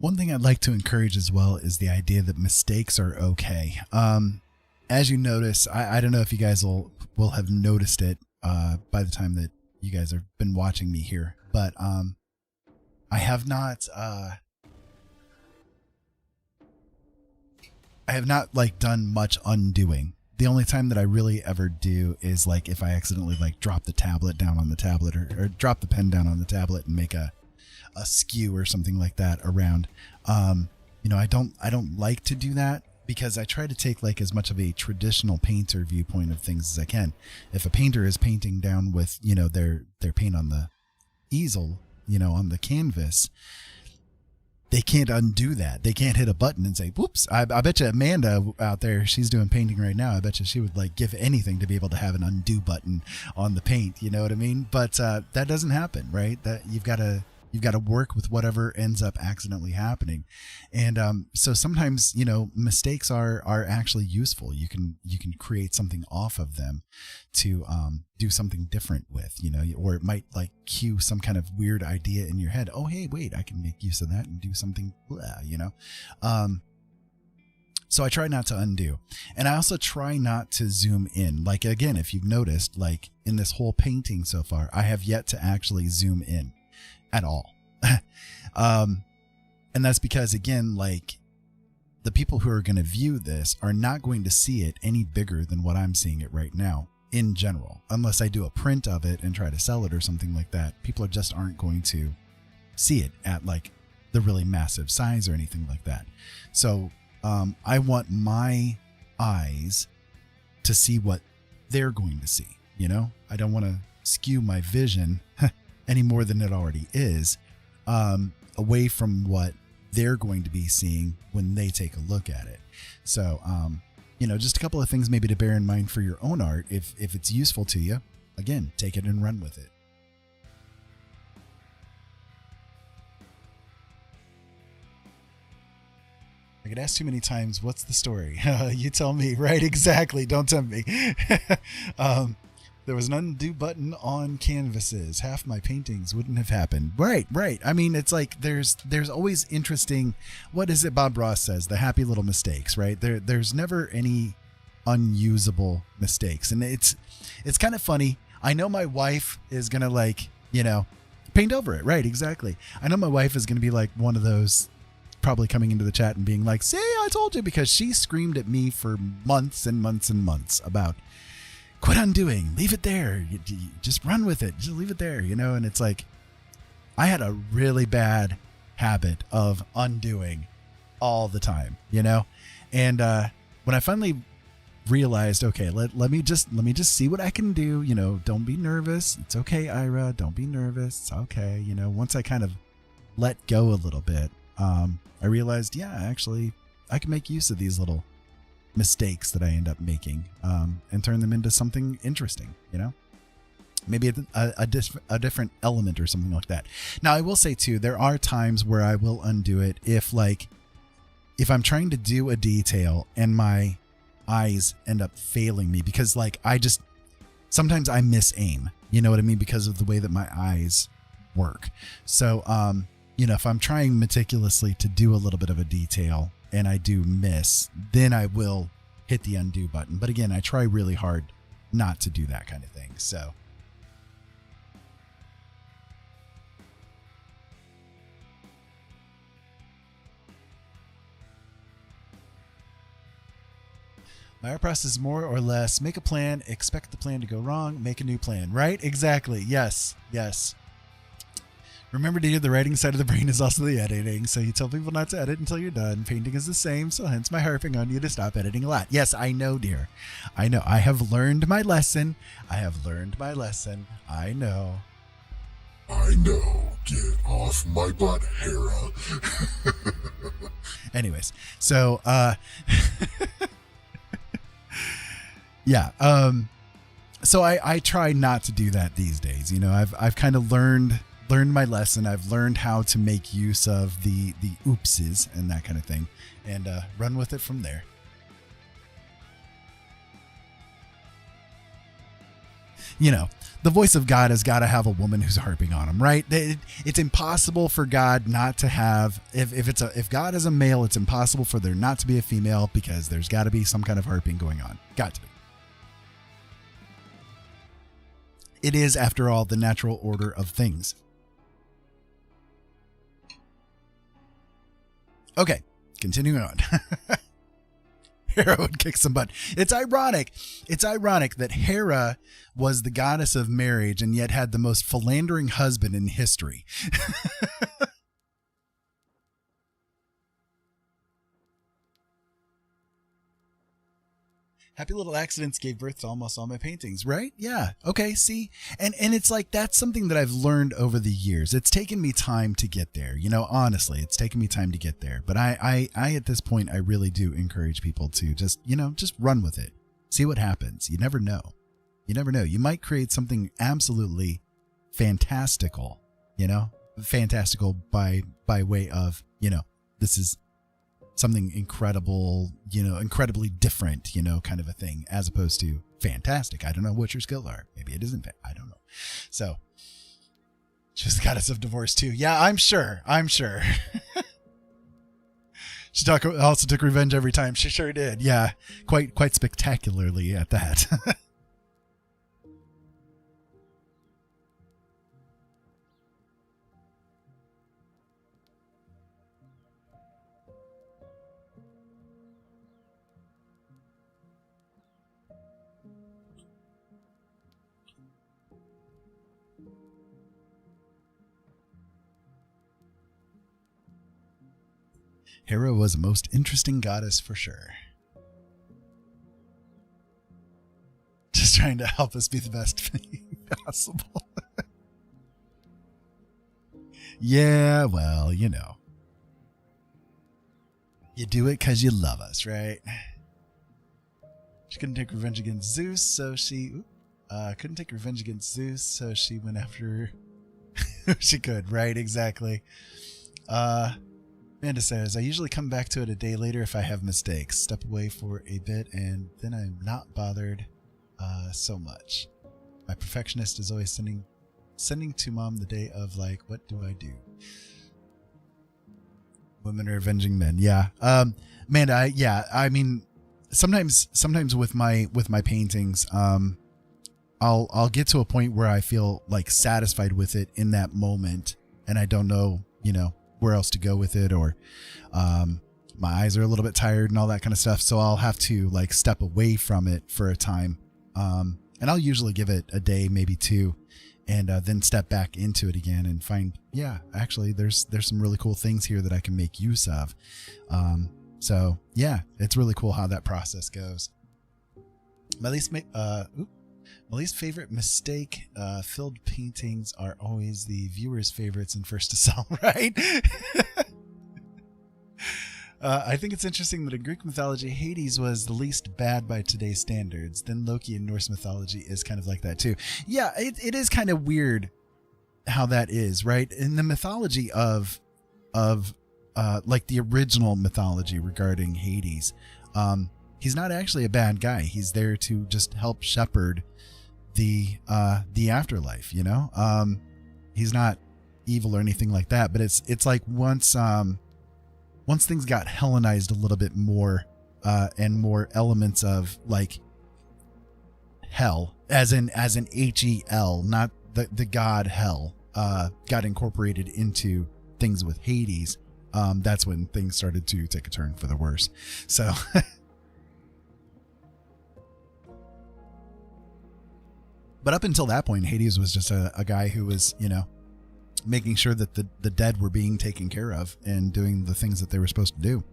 One thing I'd like to encourage as well is the idea that mistakes are okay. As you notice, I don't know if you guys will have noticed it by the time that you guys have been watching me here, but I have not like done much undoing. The only time that I really ever do is like if I accidentally like drop the tablet down on the tablet or drop the pen down on the tablet and make a skew or something like that around. I don't like to do that because I try to take like as much of a traditional painter viewpoint of things as I can. If a painter is painting down with, their paint on the easel, on the canvas, they can't undo that. They can't hit a button and say, whoops. I bet you Amanda out there, she's doing painting right now. I bet you she would like give anything to be able to have an undo button on the paint. You know what I mean? But that doesn't happen, right? That you've got to work with whatever ends up accidentally happening. And so sometimes, mistakes are actually useful. You can create something off of them to do something different with, or it might like cue some kind of weird idea in your head. Oh, hey, wait, I can make use of that and do something, so I try not to undo. And I also try not to zoom in. Like, again, if you've noticed, like in this whole painting so far, I have yet to actually zoom in at all. And that's because, again, like the people who are going to view this are not going to see it any bigger than what I'm seeing it right now in general, unless I do a print of it and try to sell it or something like that. People just aren't going to see it at like the really massive size or anything like that. So I want my eyes to see what they're going to see. I don't want to skew my vision any more than it already is, away from what they're going to be seeing when they take a look at it. So, just a couple of things maybe to bear in mind for your own art. If it's useful to you, again, take it and run with it. I get asked too many times, what's the story? You tell me, right? Exactly. Don't tempt me. There was an undo button on canvases. Half my paintings wouldn't have happened. Right. I mean, it's like there's always interesting. What is it Bob Ross says? The happy little mistakes, right? There's never any unusable mistakes, and it's kind of funny. I know my wife is gonna like paint over it. Right? Exactly. I know my wife is gonna be like one of those, probably coming into the chat and being like, "See, I told you," because she screamed at me for months and months and months about, quit undoing, leave it there. You just run with it. Just leave it there, and it's like, I had a really bad habit of undoing all the time, and when I finally realized, okay, let me just see what I can do. Don't be nervous. It's okay, Ira. Don't be nervous. It's okay. Once I kind of let go a little bit, I realized, yeah, actually I can make use of these little mistakes that I end up making, and turn them into something interesting, maybe a different element or something like that. Now, I will say too, there are times where I will undo it if I'm trying to do a detail and my eyes end up failing me, because like sometimes I miss aim, you know what I mean, because of the way that my eyes work. So if I'm trying meticulously to do a little bit of a detail and I do miss, then I will hit the undo button. But again, I try really hard not to do that kind of thing. So my art process is more or less make a plan, expect the plan to go wrong, make a new plan, right? Exactly. Yes. Remember, dear, the writing side of the brain is also the editing. So you tell people not to edit until you're done. Painting is the same, so hence my harping on you to stop editing a lot. Yes, I know, dear. I know. I have learned my lesson. I know. Get off my butt, Hera. Anyways, so yeah. So I try not to do that these days. I've kind of learned my lesson. I've learned how to make use of the oopses and that kind of thing, and run with it from there. the voice of God has got to have a woman who's harping on him, right? It's impossible for God not to have, if God is a male, it's impossible for there not to be a female, because there's got to be some kind of harping going on. Got to be. It is, after all, the natural order of things. Okay, continuing on. Hera would kick some butt. It's ironic. It's ironic that Hera was the goddess of marriage and yet had the most philandering husband in history. Happy little accidents gave birth to almost all my paintings, right? Yeah. Okay. See, and it's like, that's something that I've learned over the years. It's taken me time to get there. You know, honestly, it's taken me time to get there. But I at this point, I really do encourage people to just, just run with it. See what happens. You never know. You never know. You might create something absolutely fantastical, fantastical by way of, this is something incredible, incredibly different, kind of a thing, as opposed to fantastic. I don't know what your skills are. Maybe it isn't. I don't know. So, she's goddess of divorce too. Yeah, I'm sure. She also took revenge every time. She sure did. Yeah, quite spectacularly at that. Hera was a most interesting goddess for sure. Just trying to help us be the best thing possible. Yeah, well, you do it because you love us, right? She couldn't take revenge against Zeus, so she went after who she could, right? Exactly. Amanda says, I usually come back to it a day later if I have mistakes. Step away for a bit, and then I'm not bothered so much. My perfectionist is always sending to mom the day of, like, what do I do? Women are avenging men. Yeah. Amanda, I mean, sometimes with my paintings, I'll get to a point where I feel like satisfied with it in that moment, and I don't know, where else to go with it, or my eyes are a little bit tired and all that kind of stuff. So I'll have to like step away from it for a time. And I'll usually give it a day, maybe two, and then step back into it again and find, actually there's some really cool things here that I can make use of. So yeah, it's really cool how that process goes. My least favorite mistake filled paintings are always the viewer's favorites and first to sell, right? I think it's interesting that in Greek mythology, Hades was the least bad by today's standards. Then Loki in Norse mythology is kind of like that too. Yeah, it is kind of weird how that is, right? In the mythology of like the original mythology regarding Hades, he's not actually a bad guy. He's there to just help shepherd the afterlife, he's not evil or anything like that, but it's like once things got Hellenized a little bit more, and more elements of like hell, as in HEL, not the god hell, got incorporated into things with Hades. That's when things started to take a turn for the worse. So but up until that point, Hades was just a guy who was, making sure that the dead were being taken care of and doing the things that they were supposed to do.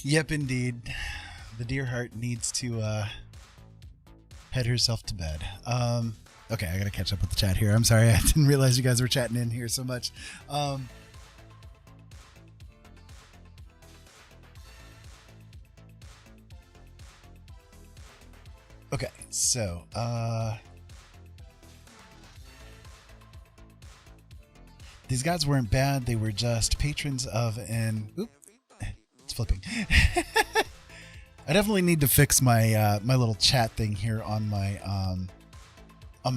Yep, indeed. The dear heart needs to head herself to bed. Okay, I gotta catch up with the chat here. I'm sorry, I didn't realize you guys were chatting in here so much. Okay, so these gods weren't bad. They were just patrons of an. Oop, it's flipping. I definitely need to fix my my little chat thing here on my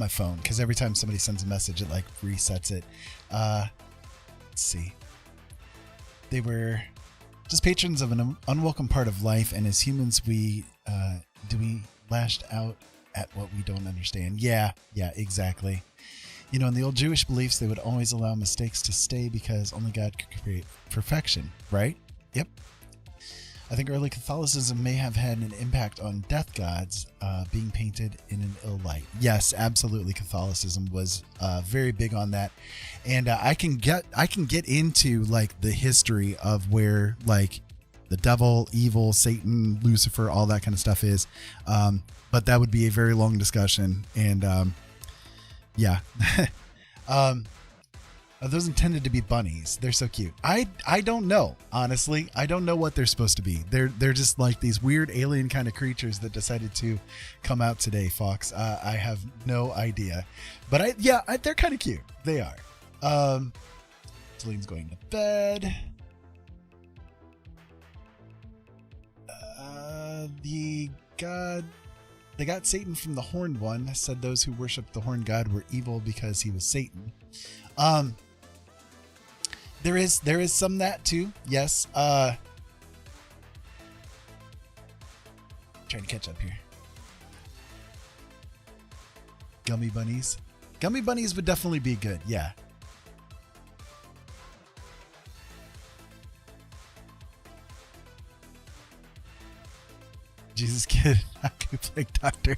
phone, because every time somebody sends a message, it like resets it. Let's see. They were just patrons of an unwelcome part of life, and as humans, we lashed out at what we don't understand. Yeah, exactly. You know, in the old Jewish beliefs, they would always allow mistakes to stay because only God could create perfection, right? Yep. I think early Catholicism may have had an impact on death gods being painted in an ill light. Yes, absolutely. Catholicism was very big on that, and I can get into like the history of where like the devil, evil, Satan, Lucifer, all that kind of stuff is, but that would be a very long discussion. And yeah. Are those intended to be bunnies? They're so cute. I don't know, honestly. I don't know what they're supposed to be. They're just like these weird alien kind of creatures that decided to come out today, Fox. I have no idea. But they're kind of cute. They are. Celine's going to bed. They got Satan from the Horned One, said those who worshiped the Horned God were evil because he was Satan. There is some that too. Yes. Trying to catch up here. Gummy bunnies. Gummy bunnies would definitely be good. Yeah. Jesus kid, Plague Doctor.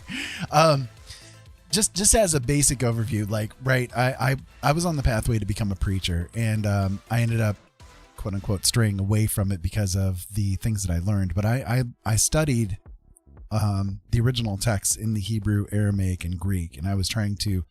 Just as a basic overview, like, right, I was on the pathway to become a preacher, and I ended up, quote unquote, straying away from it because of the things that I learned. But I studied the original texts in the Hebrew, Aramaic, and Greek, and I was trying to,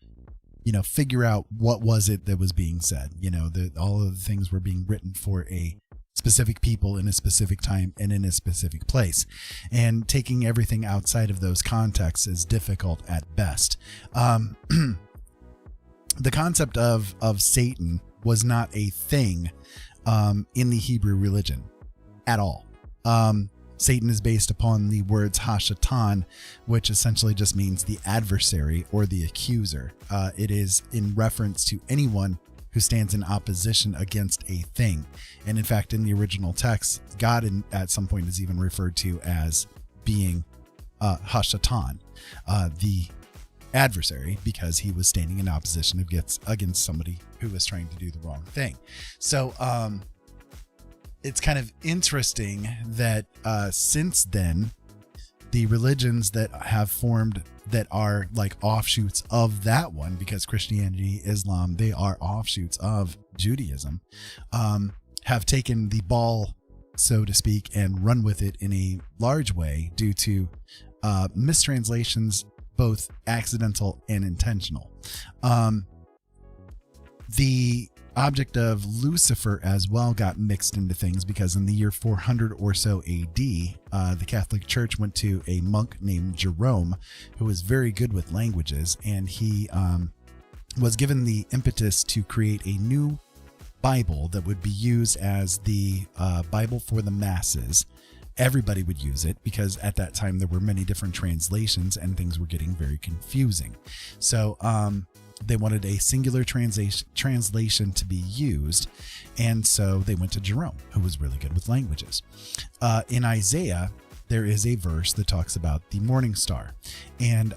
figure out what was it that was being said. That all of the things were being written for a specific people in a specific time and in a specific place, and taking everything outside of those contexts is difficult at best. The concept of Satan was not a thing in the Hebrew religion at all. Satan is based upon the words Hashatan, which essentially just means the adversary or the accuser. It is in reference to anyone who stands in opposition against a thing. And in fact, in the original text, God at some point is even referred to as being Hashatan, the adversary, because he was standing in opposition against somebody who was trying to do the wrong thing. So it's kind of interesting that since then, the religions that have formed that are like offshoots of that one, because Christianity, Islam, they are offshoots of Judaism, have taken the ball, so to speak, and run with it in a large way due to mistranslations, both accidental and intentional. The object of Lucifer as well got mixed into things, because in the year 400 or so AD, the Catholic Church went to a monk named Jerome, who was very good with languages, and he was given the impetus to create a new Bible that would be used as the Bible for the masses. Everybody would use it because at that time there were many different translations and things were getting very confusing. So they wanted a singular translation to be used, and so they went to Jerome, who was really good with languages. In Isaiah, there is a verse that talks about the morning star, and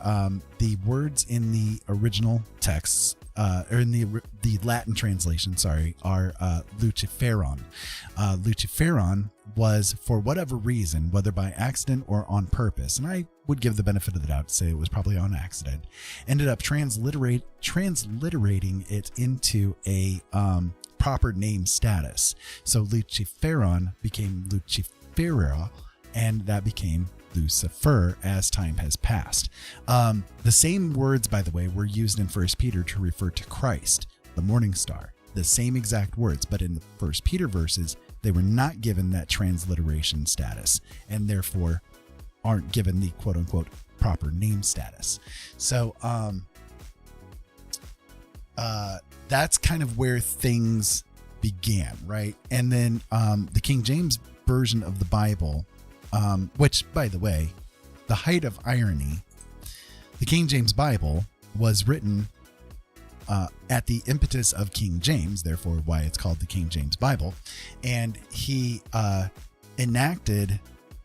the words in the original texts, or in the Latin translation, are Luciferon. Luciferon was, for whatever reason, whether by accident or on purpose, and I would give the benefit of the doubt to say it was probably on accident, ended up transliterating it into a proper name status. So Luciferon became Lucifer, Lucifer, and that became Lucifer as time has passed. The same words, by the way, were used in 1 Peter to refer to Christ, the morning star. The same exact words, but in the 1 Peter verses, they were not given that transliteration status, and therefore aren't given the quote-unquote proper name status. So that's kind of where things began, right? And then the King James version of the Bible, which, by the way, the height of irony, the King James Bible was written at the impetus of King James, therefore why it's called the King James Bible. And he enacted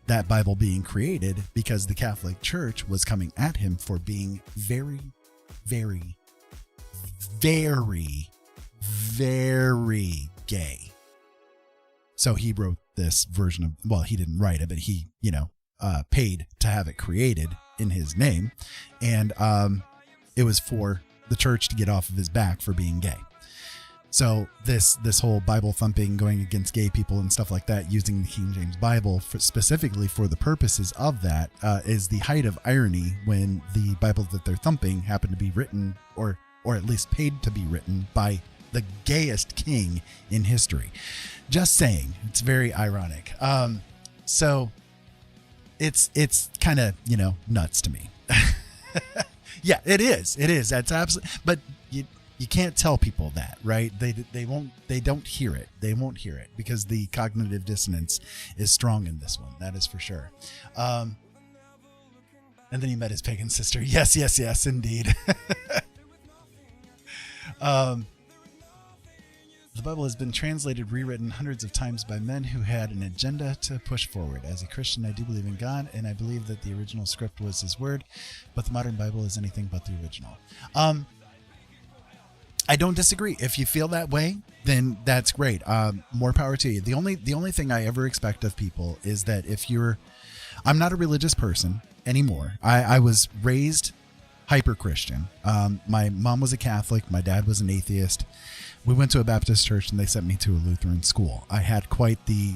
that Bible being created because the Catholic Church was coming at him for being very, very, very, very gay. So he wrote this version of, well, he didn't write it, but he, paid to have it created in his name. And it was for the church to get off of his back for being gay. So this whole Bible thumping, going against gay people and stuff like that, using the King James Bible specifically for the purposes of that, is the height of irony when the Bible that they're thumping happened to be written, or at least paid to be written, by the gayest king in history. Just saying, it's very ironic. So it's kind of, nuts to me. Yeah, it is. That's absolutely, but you can't tell people that, right? They don't hear it. They won't hear it because the cognitive dissonance is strong in this one. That is for sure. And then he met his pagan sister. Yes, indeed. The Bible has been translated, rewritten hundreds of times by men who had an agenda to push forward. As a Christian, I do believe in God, and I believe that the original script was his word, but the modern Bible is anything but the original. I don't disagree. If you feel that way, then that's great. More power to you. The only thing I ever expect of people is that I'm not a religious person anymore. I was raised hyper Christian. My mom was a Catholic. My dad was an atheist. We went to a Baptist church and they sent me to a Lutheran school. I had quite the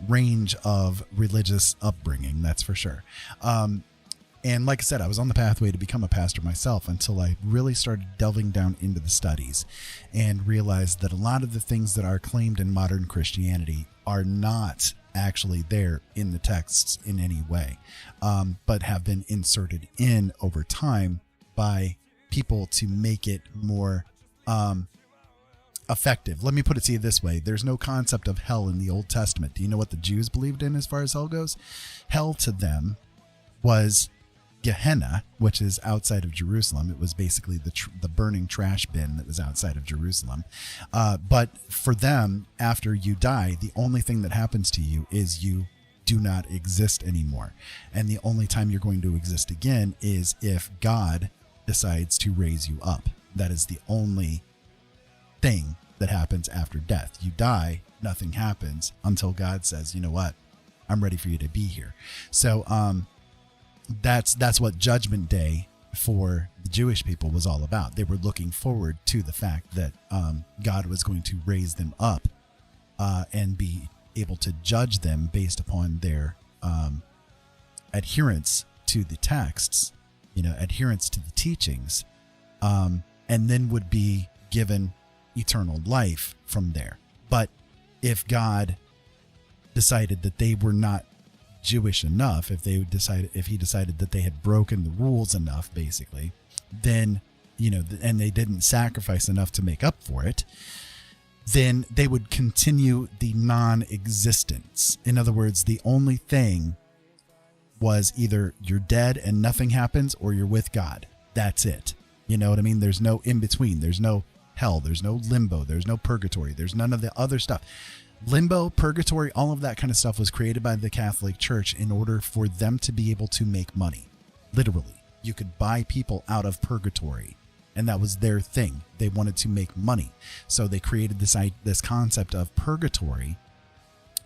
range of religious upbringing, that's for sure. And like I said, I was on the pathway to become a pastor myself until I really started delving down into the studies and realized that a lot of the things that are claimed in modern Christianity are not actually there in the texts in any way, but have been inserted in over time by people to make it more effective. Let me put it to you this way. There's no concept of hell in the Old Testament. Do you know what the Jews believed in as far as hell goes? Hell to them was Gehenna, which is outside of Jerusalem. It was basically the burning trash bin that was outside of Jerusalem. But for them, after you die, the only thing that happens to you is you do not exist anymore. And the only time you're going to exist again is if God decides to raise you up. That is the only thing that happens after death. You die, nothing happens until God says, you know what, I'm ready for you to be here. So that's what Judgment Day for the Jewish people was all about. They were looking forward to the fact that God was going to raise them up and be able to judge them based upon their adherence to the texts, adherence to the teachings, and then would be given eternal life from there. But if God decided that they were not Jewish enough, if he decided that they had broken the rules enough, basically, then, and they didn't sacrifice enough to make up for it, then they would continue the non-existence. In other words, the only thing was either you're dead and nothing happens, or you're with God. That's it. You know what I mean? There's no in between. There's no hell. There's no limbo. There's no purgatory. There's none of the other stuff. Limbo, purgatory, all of that kind of stuff was created by the Catholic Church in order for them to be able to make money. Literally, you could buy people out of purgatory, and that was their thing. They wanted to make money. So they created this concept of purgatory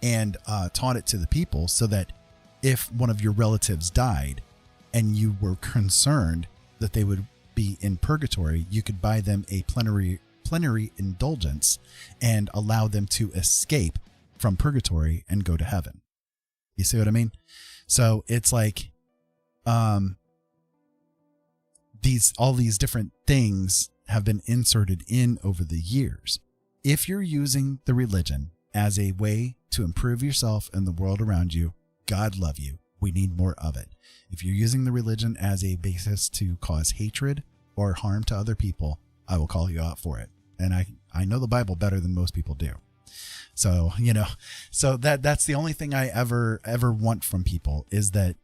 and taught it to the people so that if one of your relatives died and you were concerned that they would be in purgatory, you could buy them a plenary indulgence and allow them to escape from purgatory and go to heaven. You see what I mean? So it's like, all these different things have been inserted in over the years. If you're using the religion as a way to improve yourself and the world around you, God love you. We need more of it. If you're using the religion as a basis to cause hatred or harm to other people, I will call you out for it. And I know the Bible better than most people do. So, so that's the only thing I ever want from people is that,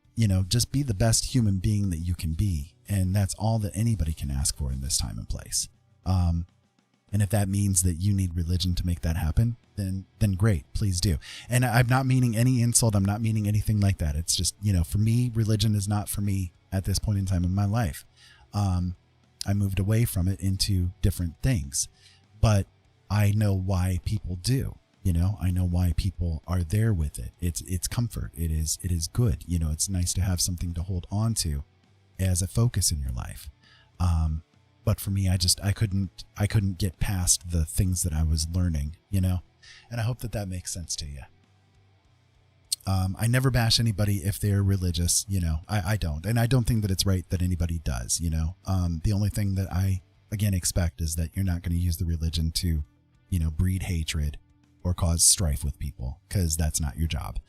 just be the best human being that you can be. And that's all that anybody can ask for in this time and place. And if that means that you need religion to make that happen, then great, please do. And I'm not meaning any insult. I'm not meaning anything like that. It's just, for me, religion is not for me at this point in time in my life. I moved away from it into different things, but I know why people do. I know why people are there with it. It's comfort. It is good. It's nice to have something to hold on to as a focus in your life. But for me, I couldn't get past the things that I was learning, and I hope that makes sense to you. I never bash anybody if they're religious, I don't. And I don't think that it's right that anybody does, the only thing that I, again, expect is that you're not going to use the religion to, breed hatred or cause strife with people, because that's not your job.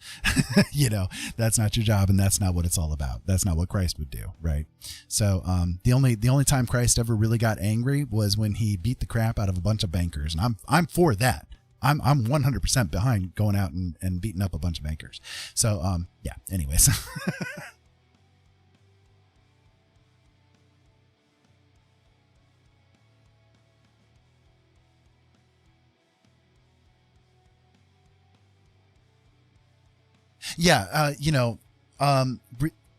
That's not your job, and that's not what it's all about. That's not what Christ would do, right? So the only time Christ ever really got angry was when he beat the crap out of a bunch of bankers, and I'm for that. I'm 100% behind going out and beating up a bunch of bankers. So yeah. Anyways. Yeah,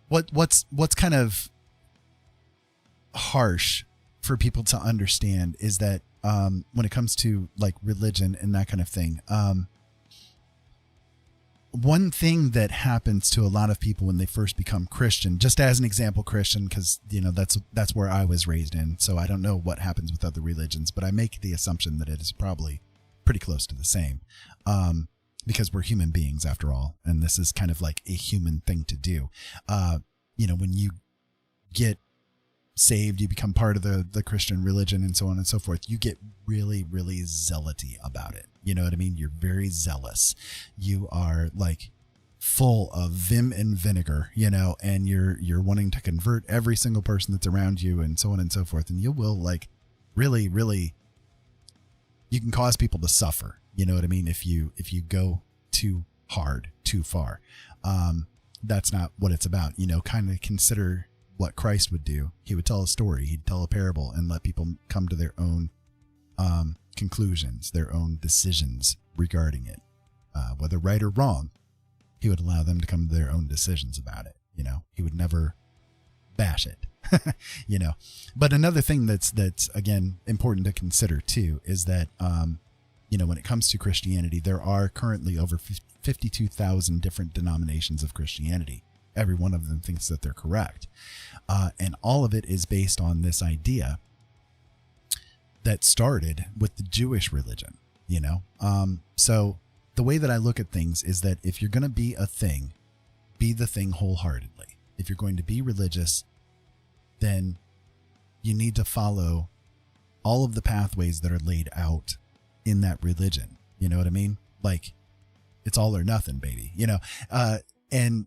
what's kind of harsh for people to understand is that when it comes to like religion and that kind of thing, one thing that happens to a lot of people when they first become Christian, just as an example, Christian, because that's where I was raised in, so I don't know what happens with other religions, but I make the assumption that it is probably pretty close to the same. Because we're human beings after all, and this is kind of like a human thing to do. When you get saved, you become part of the Christian religion and so on and so forth, you get really, really zealoty about it. You know what I mean? You're very zealous. You are like full of vim and vinegar, and you're wanting to convert every single person that's around you and so on and so forth. And you will like really, really, you can cause people to suffer. You know what I mean? If you go too hard, too far, that's not what it's about. Kind of consider what Christ would do. He would tell a story. He'd tell a parable and let people come to their own conclusions, their own decisions regarding it, whether right or wrong. He would allow them to come to their own decisions about it. He would never bash it. But another thing that's again important to consider too is that when it comes to Christianity, there are currently over 52,000 different denominations of Christianity. Every one of them thinks that they're correct. And all of it is based on this idea that started with the Jewish religion, So the way that I look at things is that if you're going to be a thing, be the thing wholeheartedly. If you're going to be religious, then you need to follow all of the pathways that are laid out in that religion. You know what I mean? Like, it's all or nothing, baby, and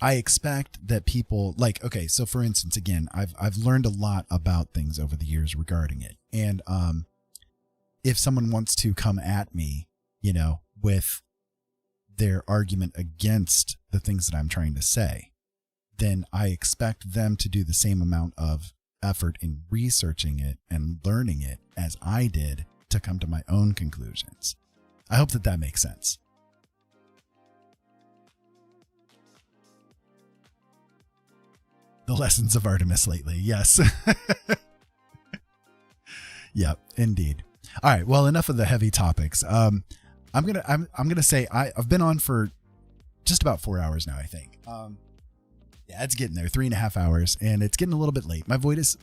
I expect that people like, okay, so for instance, again, I've learned a lot about things over the years regarding it. And if someone wants to come at me, with their argument against the things that I'm trying to say, then I expect them to do the same amount of effort in researching it and learning it as I did to come to my own conclusions. I hope that makes sense. The lessons of Artemis lately. Yes. Yep, indeed. All right. Well, enough of the heavy topics. I'm gonna say I've been on for just about 4 hours now, I think. Yeah, it's getting there, 3.5 hours, and it's getting a little bit late. My voice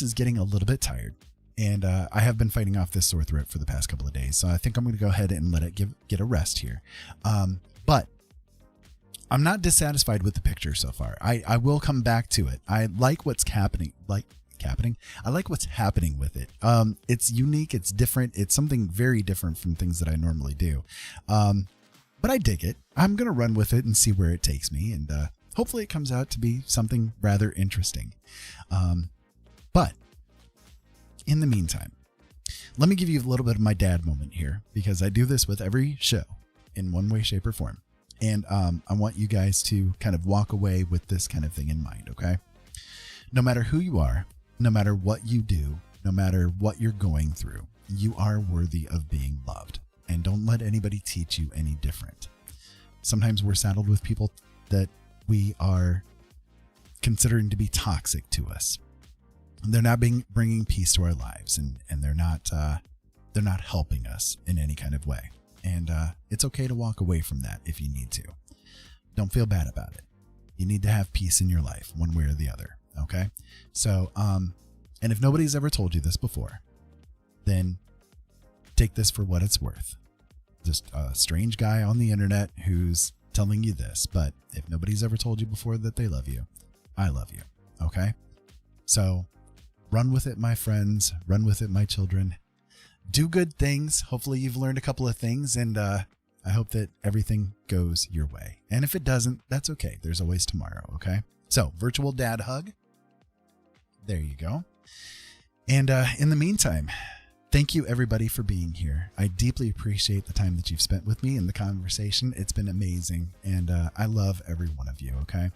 is getting a little bit tired, and I have been fighting off this sore throat for the past couple of days. So I think I'm going to go ahead and let it get a rest here. But I'm not dissatisfied with the picture so far. I will come back to it. I like what's happening. I like what's happening with it. It's unique. It's different. It's something very different from things that I normally do. But I dig it. I'm going to run with it and see where it takes me. And hopefully it comes out to be something rather interesting. But in the meantime, let me give you a little bit of my dad moment here, because I do this with every show in one way, shape, or form. And I want you guys to kind of walk away with this kind of thing in mind, okay? No matter who you are, no matter what you do, no matter what you're going through, you are worthy of being loved. And don't let anybody teach you any different. Sometimes we're saddled with people that we are considering to be toxic to us. They're not bringing peace to our lives, and they're not helping us in any kind of way. And it's okay to walk away from that if you need to. Don't feel bad about it. You need to have peace in your life, one way or the other. Okay. So, and if nobody's ever told you this before, then take this for what it's worth. Just a strange guy on the internet who's telling you this. But if nobody's ever told you before that they love you, I love you. Okay. So run with it, my friends. Run with it, my children. Do good things. Hopefully you've learned a couple of things, and I hope that everything goes your way. And if it doesn't, that's okay. There's always tomorrow. Okay. So virtual dad hug. There you go. And in the meantime, thank you everybody for being here. I deeply appreciate the time that you've spent with me in the conversation. It's been amazing. And I love every one of you. Okay.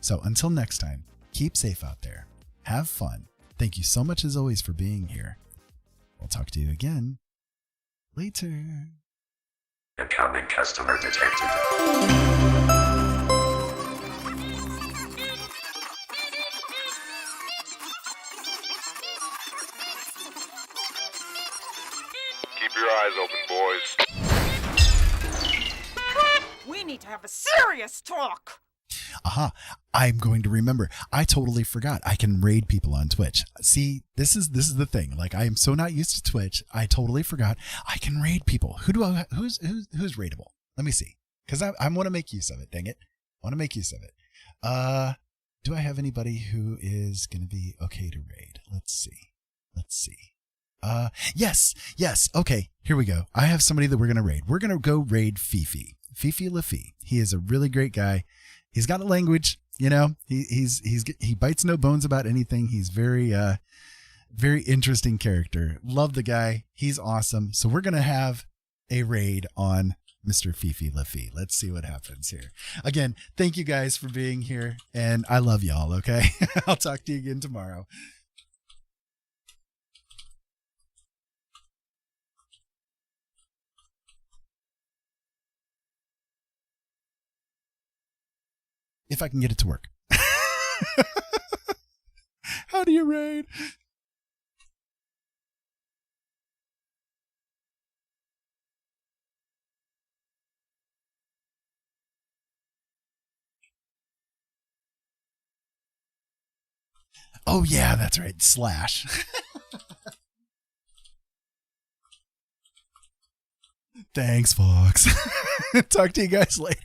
So until next time, keep safe out there. Have fun. Thank you so much as always for being here. We'll talk to you again later. Incoming customer detected. Keep your eyes open, boys. We need to have a serious talk. Aha, I'm going to remember. I totally forgot. I can raid people on Twitch. See, this is the thing. Like, I am so not used to Twitch. I totally forgot. I can raid people. Who's raidable? Let me see. Because I want to make use of it. Dang it. I want to make use of it. Do I have anybody who is going to be okay to raid? Let's see. Yes. Okay, here we go. I have somebody that we're going to raid. We're going to go raid Fifi Lafi. He is a really great guy. He's got a language, you know, he bites no bones about anything. He's very interesting character. Love the guy. He's awesome. So we're going to have a raid on Mr. Fifi Lafi. Let's see what happens here. Again, thank you guys for being here, and I love y'all. Okay. I'll talk to you again tomorrow. If I can get it to work. How do you raid? Oh yeah, that's right. /. Thanks, Fox. Talk to you guys later.